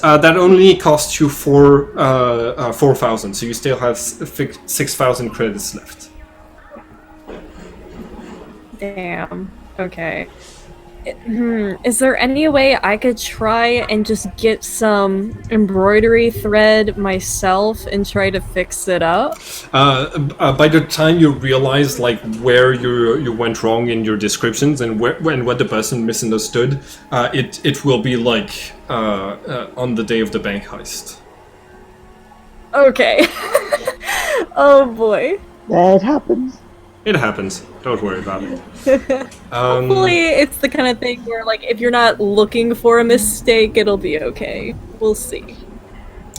that only costs you 4,000, so you still have 6,000 credits left. Damn. Okay. Is there any way I could try and just get some embroidery thread myself and try to fix it up? By the time you realize like where you went wrong in your descriptions and what the person misunderstood, it will be like on the day of the bank heist. Okay. Oh boy. It happens. It happens. Don't worry about it. Hopefully it's the kind of thing where, like, if you're not looking for a mistake, it'll be okay. We'll see.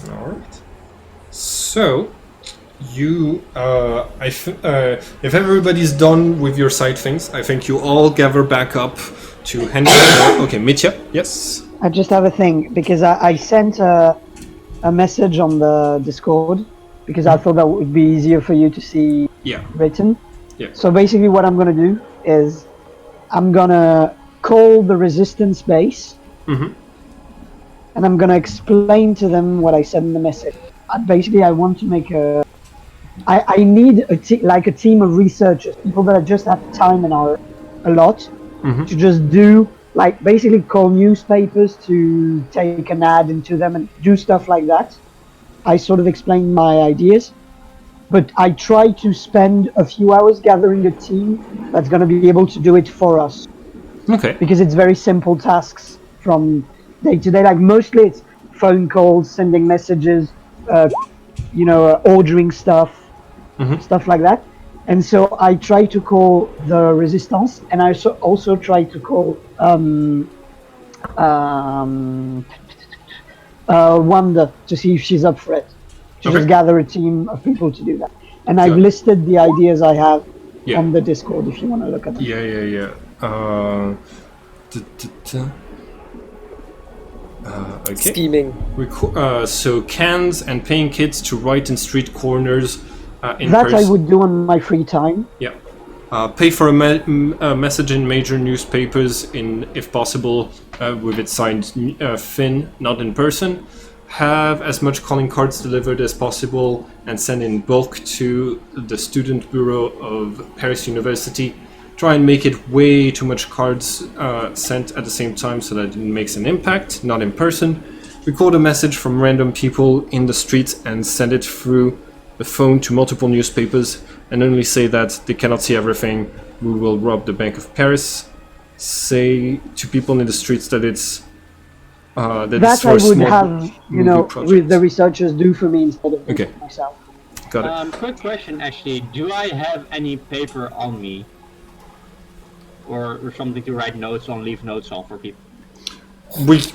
Alright. So, you, if everybody's done with your side things, I think you all gather back up to Henry. Okay, Mitya, yes? I just have a thing, because I sent a message on the Discord, because I thought that would be easier for you to see written. Yeah. So basically what I'm going to do is I'm going to call the resistance base, and I'm going to explain to them what I said in the message. Basically, I want to make I need a team of researchers, people that just have time and are a lot, to just do like basically call newspapers to take an ad into them and do stuff like that. I sort of explain my ideas, but I try to spend a few hours gathering a team that's going to be able to do it for us, Okay. because it's very simple tasks from day to day. Like mostly it's phone calls, sending messages, ordering stuff, stuff like that. And so I try to call the resistance, and I also try to call Wanda to see if she's up for it. To Okay. just gather a team of people to do that. And I've Got it. listed the ideas I have Yeah. on the Discord if you want to look at them. Yeah. Okay. Scheming. So cans and paying kids to write in street corners. In That Paris. I would do on my free time. Yeah. Pay for a message in major newspapers, if possible, with it signed Finn, not in person. Have as much calling cards delivered as possible and send in bulk to the Student Bureau of Paris University. Try and make it way too much cards sent at the same time so that it makes an impact, not in person. Record a message from random people in the streets and send it through the phone to multiple newspapers, and only say that they cannot see everything. We will rob the Bank of Paris. Say to people in the streets that it's that it's That for I a would small have, movie project. with the researchers do for me instead of doing Okay. it myself. Got it. Quick question, actually. Do I have any paper on me? Or something to write notes on, leave notes on for people?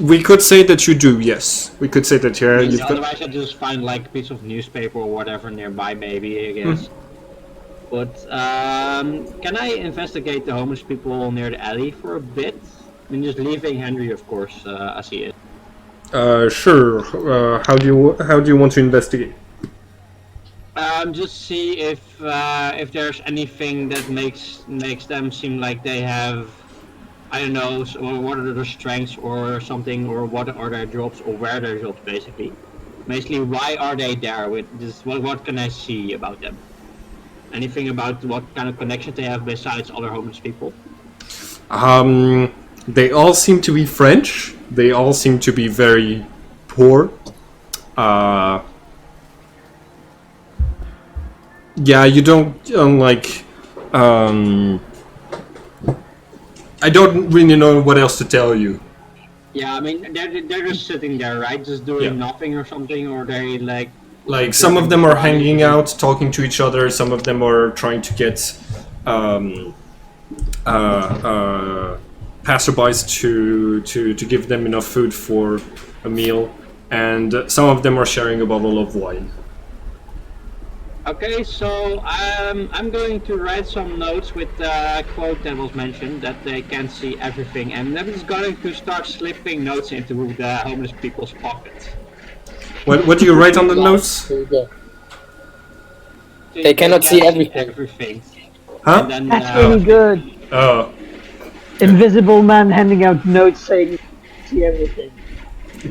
We could say that you do. Yes, we could say that. Yeah, you've got. Otherwise, I just find like a piece of newspaper or whatever nearby, maybe, I guess. But can I investigate the homeless people near the alley for a bit? I mean, just leaving Henry, of course, as he is. Sure. How do you want to investigate? Just see if there's anything that makes them seem like they have, I don't know, or what are their strengths or something, or what are their jobs, or where are their jobs, basically. Basically, why are they there? With this, what can I see about them? Anything about what kind of connections they have besides other homeless people? They all seem to be French. They all seem to be very poor. Yeah, you don't like. I don't really know what else to tell you. Yeah, I mean, they're just sitting there, right? Just doing nothing or something, or they like. Like some of them are hanging out, talking to each other. Some of them are trying to get passerbys to give them enough food for a meal, and some of them are sharing a bottle of wine. Okay, so I'm going to write some notes with the quote that was mentioned, that they can't see everything, and I'm just going to start slipping notes into the homeless people's pockets. What do you write on the notes? There you go. They cannot see everything. Huh? And then, That's really good. Oh, Invisible man handing out notes saying, see everything.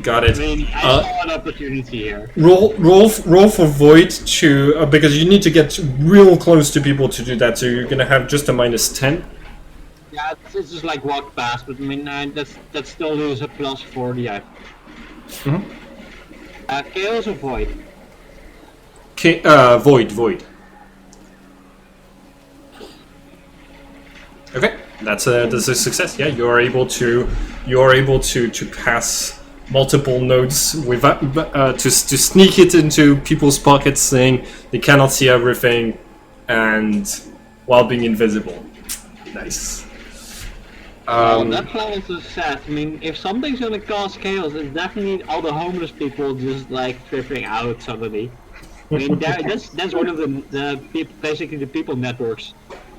got I it. mean, I saw an opportunity here. Roll for void to because you need to get real close to people to do that. So you're gonna have just a -10. Yeah, it's just like walk past, but I mean, that still leaves a plus for the item. Chaos or void? Void. Okay, that's a success. Yeah, you're able to pass multiple notes without to sneak it into people's pockets, saying they cannot see everything, and while being invisible. Nice. That plan is so sad. I mean, if something's gonna cause chaos, it's definitely all the homeless people just like tripping out suddenly. I mean, that's one of the people, basically the people networks,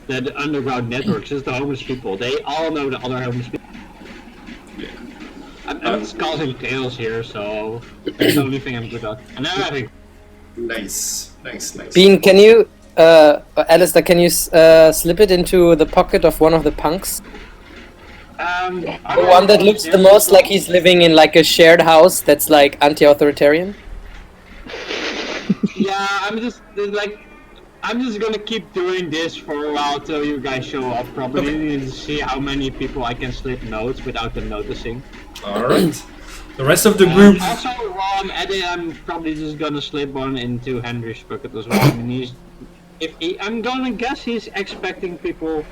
the underground networks, is the homeless people. They all know the other homeless people. Yeah. I'm just causing chaos here, so that's the only thing I'm good at. And now I think. Nice. Bean, can you, Alistair, can you slip it into the pocket of one of the punks? The one that looks the most like he's living in like a shared house that's like anti-authoritarian? Yeah, I'm just like, I'm just gonna keep doing this for a while till you guys show up probably to see how many people I can slip notes without them noticing. Alright. The rest of the group. Also, while I'm at it, I'm probably just gonna slip one into Henry's bucket as well. I mean, I'm gonna guess he's expecting people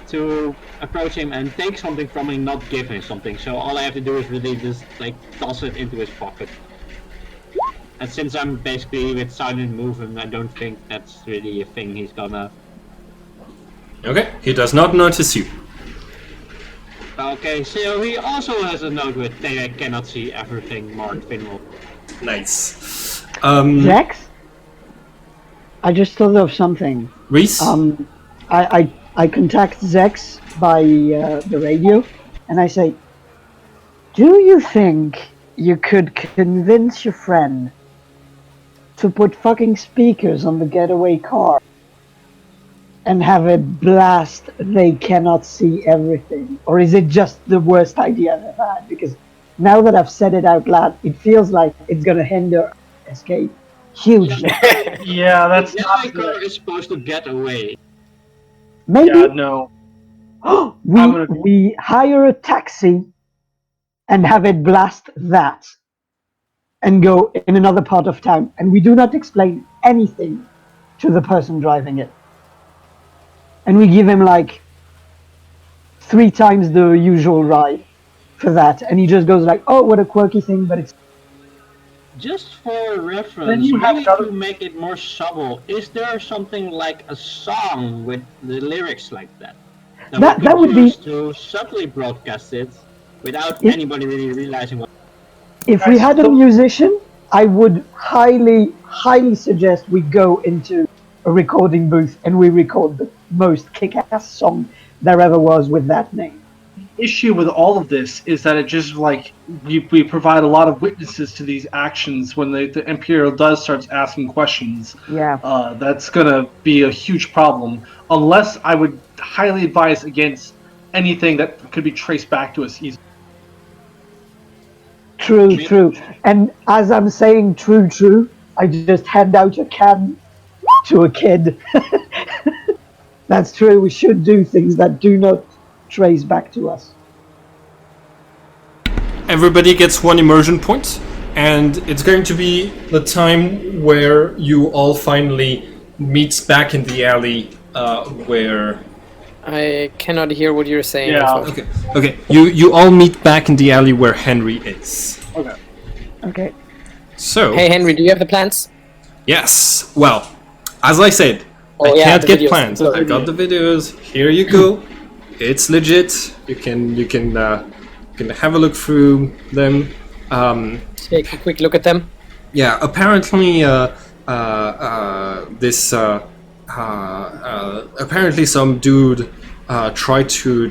to approach him and take something from him, not give him something. So all I have to do is really just like toss it into his pocket. And since I'm basically with silent movement, I don't think that's really a thing he's gonna. Okay, he does not notice you. Okay, so he also has a note with I cannot see everything marked Finwell. Nice. Zex? I just thought of something. Reese? I contact Zex by the radio, and I say, do you think you could convince your friend to put fucking speakers on the getaway car and have it blast They Cannot See Everything? Or is it just the worst idea I've ever had? Because now that I've said it out loud, it feels like it's gonna hinder escape hugely. Yeah, that's The not getaway car is supposed to get away. Maybe Yeah, no. we hire a taxi and have it blast that and go in another part of town, and we do not explain anything to the person driving it. And we give him like 3 times the usual ride for that, and he just goes like, oh, what a quirky thing, but it's... Just for Then reference, you have maybe another- to make it more subtle, is there something like a song with the lyrics like that? That would be... use to subtly broadcast it without anybody really realizing what. If we had a musician, I would highly, highly suggest we go into a recording booth and we record the most kick-ass song there ever was with that name. Issue with all of this is that it just like we provide a lot of witnesses to these actions when the Imperial does starts asking questions. Yeah. That's gonna be a huge problem. Unless I would highly advise against anything that could be traced back to us easily. True. And as I'm saying true, I just hand out a can to a kid. That's true. We should do things that do not trace back to us. Everybody gets 1 immersion point, and it's going to be the time where you all finally meet back in the alley where... I cannot hear what you're saying. Yeah. Okay. You all meet back in the alley where Henry is. Okay. So... Hey Henry, do you have the plans? Yes. Well, as I said, I yeah, can't the get videos. plans. I got the videos. Here you go. It's legit. You can have a look through them. Take a quick look at them. Yeah. Apparently, apparently some dude tried to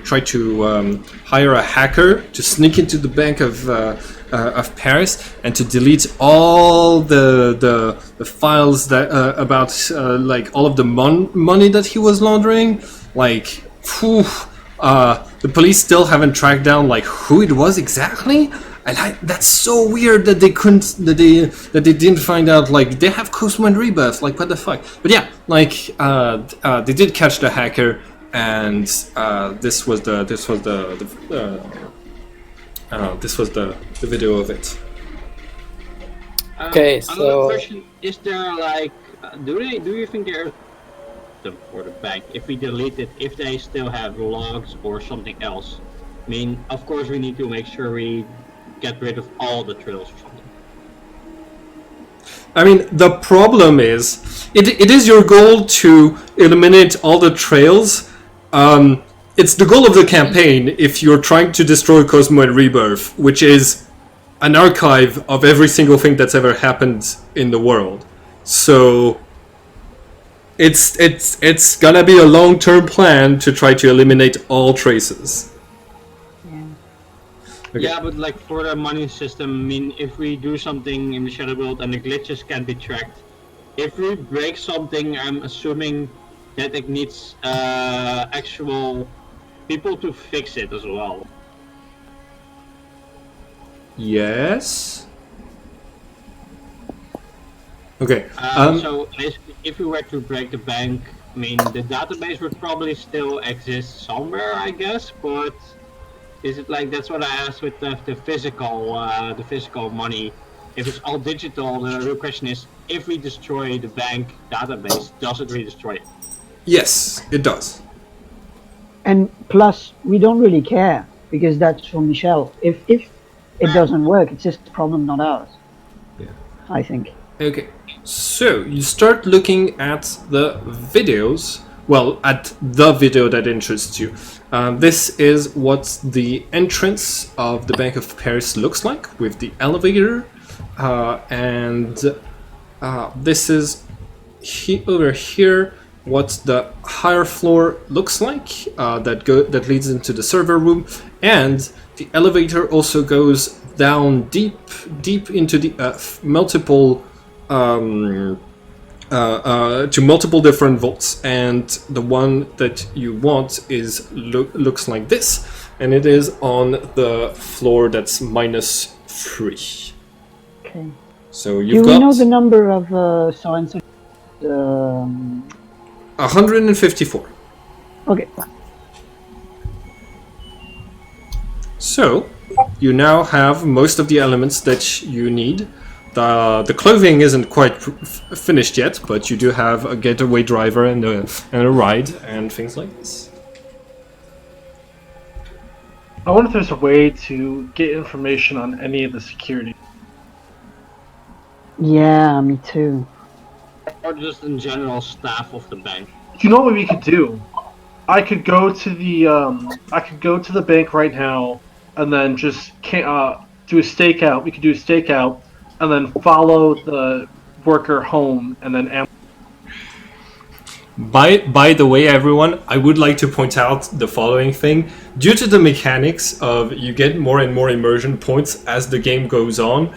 hire a hacker to sneak into the bank of Paris and to delete all the files that about like all of the money that he was laundering. Like, the police still haven't tracked down like who it was exactly. And that's so weird that they didn't find out. Like, they have Cosmo and Rebirth. Like, what the fuck? But yeah, like they did catch the hacker, and this was the video of it. Okay, Another so- question: is there like, do you think there for the bank if we delete it, if they still have logs or something else? I mean, of course we need to make sure we get rid of all the trails or something. I mean, the problem is, it is your goal to eliminate all the trails. It's the goal of the campaign if you're trying to destroy Cosmo and Rebirth, which is an archive of every single thing that's ever happened in the world. So it's gonna be a long-term plan to try to eliminate all traces. Okay. Yeah, but like for the money system, I mean, if we do something in the Shadow World and the glitches can be tracked, if we break something, I'm assuming that it needs actual people to fix it as well. Yes. Okay. So basically, if we were to break the bank, I mean, the database would probably still exist somewhere, I guess. But is it like that's what I asked with the physical money? If it's all digital, the real question is: if we destroy the bank database, does it re-destroy it? Yes, it does. And plus, we don't really care because that's for Michelle. If it doesn't work, it's just a problem, not ours. Yeah. I think. Okay, so you start looking at the videos. Well, at the video that interests you. This is what the entrance of the Bank of Paris looks like with the elevator, and this is over here what the higher floor looks like that leads into the server room, and the elevator also goes down deep into the multiple to multiple different vaults, and the one that you want is looks like this, and it is on the floor that's -3. Okay. So Do you've we got know the number of so-and-so? 154. Okay. So you now have most of the elements that you need. The clothing isn't quite finished yet, but you do have a getaway driver and a ride and things like this. I wonder if there's a way to get information on any of the security. Yeah, me too. Or just in general staff of the bank? You know what we could do? I could go to the bank right now, and then just do a stakeout. We could do a stakeout, and then follow the worker home, and then. By the way, everyone, I would like to point out the following thing. Due to the mechanics of you get more and more immersion points as the game goes on,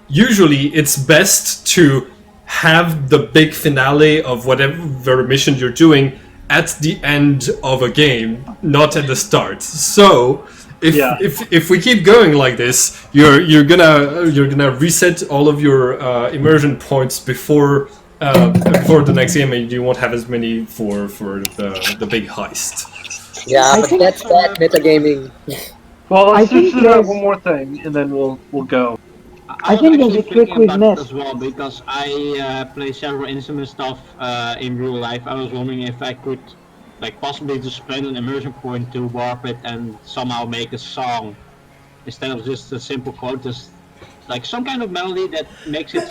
usually it's best to have the big finale of whatever mission you're doing at the end of a game, not at the start. So if we keep going like this, you're gonna reset all of your immersion points before the next game, and you won't have as many for the big heist. Yeah, but that's bad metagaming. Well, I let's think do there's- one more thing, and then we'll go. I think there's a trick we've about it missed. as well, because I play several instrument stuff in real life. I was wondering if I could, like, possibly just spend an immersion point to warp it and somehow make a song instead of just a simple quote, just like some kind of melody that makes it.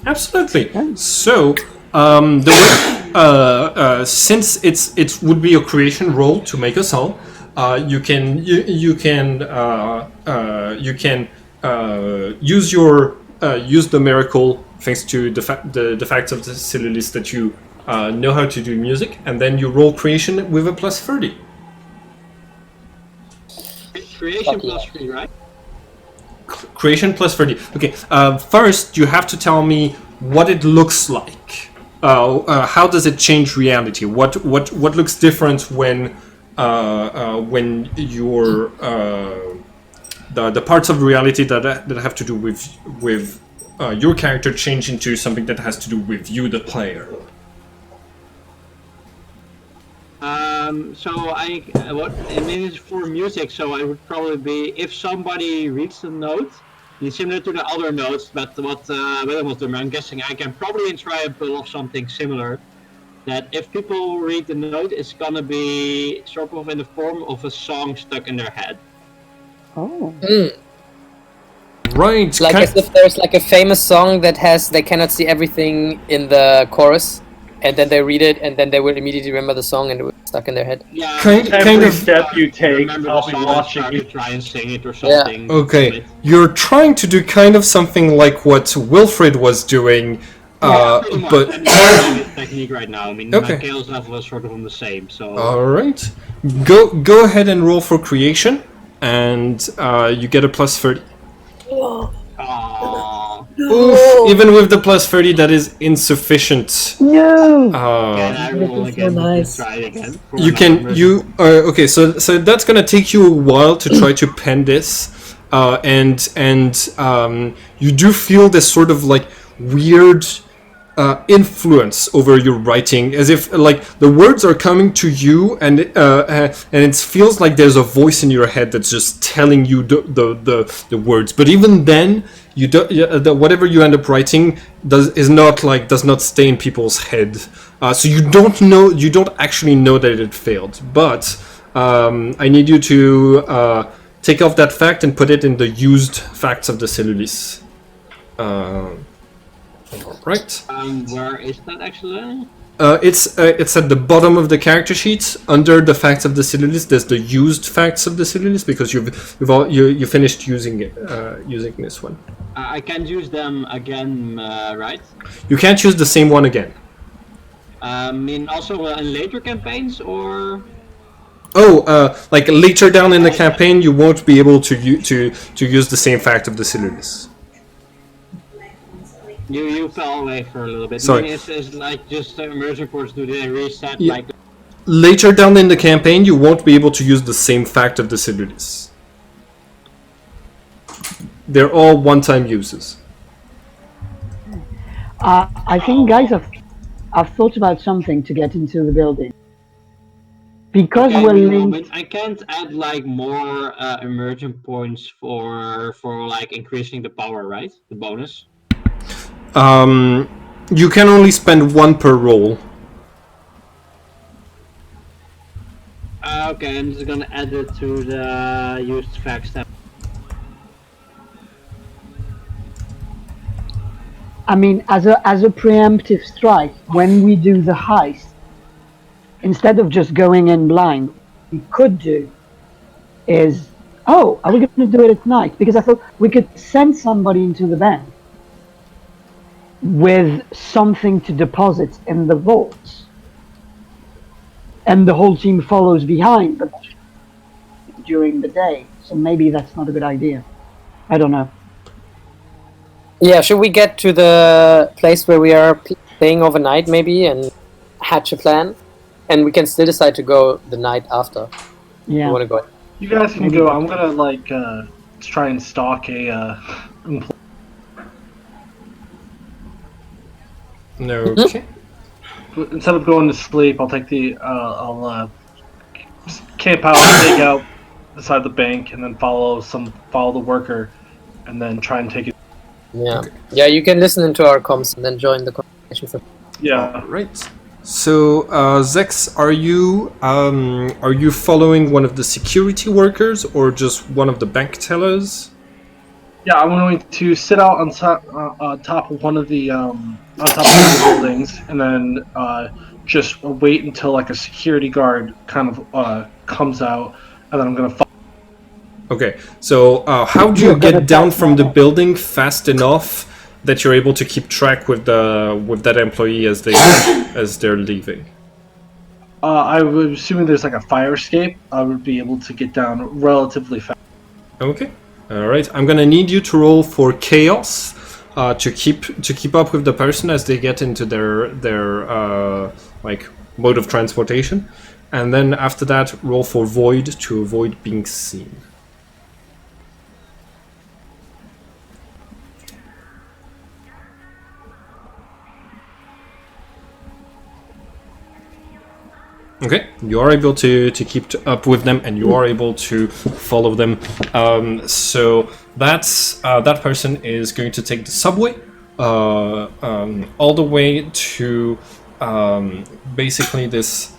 Absolutely. So, since it would be a creation role to make a song, you can use the miracle thanks to the fact of the Cellulis that you know how to do music, and then you roll creation with a +30. Creation +3, right? Creation +30. Okay. First, you have to tell me what it looks like. How does it change reality? What looks different when you're the parts of reality that have to do with your character change into something that has to do with you, the player. So I mean, it's for music, so I would probably be, if somebody reads the note, it's similar to the other notes, but what Willem was doing, I'm guessing I can probably try and pull off something similar, that if people read the note, it's gonna be sort of in the form of a song stuck in their head. Oh. Right. Like as if there's like a famous song that they cannot see everything in the chorus, and then they read it, and then they will immediately remember the song, and it will be stuck in their head. Yeah, Kind Every of. step you take, remember I'll the be song watching and you. try and sing it or something. Okay, you're trying to do kind of something like what Wilfred was doing, Pretty much. but I'm using this technique right now. I mean, Okay. my chaos level is sort of on the same, so. all right. Go ahead and roll for creation, and you get a +30. Aww. Oof, even with the +30, that is insufficient. No. Can I roll so again? nice. Try it again. for You another can immersion? okay. So that's gonna take you a while to try to pen this. and you do feel this sort of like weird influence over your writing, as if like the words are coming to you, and it feels like there's a voice in your head that's just telling you the words. But even then, you don't, whatever you end up writing does not stay in people's head. So you don't actually know that it failed. But I need you to take off that fact and put it in the used facts of the Cellulis. Right. Where is that actually? It's at the bottom of the character sheet under the facts of the Cellulis. There's the used facts of the Cellulis because you finished using it using this one. I can't use them again, right? You can't use the same one again. I mean, also in later campaigns, or like later down in the campaign, you won't be able to use the same fact of the Cellulis. you fell away for a little bit. Sorry. I mean, it's like just immersion ports. Do they reset Yeah. like? Later down in the campaign, you won't be able to use the same fact of the Cellulis. They're all one-time uses. I think, guys, I've thought about something to get into the building. Because Okay, we're wait a linked. moment. I can't add like more immersion points for like increasing the power, right? The bonus. You can only spend one per roll. Okay, I'm just gonna add it to the used facts tab. I mean, as a preemptive strike, when we do the heist, instead of just going in blind, what we could do is, are we going to do it at night? Because I thought we could send somebody into the bank with something to deposit in the vaults, and the whole team follows behind, but during the day. So maybe that's not a good idea. I don't know. Yeah, should we get to the place where we are playing overnight, maybe, and hatch a plan? And we can still decide to go the night after. Yeah. We want to go. You guys can go. I'm gonna like try and stalk a employee. Okay. Instead of going to sleep, I'll take the I'll camp out, take out beside the bank, and then follow the worker, and then try and take it. Yeah, yeah. You can listen into our comms and then join the conversation. Yeah. Right. So, Zex, are you following one of the security workers or just one of the bank tellers? Yeah, I'm going to sit out on top of one of the on top of one of the buildings, and then just wait until like a security guard kind of comes out, and then I'm gonna. Okay. So, how do you get down from the building fast enough that you're able to keep track with that employee as they're leaving? I was assuming there's like a fire escape. I would be able to get down relatively fast. Okay. All right. I'm gonna need you to roll for chaos to keep up with the person as they get into their like mode of transportation, and then after that, roll for void to avoid being seen. Okay, you are able to keep up with them, and you are able to follow them. So that's that person is going to take the subway all the way to basically this.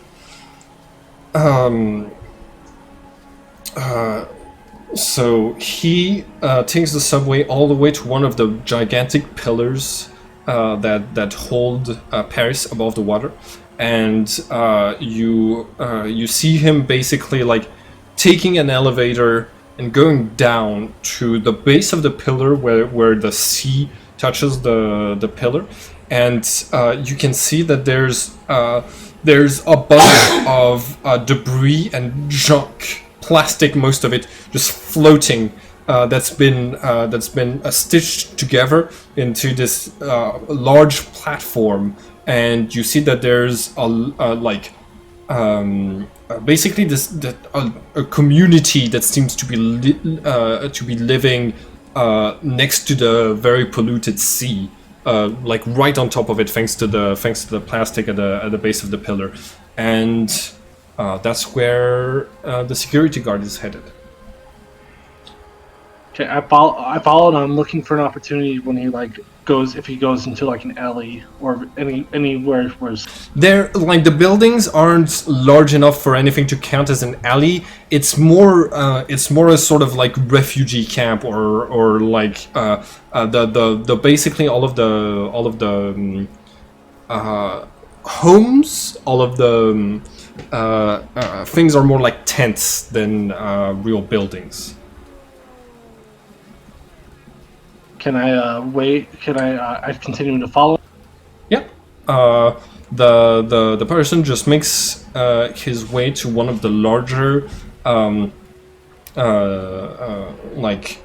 So he takes the subway all the way to one of the gigantic pillars that hold Paris above the water. And you see him basically like taking an elevator and going down to the base of the pillar where the sea touches the pillar, and you can see that there's a bunch of debris and junk, plastic, most of it just floating. That's been stitched together into this large platform. And you see that there's basically a community that seems to be living next to the very polluted sea, like right on top of it, thanks to the plastic at the base of the pillar, and that's where the security guard is headed. Okay, I follow, and I'm looking for an opportunity when he if he goes into like an alley or anywhere where There, like the buildings aren't large enough for anything to count as an alley. It's more a sort of like refugee camp or like the basically all of the homes, all of the things are more like tents than real buildings. Can I wait? Can I continue to follow? Yeah. The person just makes his way to one of the larger like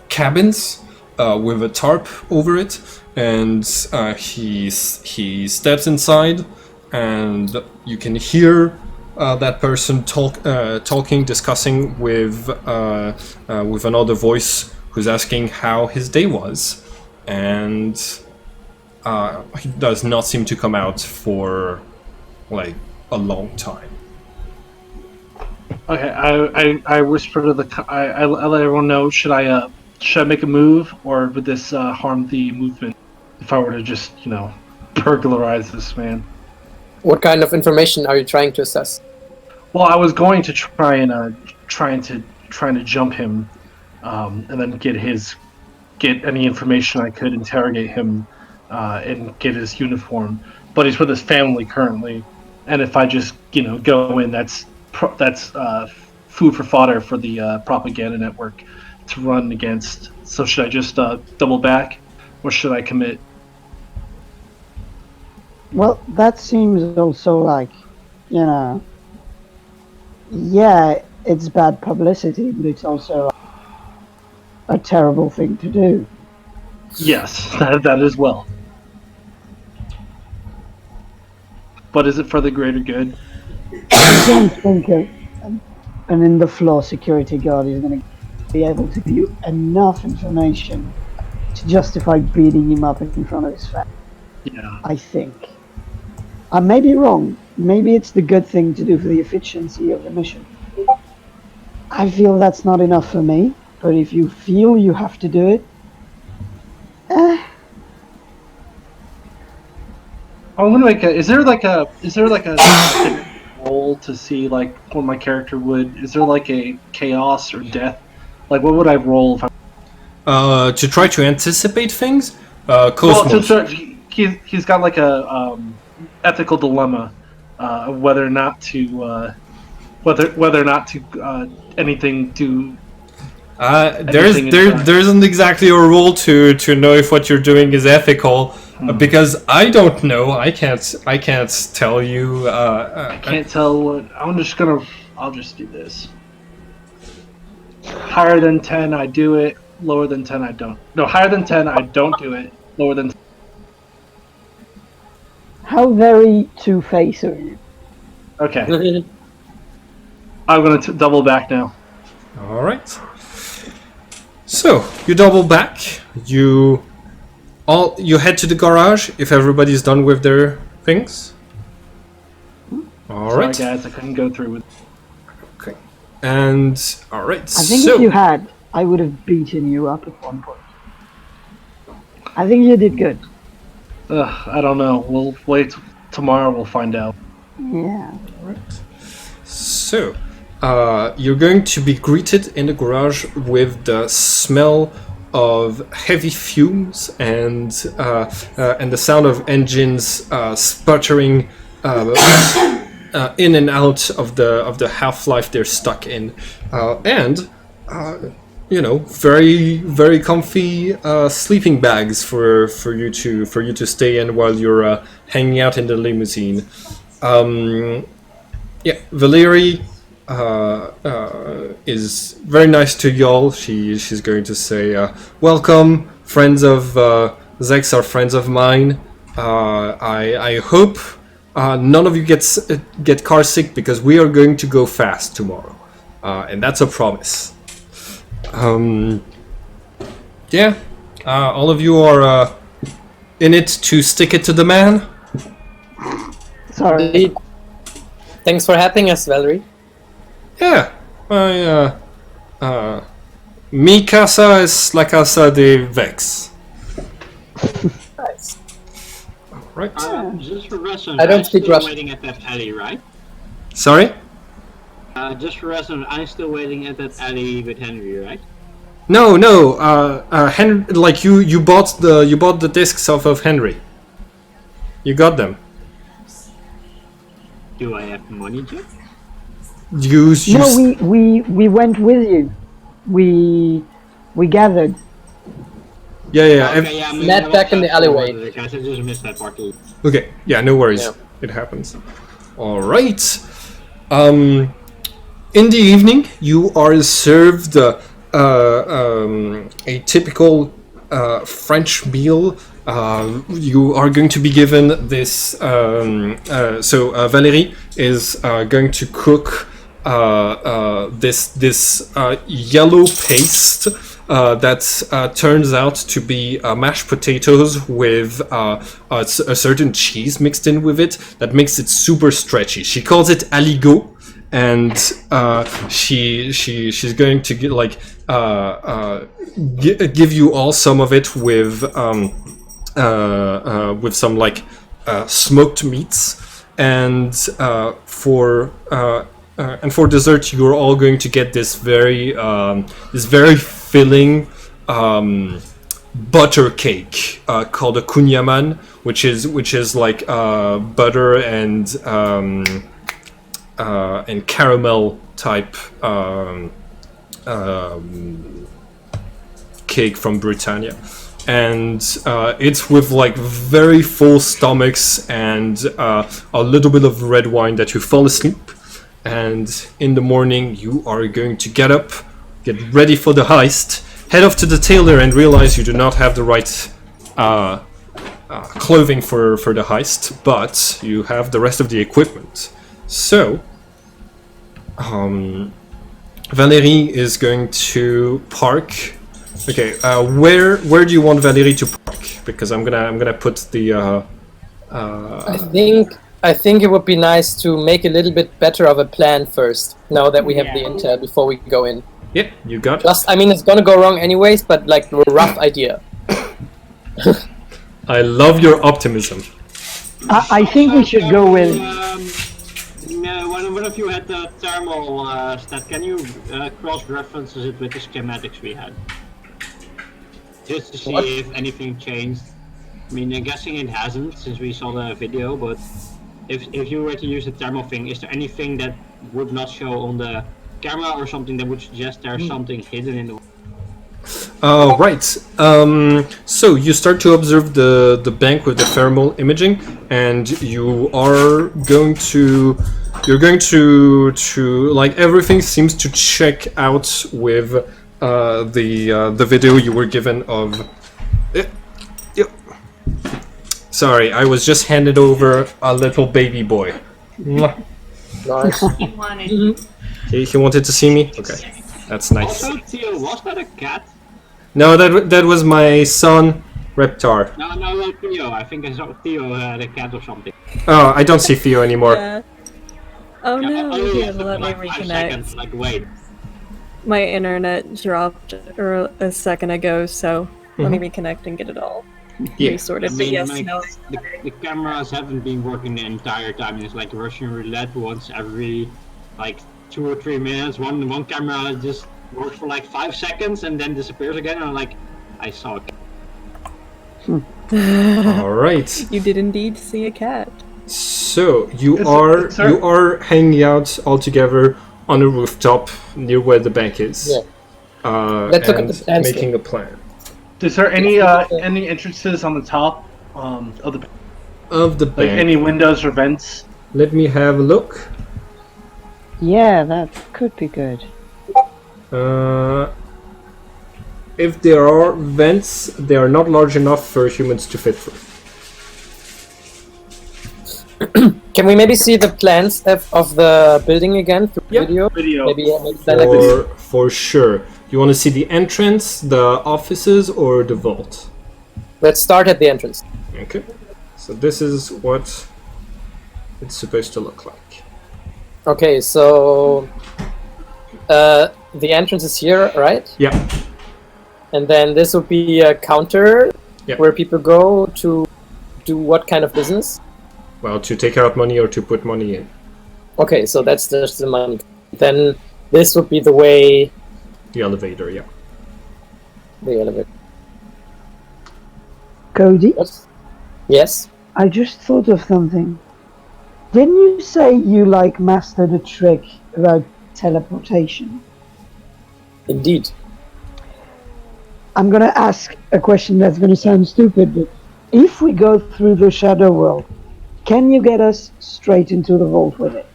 cabins with a tarp over it, and he steps inside, and you can hear that person talking, discussing with another voice who's asking how his day was, and he does not seem to come out for like a long time. Okay, I whisper to I let everyone know. Should I make a move, or would this harm the movement if I were to just burglarize this man? What kind of information are you trying to assess? Well, I was going to try and trying to jump him, and then get any information I could, interrogate him, and get his uniform. But he's with his family currently, and if I just go in, that's food for fodder for the propaganda network to run against. So should I just double back, or should I commit? Well, that seems also like, yeah, it's bad publicity, but it's also a terrible thing to do. Yes, that as well. But is it for the greater good? I don't think an in-the-floor security guard is going to be able to give you enough information to justify beating him up in front of his family. Yeah. I think. I may be wrong. Maybe it's the good thing to do for the efficiency of the mission. I feel that's not enough for me, but if you feel you have to do it, I'm gonna make a. Is there like a roll to see like what my character would? Is there like a chaos or death? Like what would I roll if I? To try to anticipate things. Well, Cosmos. he's got like a ethical dilemma, whether or not to anything to. There isn't exactly a rule to know if what you're doing is ethical, because I don't know. I can't tell you. I can't tell what. I'll just do this. Higher than 10, I do it. Lower than 10, I don't. No, higher than 10, I don't do it. Lower than 10. how very two-faced are you? Okay. I'm going to double back now. All right. So you double back. You head to the garage if everybody's done with their things. All right. Sorry, guys, I couldn't go through with. Okay. And all right. I think if you had, I would have beaten you up at one point. I think you did good. I don't know. We'll wait tomorrow. We'll find out. Yeah. So, you're going to be greeted in the garage with the smell of heavy fumes and the sound of engines sputtering in and out of the half-life they're stuck in, and very very comfy sleeping bags for you to stay in while you're hanging out in the limousine. Valeri is very nice to y'all. She's going to say, welcome, friends of Zex are friends of mine. I hope none of you get car sick because we are going to go fast tomorrow, and that's a promise. Yeah, all of you are in it to stick it to the man. Sorry. Indeed. Thanks for having us, Valerie. Yeah, mi casa es la casa de Vex. Nice. Right. Just for reference, I don't I'm speak still Russian. waiting at that alley, right? Sorry? Just for reference, I'm still waiting at that alley with Henry, right? No. Henry, like you bought the discs off of Henry. You got them. Do I have money to? You No, we went with you. We gathered. Yeah. Okay, yeah, Met back in the alleyway. Guys, I just missed that part too. Okay. Yeah. No worries. Yeah. It happens. All right. In the evening, you are served a typical French meal. You are going to be given this. So Valérie is going to cook this yellow paste that turns out to be mashed potatoes with a certain cheese mixed in with it that makes it super stretchy. She calls it aligot. And she's going to get, like give you all some of it with some like smoked meats, and for dessert you're all going to get this very filling butter cake called a kunyaman, which is like butter and caramel type cake from Britannia, and it's with like very full stomachs and a little bit of red wine that you fall asleep, and in the morning you are going to get up, get ready for the heist, head off to the tailor and realize you do not have the right clothing for the heist, but you have the rest of the equipment. So Valérie is going to park. Okay, where do you want Valérie to park? Because I'm gonna put the. I think it would be nice to make a little bit better of a plan first. Now that we have the intel before we go in. Yeah, you got it. Just, I mean, it's gonna go wrong anyways, but like a rough idea. I love your optimism. I think we should go with. One of you had the thermal stat. Can you cross-reference it with the schematics we had? Just to see if anything changed. I mean, I'm guessing it hasn't since we saw the video, but if you were to use the thermal thing, is there anything that would not show on the camera or something that would suggest there's something hidden in the... Right. So you start to observe the bank with the thermal imaging, and you're going to like everything seems to check out with the video you were given of. Sorry, I was just handed over a little baby boy. Nice. He wanted to see me. Okay, that's nice. Also, Theo, was that a cat? No, that was my son, Reptar. No, Theo. I think I saw Theo had a cat or something. Oh, I don't see Theo anymore. Yeah. Oh Yeah, no, only here, after let me like 5 seconds. reconnect. Like, wait. My internet dropped a second ago, so let me reconnect and get it all Yeah. resorted. I But mean, yes, like, no. the cameras haven't been working the entire time. It's like Russian roulette once every like 2 or 3 minutes. One camera just works for like 5 seconds and then disappears again. And I'm like, I saw a cat. All right. You did indeed see a cat. So you Is are there- hanging out all together on a rooftop near where the bank is. Yeah. Let's look at and the plans making a plan Is there any entrances on the top of the of the like bank. any windows or vents? Let me have a look. Yeah, that could be good. If there are vents, they are not large enough for humans to fit through. Can we maybe see the plans of the building again through Yep. video? Video. Maybe plan like this. For sure. You want to see the entrance, the offices, or the vault? Let's start at the entrance. Okay. So this is what it's supposed to look like. Okay, so the entrance is here, right? Yeah. And then this will be a counter Yeah. where people go to do what kind of business? Well, to take out money or to put money in. Okay, so that's just the money. Then this would be the way The elevator, yeah. the elevator. Cody, Yes. I just thought of something. Didn't you say you mastered a trick about teleportation? Indeed. I'm gonna ask a question that's gonna sound stupid, but if we go through the shadow world, can you get us straight into the vault with it?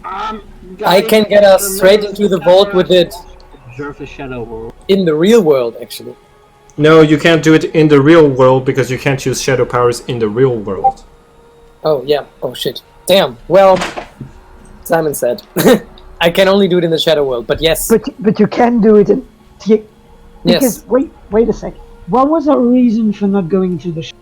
I can get us straight into the vault with it Observe the shadow world. in the real world, actually. No, you can't do it in the real world because you can't use shadow powers in the real world. Oh, yeah. Oh, shit. Damn. Well, Simon said. I can only do it in the shadow world, but yes. But you can do it in... Because, Yes. wait a sec. What was our reason for not going to the shadow?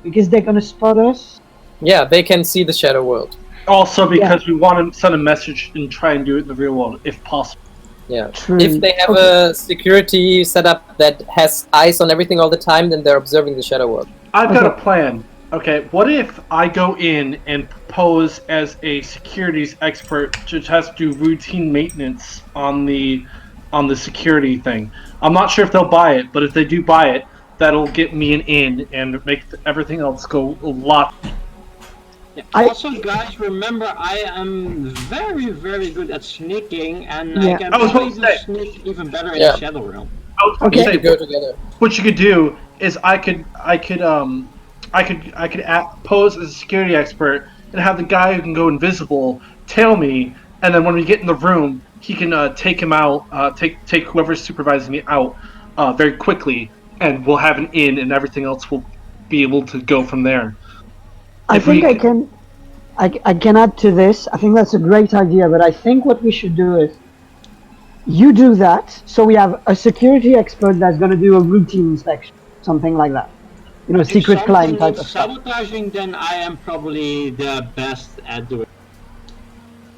Because they're gonna spot us? Yeah, they can see the shadow world. Also, because we want to send a message and try and do it in the real world, if possible. Yeah. True. If they have a security setup that has eyes on everything all the time, then they're observing the shadow world. I've got a plan. Okay, what if I go in and pose as a securities expert to just do routine maintenance on the security thing? I'm not sure if they'll buy it, but if they do buy it, that'll get me an in and make everything else go a lot. Yeah. Also, guys, remember I am very, very good at sneaking, and Yeah. I can I was probably supposed to say. sneak even better in Yeah. the Shadow Realm. Okay. We should go together. What you could do is I could pose as a security expert and have the guy who can go invisible tail me, and then when we get in the room, he can take him out, take whoever's supervising me out very quickly, and we'll have an in, and everything else will be able to go from there. I If think we- I can add to this. I think that's a great idea, but I think what we should do is you do that, so we have a security expert that's going to do a routine inspection, something like that. You know, secret If client something type of is stuff. sabotaging, then I am probably the best at doing.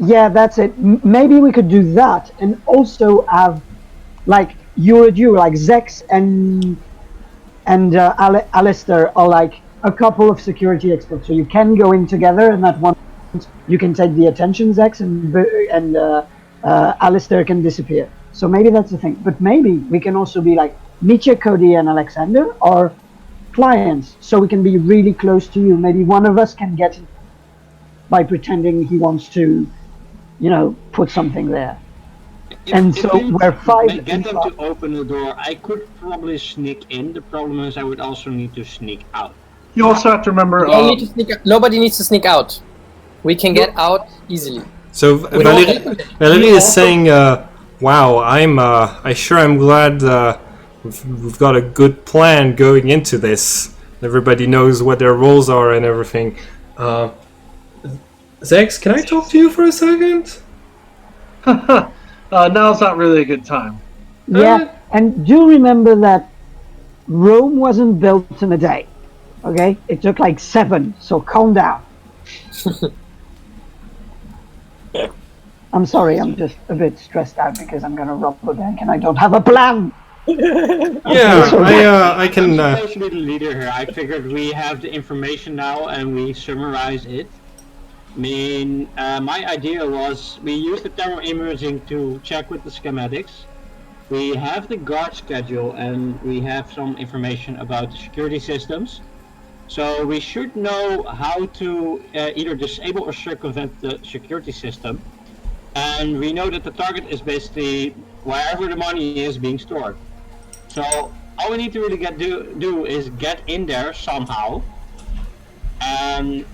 Yeah, that's it. Maybe we could do that, and also have you or you, like Zex and Alistair are like a couple of security experts, so you can go in together, and at one point you can take the attention, Zex, and Alistair can disappear. So maybe that's the thing. But maybe we can also be like Mitya, Cody, and Alexander are clients, so we can be really close to you. Maybe one of us can get by pretending he wants to, put something there. And so we're five Get and them five. to open the door. I could probably sneak in. The problem is I would also need to sneak out. You also have to remember. We don't need to sneak out. Nobody needs to sneak out. We can get out easily. So Valerie is saying, "Wow, I'm glad we've got a good plan going into this. Everybody knows what their roles are and everything." Zex, can I talk to you for a second? Now's not really a good time. Yeah, and do remember that Rome wasn't built in a day. Okay, it took like 7. So calm down. I'm sorry, I'm just a bit stressed out because I'm gonna rob a bank and I don't have a plan. Yeah, I can. I'm supposed to be the leader here. I figured we have the information now and we summarize it. I mean, my idea was we use the thermal imaging to check with the schematics. We have the guard schedule and we have some information about the security systems. So we should know how to either disable or circumvent the security system. And we know that the target is basically wherever the money is being stored. So all we need to really do is get in there somehow. And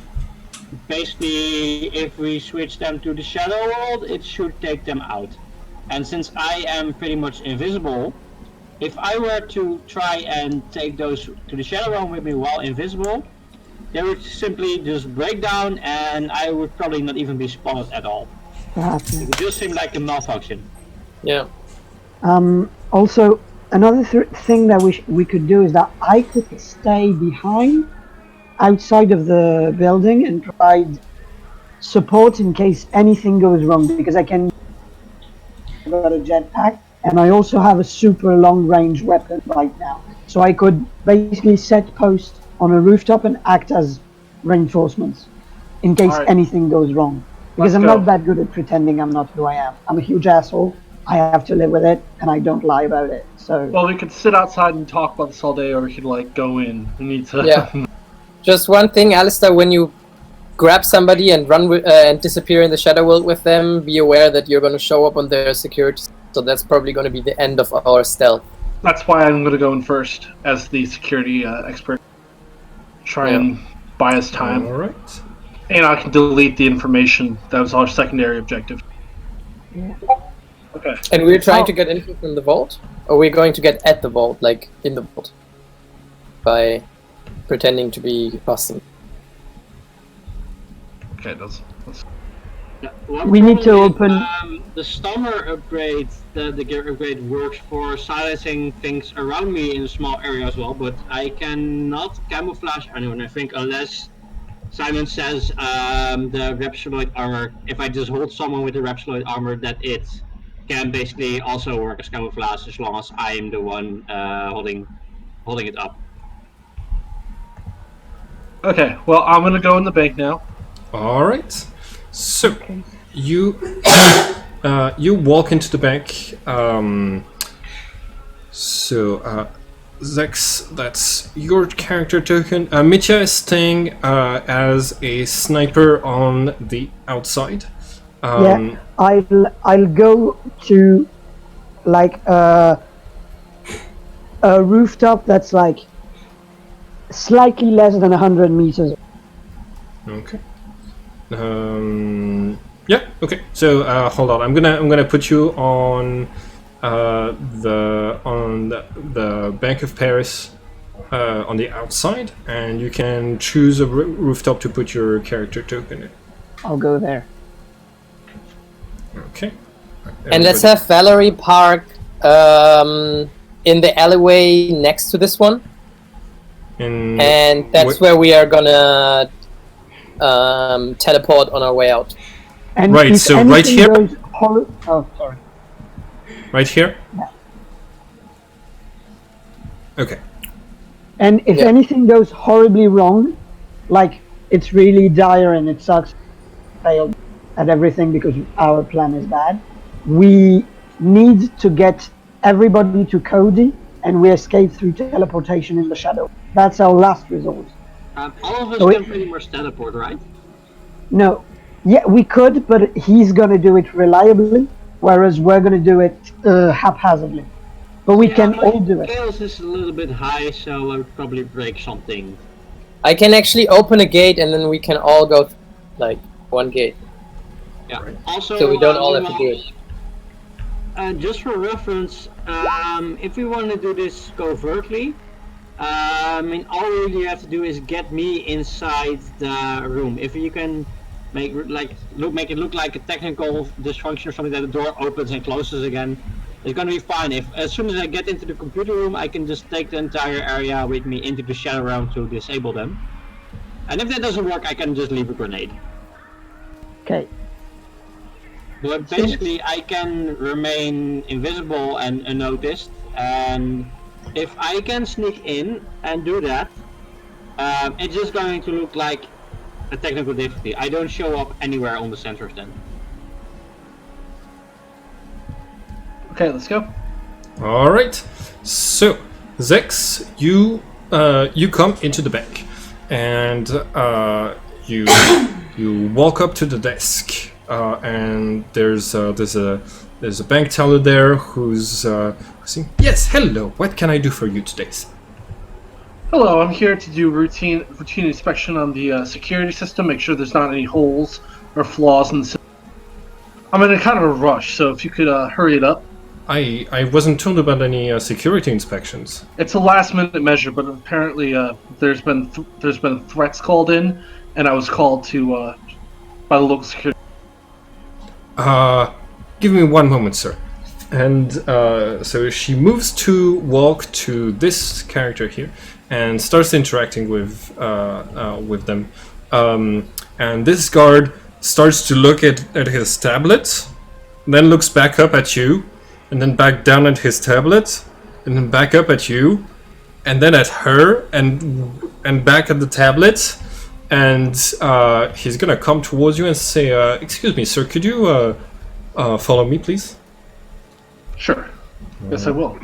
basically, if we switch them to the shadow world, it should take them out. And since I am pretty much invisible, if I were to try and take those to the shadow realm with me while invisible, they would simply just break down, and I would probably not even be spotted at all. Perhaps. It would just seem like a malfunction. Yeah. Also, another thing that we could do is that I could stay behind, outside of the building, and provide support in case anything goes wrong, because I can got a jetpack, and I also have a super long range weapon right now. So I could basically set post on a rooftop and act as reinforcements in case Alright. anything goes wrong. Because Let's I'm go. not that good at pretending I'm not who I am. I'm a huge asshole. I have to live with it, and I don't lie about it. So Well, we could sit outside and talk about this all day, or we could like go in. We need to. Yeah. Just one thing, Alistair, when you grab somebody and run and disappear in the shadow world with them, be aware that you're going to show up on their security. So that's probably going to be the end of our stealth. That's why I'm going to go in first as the security expert. Try and buy us time, All right. and I can delete the information. That was our secondary objective. yeah. Okay. And we're trying to get info from the vault? Or we're going to get at the vault, like in the vault? By pretending to be Boston. Okay, that's We need to open. The stammer upgrade, the gear upgrade, works for silencing things around me in a small area as well, but I cannot camouflage anyone, I think, unless Simon says the Repsiloid armor, if I just hold someone with the Repsiloid armor, that it can basically also work as camouflage as long as I am the one holding it up. okay. Well, I'm going to go in the bank now. All right. So you you walk into the bank. Zex, that's your character token. Mitya is staying as a sniper on the outside. Yeah, I'll go to like a rooftop that's like slightly less than 100 meters. Okay. Yeah. Okay. So hold on. I'm gonna put you on the Bank of Paris on the outside, and you can choose a rooftop to put your character token in. I'll go there. Okay. And let's have Valerie park in the alleyway next to this one. And that's where we are gonna teleport on our way out. And Right, if so right anything here? goes oh, sorry. Right here. Yeah. Okay. And if Yeah. anything goes horribly wrong, like it's really dire and it sucks, failed at everything because our plan is bad, we need to get everybody to Cody and we escape through teleportation in the shadow. That's our last resort. All of us So can pretty much teleport, right? No. Yeah, we could, but he's gonna do it reliably, whereas we're gonna do it haphazardly. But we can all do it. Chaos is a little bit high, so I would probably break something. I can actually open a gate and then we can all go like one gate. Yeah. Also, So we don't all have to do it. Just for reference, if we want to do this covertly, all you have to do is get me inside the room. If you can make it look like a technical dysfunction or something, that the door opens and closes again, it's gonna be fine. If as soon as I get into the computer room, I can just take the entire area with me into the shadow realm to disable them. And if that doesn't work, I can just leave a grenade. Okay. But basically, I can remain invisible and unnoticed, and if I can sneak in and do that, it's just going to look like a technical difficulty. I don't show up anywhere on the sensors then. Okay, let's go. All right. So, Zex, you come into the bank, and you walk up to the desk, and there's a bank teller there who's saying, "Yes, hello. What can I do for you today, sir?" Hello, I'm here to do routine inspection on the security system, make sure there's not any holes or flaws in the system. I'm in a kind of a rush, so if you could hurry it up. I wasn't told about any security inspections. It's a last-minute measure, but apparently there's been threats called in, and I was called to by the local security. Give me one moment, sir. And so she moves to walk to this character here and starts interacting with them. And this guard starts to look at his tablet, then looks back up at you, and then back down at his tablet, and then back up at you, and then at her, and back at the tablet. And he's gonna come towards you and say, "Excuse me, sir, could you follow me, please?" Sure. Yes, I will.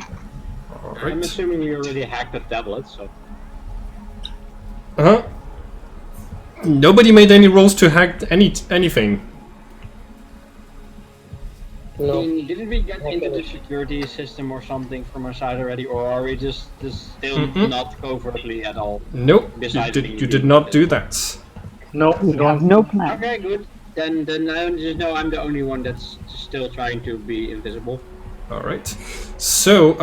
All I'm right. assuming you already hacked the tablet, so. Uh-huh. Nobody made any rolls to hack anything. No. Didn't we get into the security system or something from our side already, or are we just still not covertly at all? Nope, Besides you being did not do that. No. We have no plan. Okay, good. Then I just know I'm the only one that's still trying to be invisible. All right. So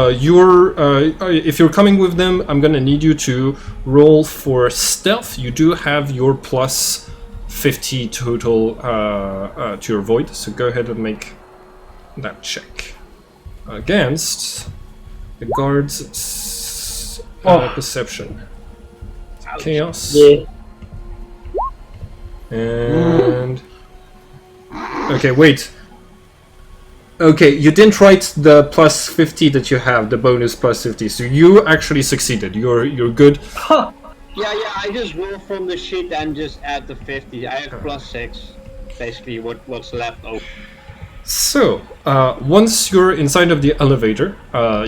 if you're coming with them, I'm gonna need you to roll for stealth. You do have your plus 50 total to your void, so go ahead and make that check against the guard's perception. Chaos. Yeah. And okay, wait. Okay, you didn't write the plus 50 that you have, the bonus plus 50, so you actually succeeded. You're good. Huh. Yeah, I just roll from the sheet and just add the 50. I have plus 6. Basically, what's left over. So once you're inside of the elevator,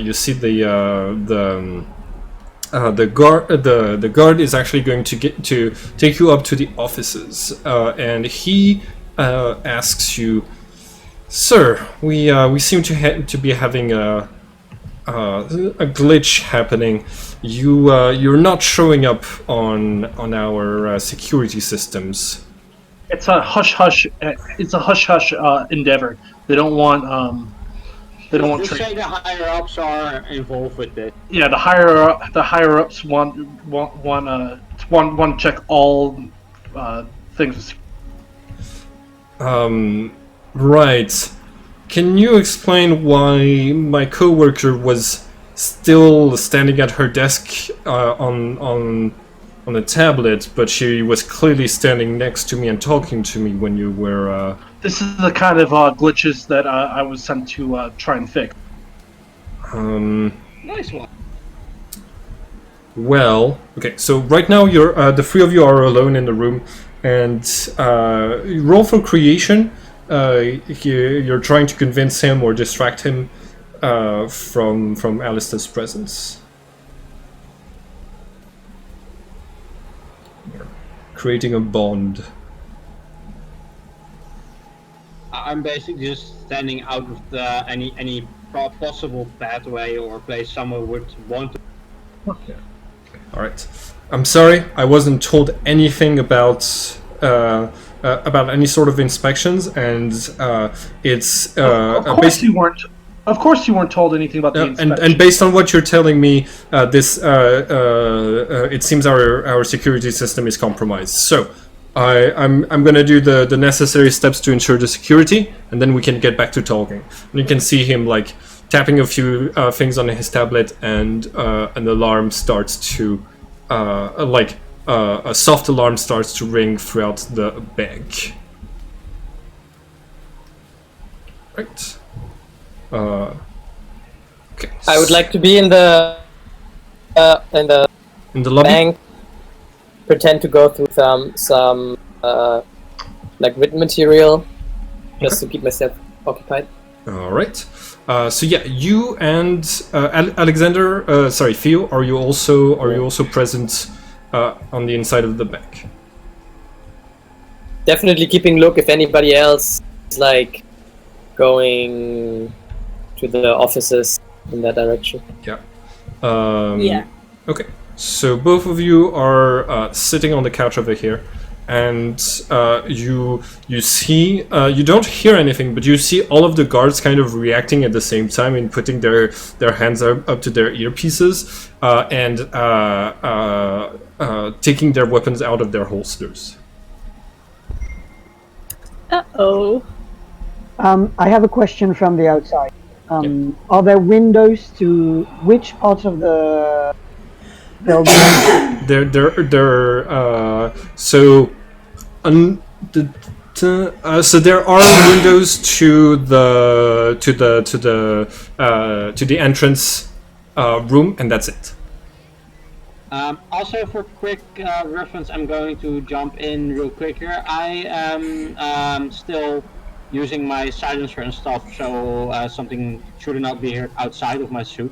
you see the guard is actually going to take you up to the offices, and he asks you, "Sir, we seem to be having a glitch happening. You're not showing up on our security systems." It's a hush-hush. It's a hush-hush endeavor. They don't want. They don't want. Just say the higher ups are involved with it. Yeah, the higher ups want to check all things. Right. Can you explain why my coworker was still standing at her desk on a tablet, but she was clearly standing next to me and talking to me when you were... This is the kind of glitches that I was sent to try and fix. Nice one. Well, okay, so right now you're the three of you are alone in the room, and roll for creation. You're trying to convince him or distract him from Alistair's presence. Creating a bond. I'm basically just standing out of any possible pathway or place someone would want to. Okay. All right. I'm sorry, I wasn't told anything about any sort of inspections, and it's of course you weren't. Of course you weren't told anything about the inspection. And based on what you're telling me, it seems our security system is compromised. So I'm gonna do the necessary steps to ensure the security, and then we can get back to talking. And you can see him like tapping a few things on his tablet, and an alarm starts to a soft alarm starts to ring throughout the bank. Right. Okay. I would like to be in the lobby. bank, pretend to go through some like written material, just to keep myself occupied. All right. So yeah, you and Alexander, sorry, Theo, are you also present on the inside of the bank? Definitely keeping look if anybody else is like going to the offices in that direction. Yeah. Yeah. Okay. So both of you are sitting on the couch over here, and you see you don't hear anything, but you see all of the guards kind of reacting at the same time and putting their hands up to their earpieces and taking their weapons out of their holsters. Uh-oh. I have a question from the outside. Are there windows to which part of the building? So there are windows to the entrance room, and that's it. Also, for quick reference, I'm going to jump in real quick here. I am still using my silencer and stuff, so something should not be heard outside of my suit.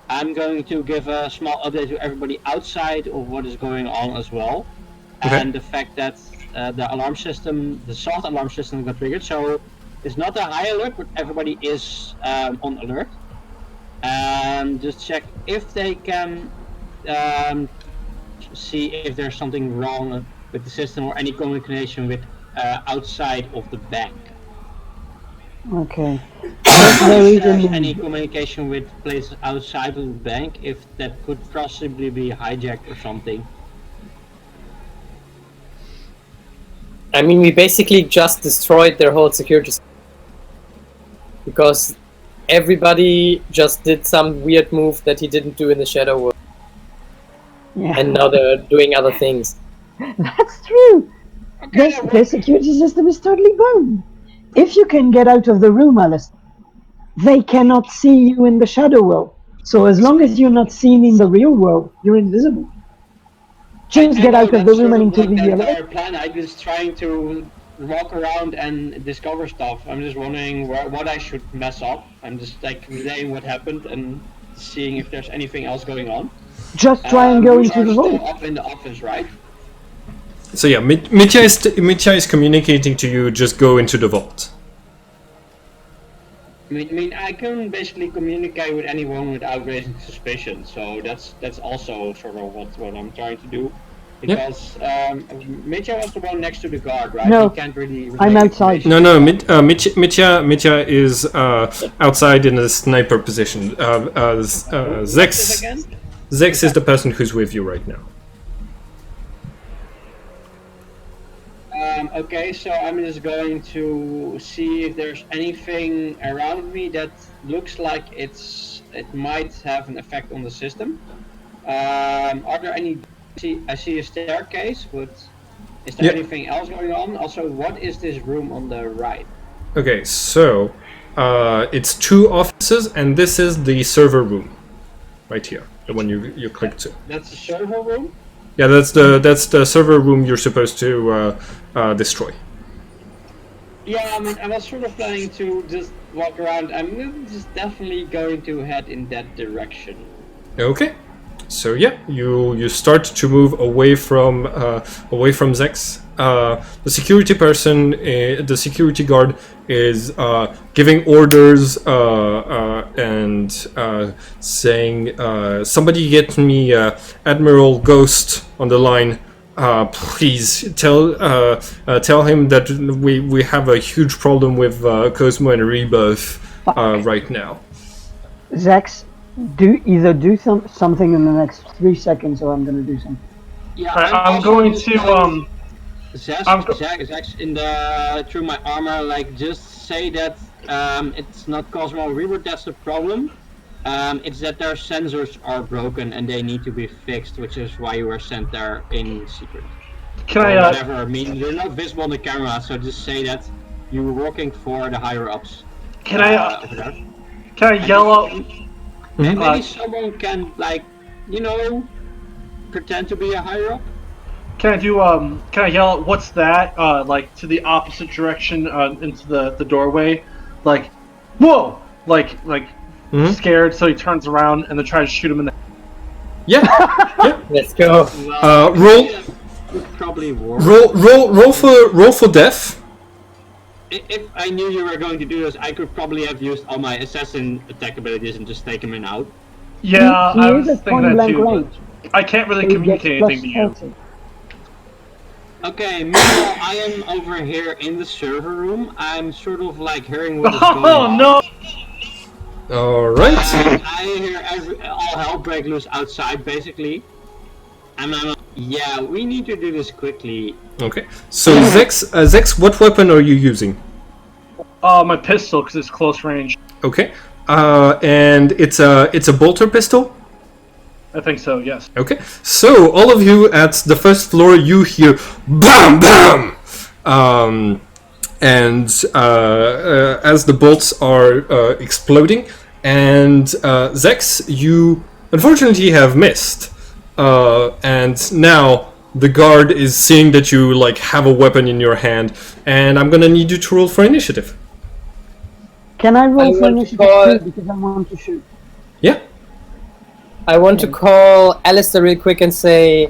I'm going to give a small update to everybody outside of what is going on as well, and the fact that the alarm system, the soft alarm system, got triggered. So it's not a high alert, but everybody is on alert. And just check if they can see if there's something wrong with the system or any communication with outside of the bank. Okay. If there's any communication with places outside of the bank, if that could possibly be hijacked or something. I mean, we basically just destroyed their whole security system. Because everybody just did some weird move that he didn't do in the Shadow World. Yeah. And now they're doing other things. That's true. Their security system is totally boned. If you can get out of the room, Alistair, they cannot see you in the Shadow World. So as long as you're not seen in the real world, you're invisible. Just get out of the room and into the entire plan. I'm just trying to walk around and discover stuff. I'm just wondering what I should mess up. I'm just like relaying what happened and seeing if there's anything else going on. Just try and go into the vault. Up in the office, right? So yeah, Mitya is communicating to you. Just go into the vault. I mean, I can basically communicate with anyone without raising suspicion. So that's also sort of what I'm trying to do. Because Mitya was the one next to the guard, right? No, he can't really I'm outside. No, Mitya is outside in a sniper position. Zex is the person who's with you right now. Okay, so I'm just going to see if there's anything around me that looks like it might have an effect on the system. Are there any? I see a staircase, but is there anything else going on? Also, what is this room on the right? Okay, so it's 2 offices, and this is the server room, right here, the one you clicked to. That's the server room. Yeah, that's the server room you're supposed to destroy. Yeah, I mean, I was sort of planning to just walk around. I'm just definitely going to head in that direction. Okay, so yeah, you start to move away from Zex. The security person, the security guard, is giving orders and saying, "Somebody get me Admiral Ghost on the line. Please tell him that we have a huge problem with Cosmo and Rebirth right now." Zex, do something in the next 3 seconds, or I'm going to do something. Yeah, I'm going to Zax in the through my armor, like just say that it's not Cosmo Rebirth that's the problem. It's that their sensors are broken and they need to be fixed, which is why you were sent there in secret. Whatever. I mean, you're not visible on the camera, so just say that you were working for the higher ups. Can I yell out? And maybe someone can, like, pretend to be a higher up. Can I yell out, "What's that?" Like to the opposite direction, into the doorway, like, "Whoa!" Like scared, so he turns around and then tries to shoot him in the. Yeah. Let's go. Roll for death. If I knew you were going to do this, I could probably have used all my assassin attack abilities and just taken him out. Yeah, I was is at thinking point that blank too. range. I can't really So he communicate gets anything to you. +40. Okay, meanwhile, I am over here in the server room. I'm sort of like hearing what is going on. Oh no! All right. I hear all hell break loose outside, basically. And I'm like, yeah, we need to do this quickly. Okay. So Zex, what weapon are you using? My pistol, because it's close range. Okay. And it's a bolter pistol. I think so, yes. Okay. So all of you at the first floor, you hear bam bam, and as the bolts are exploding, and Zex, you unfortunately have missed, and now the guard is seeing that you like have a weapon in your hand, and I'm gonna need you to roll for initiative. Can I roll I for want to initiative call- too, because I want to shoot? Yeah. I want to call Alistair real quick and say,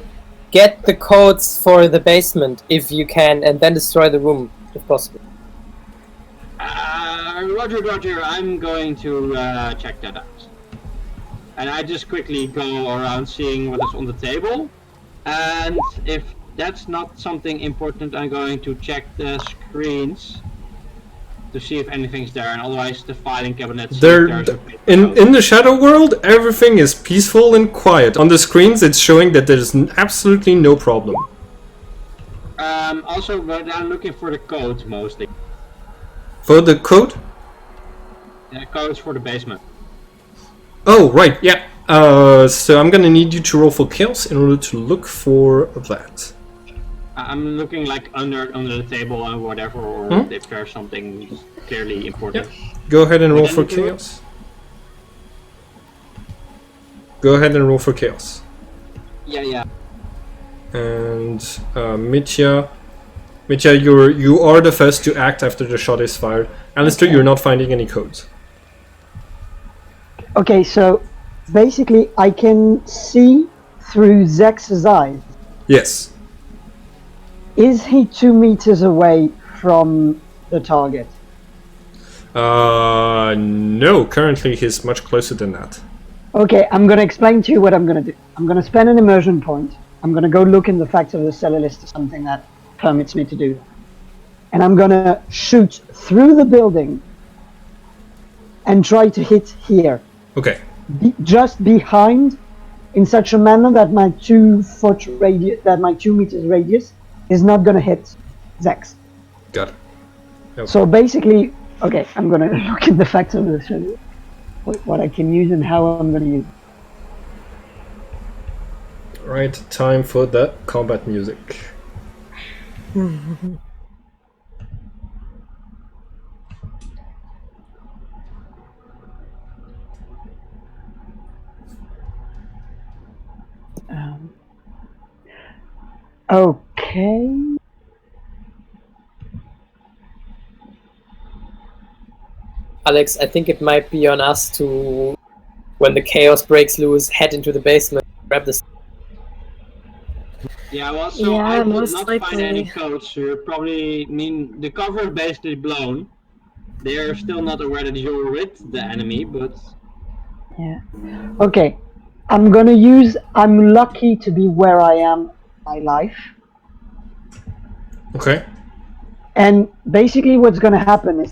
get the codes for the basement if you can, and then destroy the room if possible. Roger, I'm going to check that out. And I just quickly go around seeing what is on the table. And if that's not something important, I'm going to check the screens to see if anything's there, and otherwise the filing cabinet. In the shadow world, everything is peaceful and quiet. On the screens, it's showing that there's absolutely no problem. Also, but I'm looking for the codes mostly. For the code? The codes for the basement. Oh, right, yeah. So I'm gonna need you to roll for chaos in order to look for that. I'm looking like under the table and whatever, or if there's something clearly important. Yeah. Go ahead and roll for chaos. Go ahead and roll for chaos. Yeah. And Mitya, you are the first to act after the shot is fired. Alistair, you're not finding any codes. Okay, so basically I can see through Zex's eyes. Yes. Is he 2 meters away from the target? No, currently he's much closer than that. Okay, I'm going to explain to you what I'm going to do. I'm going to spend an immersion point. I'm going to go look in the facts of the cellar list or something that permits me to do that. And I'm going to shoot through the building and try to hit here. Okay. Just behind, in such a manner that my 2 meters radius is not going to hit Zex. Got it. Okay. So basically, okay, I'm going to look at the facts of the cellar list. What I can use and how I'm going to use it. Right, time for the combat music. Okay. Alex, I think it might be on us to, when the chaos breaks loose, head into the basement, grab this. Yeah, well, so Yeah, I did most not likely. find any codes. So you're probably, the cover is basically blown. They are still not aware that you're with the enemy, but Yeah. Okay. I'm gonna use. I'm lucky to be where I am in my life. Okay. And basically, what's gonna happen is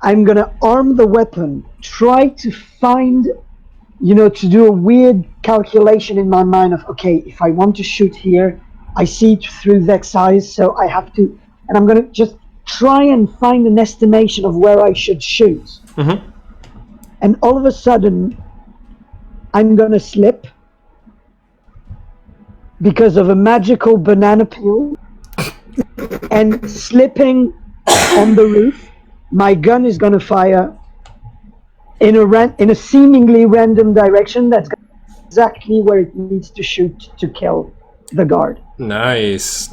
I'm gonna arm the weapon, try to find, to do a weird calculation in my mind of, okay, if I want to shoot here, I see it through Zex's eyes, so I have to, and I'm gonna just try and find an estimation of where I should shoot. Mm-hmm. And all of a sudden, I'm gonna slip because of a magical banana peel, and slipping on the roof, my gun is gonna fire in a seemingly random direction that's exactly where it needs to shoot to kill the guard. Nice.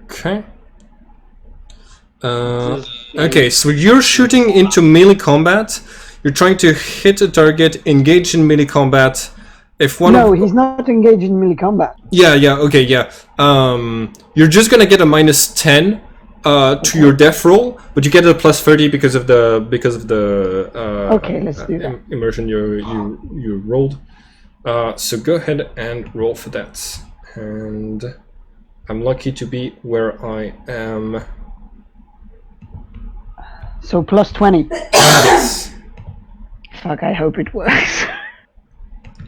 Okay. Okay, so you're shooting into melee combat. You're trying to hit a target engaged in melee combat. If one No, he's not engaged in melee combat. Yeah, okay, yeah. You're just gonna get a -10 to your death roll, but you get a +30 because of the Okay, let's do that. immersion you rolled. So go ahead and roll for that. And I'm lucky to be where I am. So plus 20. Yes. Fuck, I hope it works.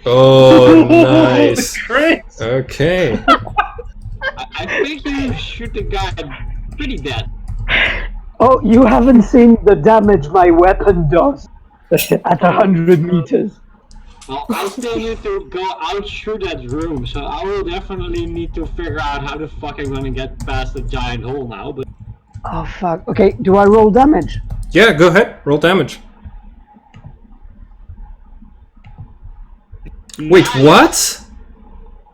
Oh, nice. Great. Okay. I think you shoot the guy pretty dead. Oh, you haven't seen the damage my weapon does at 100 meters. Well, I still need to go out through that room, so I will definitely need to figure out how the fuck I'm gonna get past the giant hole now, but... Oh fuck. Okay, do I roll damage? Yeah, go ahead. Roll damage. Wait, what?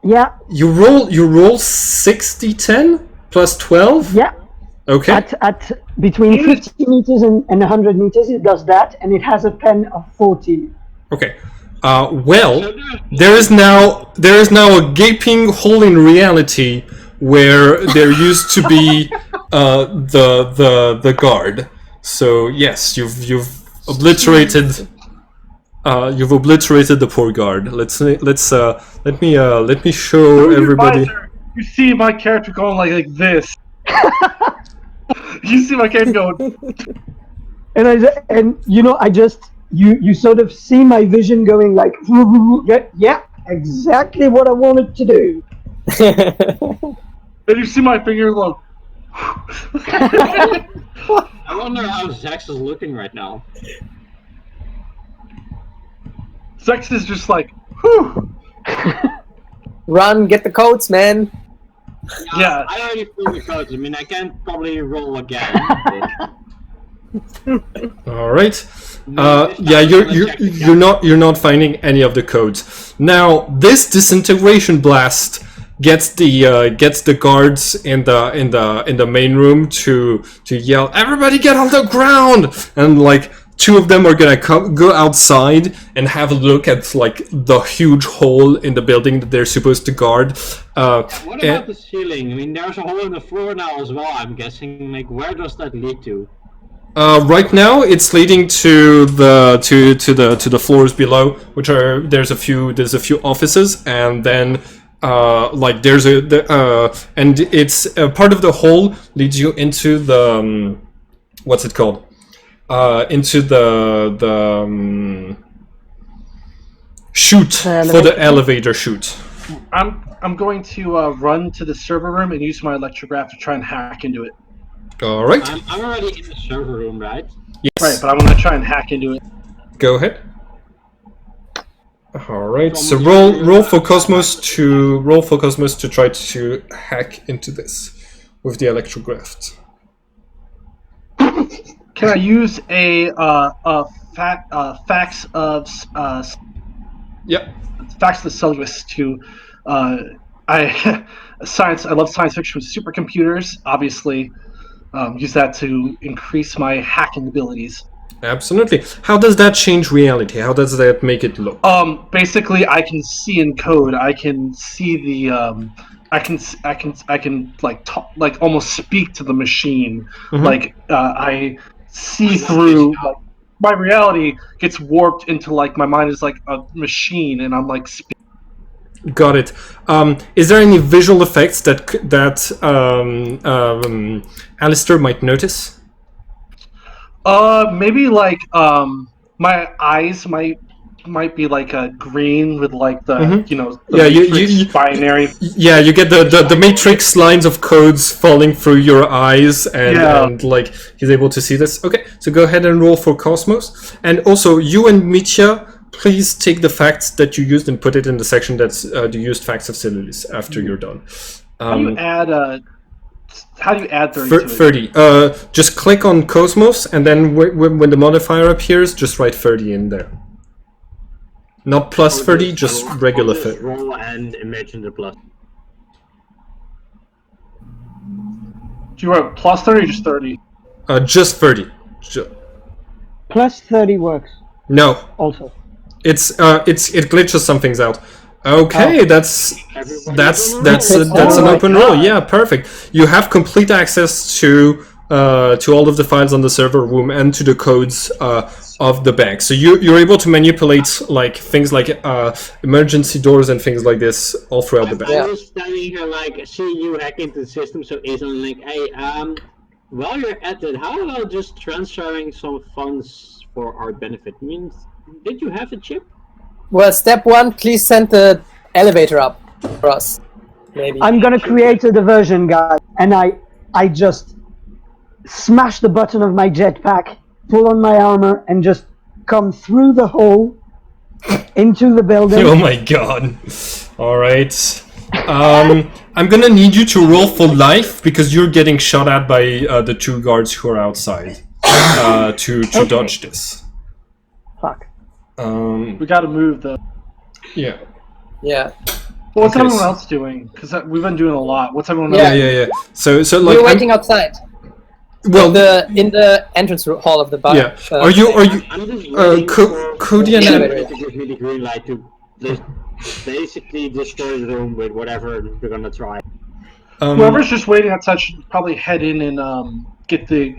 Yeah, You roll 60-10 plus 12? yeah. Okay. At between 50 meters and 100 meters, it does that, and it has a pen of 14. Okay. Well, there is now a gaping hole in reality where there used to be the guard. So yes, you've obliterated the poor guard. Let me show everybody. You see my character going like this. You see my character going. And you sort of see my vision going like, yeah, exactly what I wanted to do. Then you see my finger going. I wonder how Zax is looking right now. Sex is just like, whew. Run, get the coats, man. Yeah. I already filled the codes. I mean, I can't probably roll again. All right. No, Yeah, you're not finding any of the codes. Now, this disintegration blast gets the guards in the main room to yell, "Everybody get on the ground!" And like two of them are gonna go outside and have a look at like the huge hole in the building that they're supposed to guard. What about the ceiling? I mean, there's a hole in the floor now as well. I'm guessing. Like, where does that lead to? Right now, it's leading to the floors below, which are there's a few offices, and then like there's and it's part of the hole leads you into the what's it called? Into the chute for the elevator chute. I'm going to run to the server room and use my electrograph to try and hack into it. All right. I'm already in the server room, right? Yes. Right, but I'm going to try and hack into it. Go ahead. All right. So roll for Cosmos to try to hack into this with the electrograph. Can I use a fax of Yep. fax the syllabus to science? I love science fiction with supercomputers. Obviously, use that to increase my hacking abilities. Absolutely. How does that change reality? How does that make it look? Basically, I can see in code. I can see the. I can like talk, like almost speak to the machine. Mhm. Like I see through. Like, my reality gets warped into like my mind is like a machine, and I'm like. Got it. Is there any visual effects that Alistair might notice? Maybe like my eyes might be like green with like the Mhm. the Yeah, matrix binary. Yeah, you get the matrix lines of codes falling through your eyes, and like he's able to see this. Okay, so go ahead and roll for Cosmos, and also you and Mitya, please take the facts that you used and put it in the section that's the used facts of Silulis after you're done. How do you add 30 to it? 30. Just click on Cosmos, and then when the modifier appears, just write 30 in there. Not plus 30, just regular 30. Roll and imagine the plus. Do you write plus 30 or just 30? Just 30. Plus 30 works No, also. it glitches some things out. Okay, that's an open roll. Yeah, perfect. You have complete access to all of the files on the server room and to the codes of the bank. So you're able to manipulate like things like emergency doors and things like this all throughout the bank. I was telling her like, see, you hack into the system, so instantly like, hey, while you're at it, how about just transferring some funds for our benefit? Means, did you have a chip? Well, step one, please send the elevator up for us. Maybe. I'm gonna create a diversion, guys, and I just smash the button of my jetpack, pull on my armor, and just come through the hole into the building. Oh my god. Alright. I'm gonna need you to roll for life because you're getting shot at by the 2 guards who are outside to dodge this. Fuck. We gotta move the. Yeah. Yeah. What's Okay, everyone so- else doing? Because we've been doing a lot. What's everyone Yeah. else? Yeah. So like We're waiting outside. well, In the entrance hall of the bar. yeah. Are you I'm just waiting for Cody and Elevator. to give me the green light to just basically destroy the room with whatever they're gonna try. Whoever's just waiting outside should probably head in and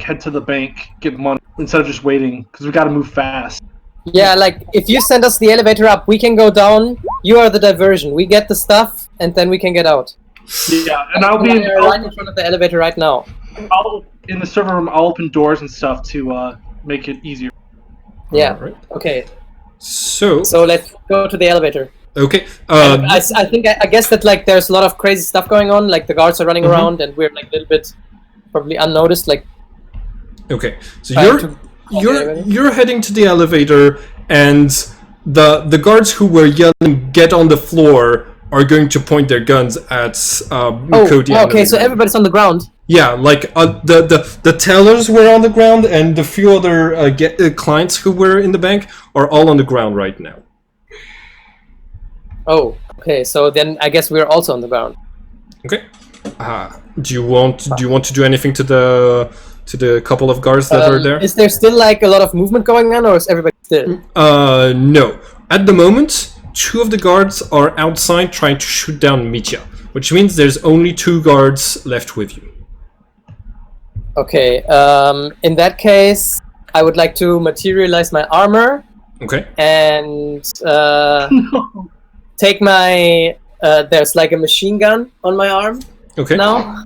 head to the bank, get money instead of just waiting because we gotta move fast. Yeah, like if you send us the elevator up, we can go down. You are the diversion. We get the stuff, and then we can get out. Yeah, and I'll be We're right in front of the elevator right now. I'll in the server room. I'll open doors and stuff to make it easier. Yeah. Alright. Okay. So let's go to the elevator. okay. I guess that like there's a lot of crazy stuff going on. Like the guards are running around, and we're like a little bit probably unnoticed. Like Okay. So trying you're to- you're heading to the elevator, and the guards who were yelling "Get on the floor" are going to point their guns at Cody. and okay. So Alexander. everybody's on the ground. Yeah, like the tellers were on the ground, and the few other clients who were in the bank are all on the ground right now. Oh, okay. So then I guess we're also on the ground. Okay. Do you want to do anything to the couple of guards that are there? Is there still like a lot of movement going on, or is everybody still? No. At the moment, 2 of the guards are outside trying to shoot down Mitya, which means there's only 2 guards left with you. Okay. In that case, I would like to materialize my armor Okay. and take my. There's like a machine gun on my arm Okay. now,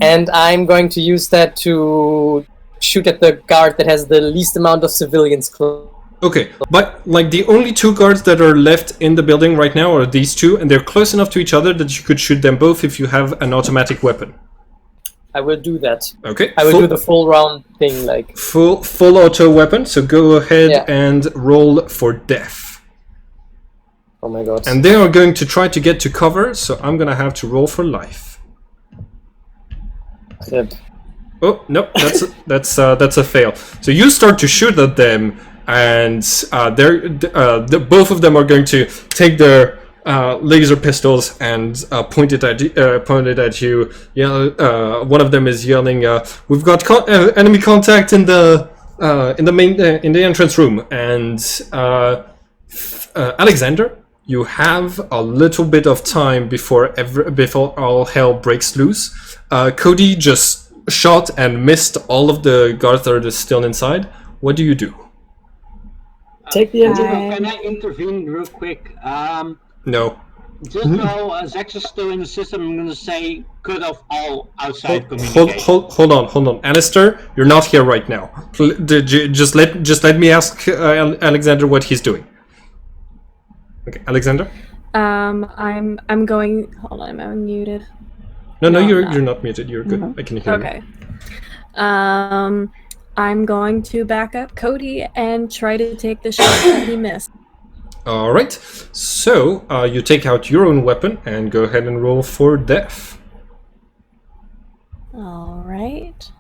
and I'm going to use that to shoot at the guard that has the least amount of civilians close. Okay, but like the only 2 guards that are left in the building right now are these 2, and they're close enough to each other that you could shoot them both if you have an automatic weapon. I will do that. Okay. I will do the full round thing, like. full auto weapon. So go ahead Yeah. and roll for death. Oh my god. And they are going to try to get to cover, so I'm gonna have to roll for life. Yep. Oh no, that's a fail. So you start to shoot at them, and both of them are going to take their laser pistols and point it at you. Yeah, one of them is yelling, "We've got enemy contact in the entrance room." And Alexander, you have a little bit of time before all hell breaks loose. Cody just shot and missed all of the guards that are still inside. What do you do? Take the engine. Can I intervene real quick? No. Just while Zax is still in the system, I'm gonna say cut off all outside Hold communication. on. Alistair, you're not here right now. Just let me ask Alexander what he's doing. Okay, Alexander? I'm going. Hold on, I'm muted. No, No, you're I'm not. you're not muted. You're good. I can hear you. Okay. I'm going to back up Cody and try to take the shot that he missed. All right. So you take out your own weapon and go ahead and roll for death. All right.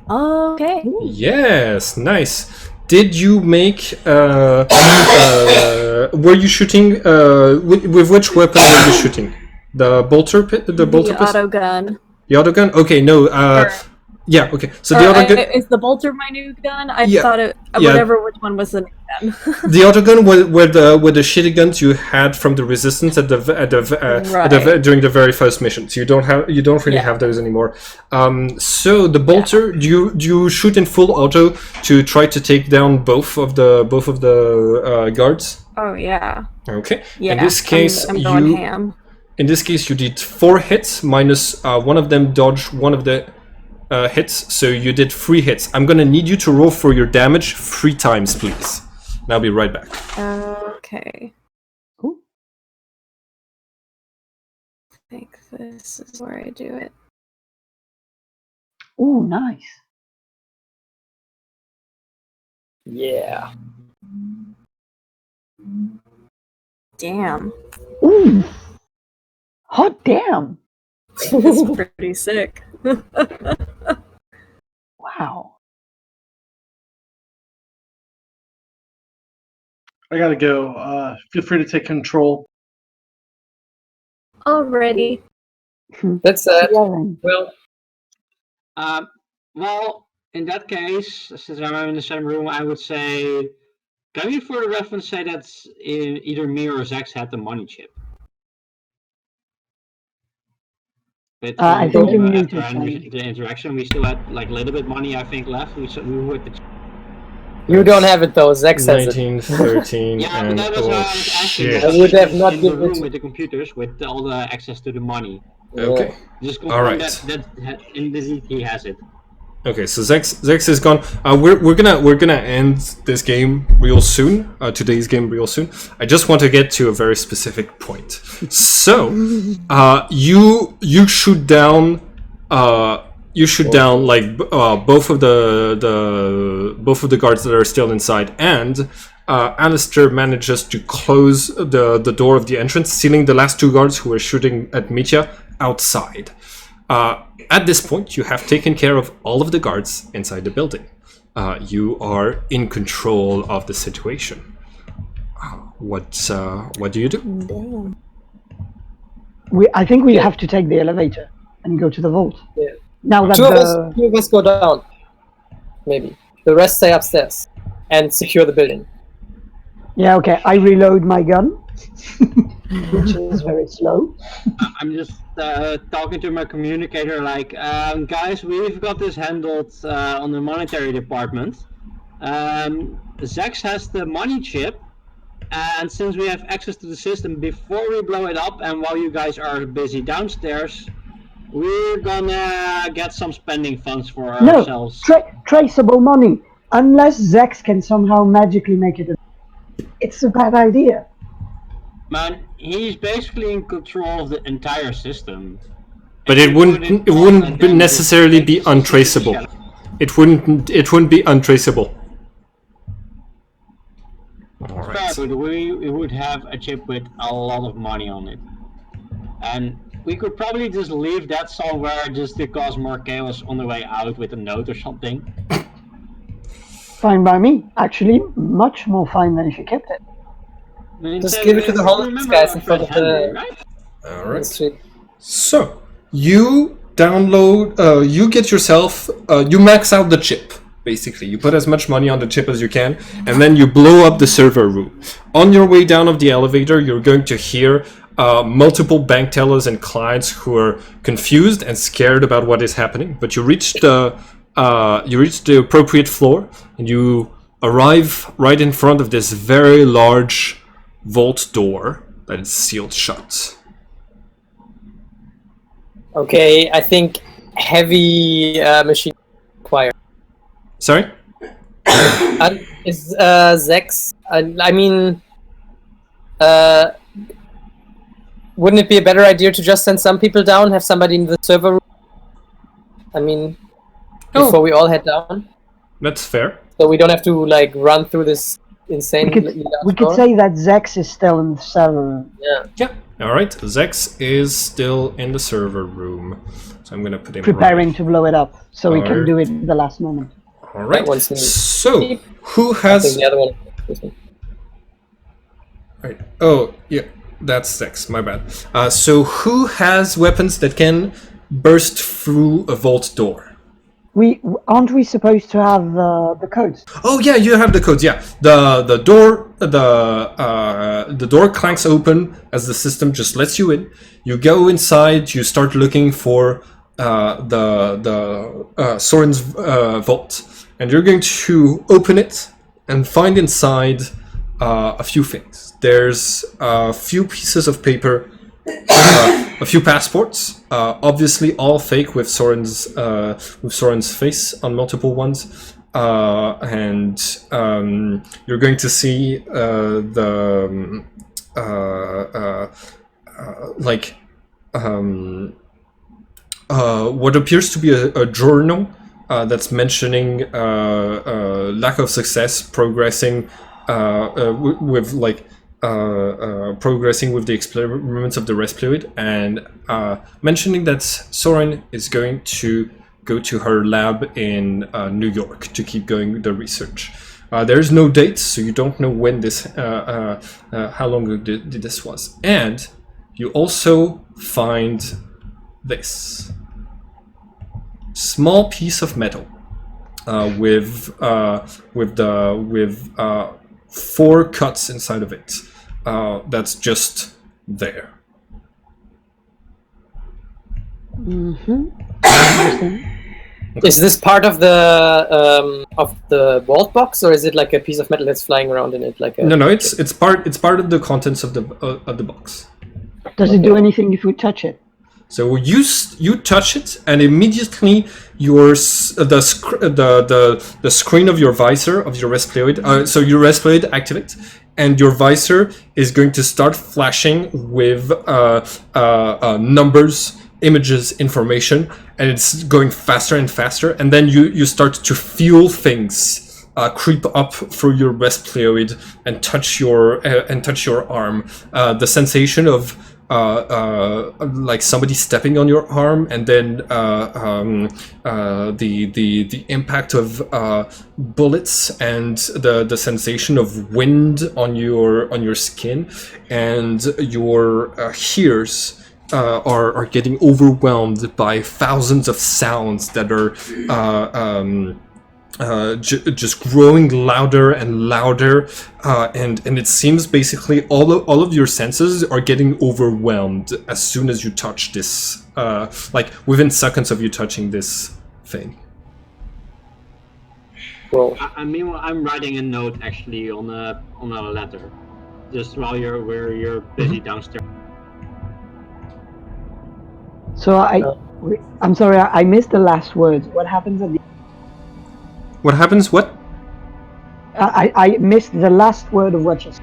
Okay. Yes, nice. Did you make? Were you shooting? With which weapon were you shooting? The bolter pit? The bolter The pistol? auto gun. The auto gun? Okay, no. Yeah. Okay. So the auto gun. Is the bolter my new gun? I Yeah, thought it. yeah. Whatever. Which one was the The autogun were the shitty guns you had from the resistance at during the very first missions. You don't really have those anymore. So the bolter, do you shoot in full auto to try to take down both of the guards? Oh yeah. Okay. Yeah. In this case, I'm going ham. In this case, you did 4 hits minus one of them dodged one of the hits, so you did 3 hits. I'm gonna need you to roll for your damage 3 times, please. And I'll be right back. Okay. Cool. I think this is where I do it. Ooh, nice. Yeah. Damn. Ooh. Hot damn. That's pretty sick. Wow. I gotta go. Feel free to take control. Already. That's it. Yeah, then. Well, Well, in that case, since I'm in the same room, I would say, can we for the reference say that either me or Zax had the money chip? But I think you after muted the interaction, we still had like a little bit money, I think, left. We with the you don't have it though. Zex has it. 19, 13, yeah, and but that was oh why I was asking. shit. I would have not in the given it room to- with the computers with all the access to the money. Okay. Just confirm Alright. that indeed he has it. Okay, so Zex is gone. We're gonna end this game real soon. Today's game real soon. I just want to get to a very specific point. So, you shoot down. Like both of the guards that are still inside, and Alistair manages to close the door of the entrance, sealing the last 2 guards who were shooting at Mitya outside. At this point, you have taken care of all of the guards inside the building. You are in control of the situation. What do you do? Damn. I think we have to take the elevator and go to the vault. Yeah. Now that Two of us go down. Maybe. The rest stay upstairs and secure the building. Yeah, okay. I reload my gun, which is very slow. I'm just talking to my communicator like, guys, we've got this handled on the monetary department. Zax has the money chip, and since we have access to the system before we blow it up, and while you guys are busy downstairs, we're gonna get some spending funds for ourselves. Traceable money. Unless Zex can somehow magically make it. It's a bad idea. Man, he's basically in control of the entire system. But it wouldn't necessarily be untraceable. It wouldn't be untraceable. Alright. Fair, but we would have a chip with a lot of money on it. And we could probably just leave that somewhere just to cause more chaos on the way out with a note or something. Fine by me. Actually, much more fine than if you kept it. Just give it to the homeless guys in front of the... Right? Alright. street. So, you download, you get yourself, you max out the chip, basically. You put as much money on the chip as you can, and then you blow up the server room. On your way down of the elevator, you're going to hear multiple bank tellers and clients who are confused and scared about what is happening. But you reach the appropriate floor, and you arrive right in front of this very large vault door that is sealed shut. Okay, I think heavy machine required. Sorry? Is Zex... I mean... wouldn't it be a better idea to just send some people down, have somebody in the server room? I mean, before we all head down? That's fair. So we don't have to, like, run through this insane... We could say that Zex is still in the server. Yeah. Alright, Zex is still in the server room. So I'm gonna put him Preparing right. to blow it up, so we can Alright. do it at the last moment. Alright, That one's neat. so who I think has... the other one... This one. Right. Oh, yeah, that's Zex, my bad. So who has weapons that can burst through a vault door? aren't we supposed to have the codes? Oh yeah, you have the codes. Yeah, the door clanks open as the system just lets you in. You go inside. You start looking for Soren's vault, and you're going to open it and find inside a few things. There's a few pieces of paper. A few passports, obviously all fake with Soren's face on multiple ones, and you're going to see what appears to be a journal that's mentioning lack of success, progressing with progressing with the experiments of the Resploid, and mentioning that Soren is going to go to her lab in New York to keep going the research. There is no date, so you don't know when this, how long ago this was. And you also find this small piece of metal with 4 cuts inside of it. That's just there. Mm-hmm. Is this part of the vault box, or is it like a piece of metal that's flying around in it? Like a... No, it's part of the contents of the box. Does it do anything if we touch it? So you touch it, and immediately the screen of your visor of your Resploid, so your Resploid activates, and your visor is going to start flashing with numbers, images, information, and it's going faster and faster. And then you start to feel things creep up through your Resploid and touch your arm. The sensation of like somebody stepping on your arm, and then the impact of bullets, and the sensation of wind on your skin, and your ears are getting overwhelmed by thousands of sounds that are just growing louder and louder, and it seems basically all of your senses are getting overwhelmed as soon as you touch this, like within seconds of you touching this thing. Well, Meanwhile, I'm writing a note actually on a letter, just while you're busy downstairs. So I'm sorry, I missed the last words. What happens at the... What happens? What? I missed the last word of what you said.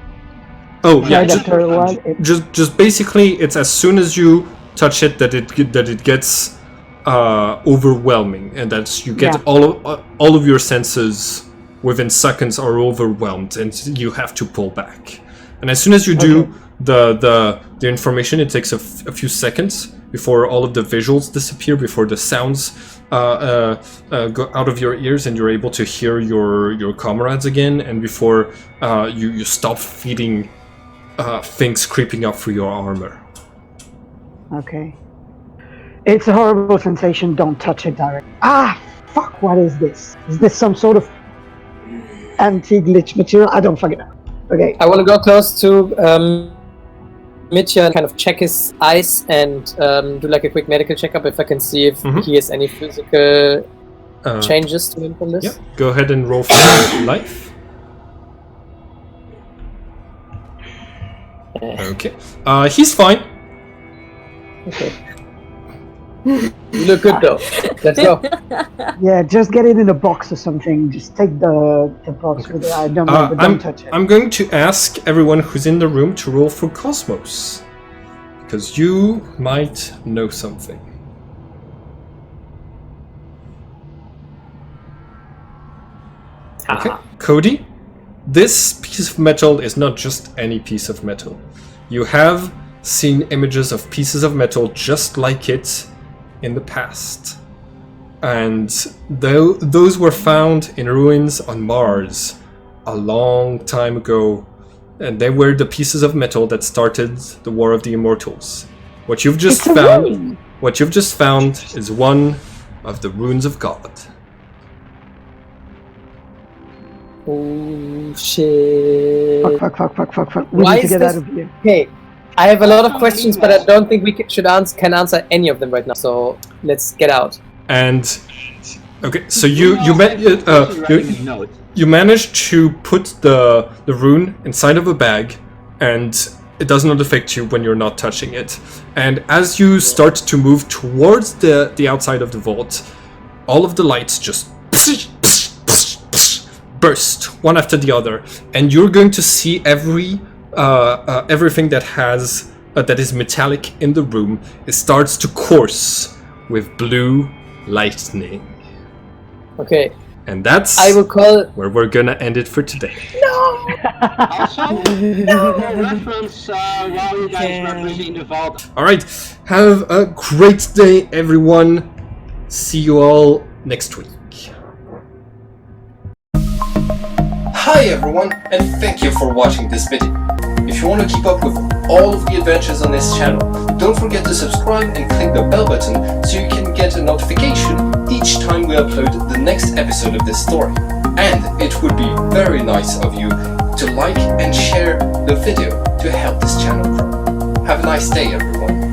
Oh yeah, Right after a while, just basically, it's as soon as you touch it that it gets overwhelming, and that you get all of your senses within seconds are overwhelmed, and you have to pull back. And as soon as you do, the information, it takes a few seconds before all of the visuals disappear, before the sounds go out of your ears, and you're able to hear your comrades again, and before you stop feeling things creeping up through your armor. Okay. It's a horrible sensation. Don't touch it directly. Ah, fuck! What is this? Is this some sort of anti-glitch material? I don't fucking know. Okay. I want to go close to Mitya and kind of check his eyes and do like a quick medical checkup if I can see if he has any physical changes to him from this. Yeah. Go ahead and roll for life. Okay. He's fine. Okay. You look good though. Let's go. Yeah, just get it in a box or something. Just take the box with it. I don't know, but don't touch it. I'm going to ask everyone who's in the room to roll for Cosmos, because you might know something. Okay, Cody, this piece of metal is not just any piece of metal. You have seen images of pieces of metal just like it in the past, and those were found in ruins on Mars a long time ago, and they were the pieces of metal that started the War of the Immortals. What you've just found is one of the runes of God. Oh shit. Fuck. We Why need to is get this- out of here. Okay, I have a lot of questions, but I don't think we can answer any of them right now. So let's get out. And okay, so writing notes. you managed to put the rune inside of a bag, and it does not affect you when you're not touching it. And as you start to move towards the outside of the vault, all of the lights just burst one after the other, and you're going to see everything that is metallic in the room. It starts to course with blue lightning, Okay, and that's I will call. where we're gonna end it for today. Also, reference while you guys referencing the vault. All right, have a great day, everyone. See you all next week. Hi everyone, and thank you for watching this video. If you want to keep up with all of the adventures on this channel, don't forget to subscribe and click the bell button so you can get a notification each time we upload the next episode of this story. And it would be very nice of you to like and share the video to help this channel grow. Have a nice day, everyone.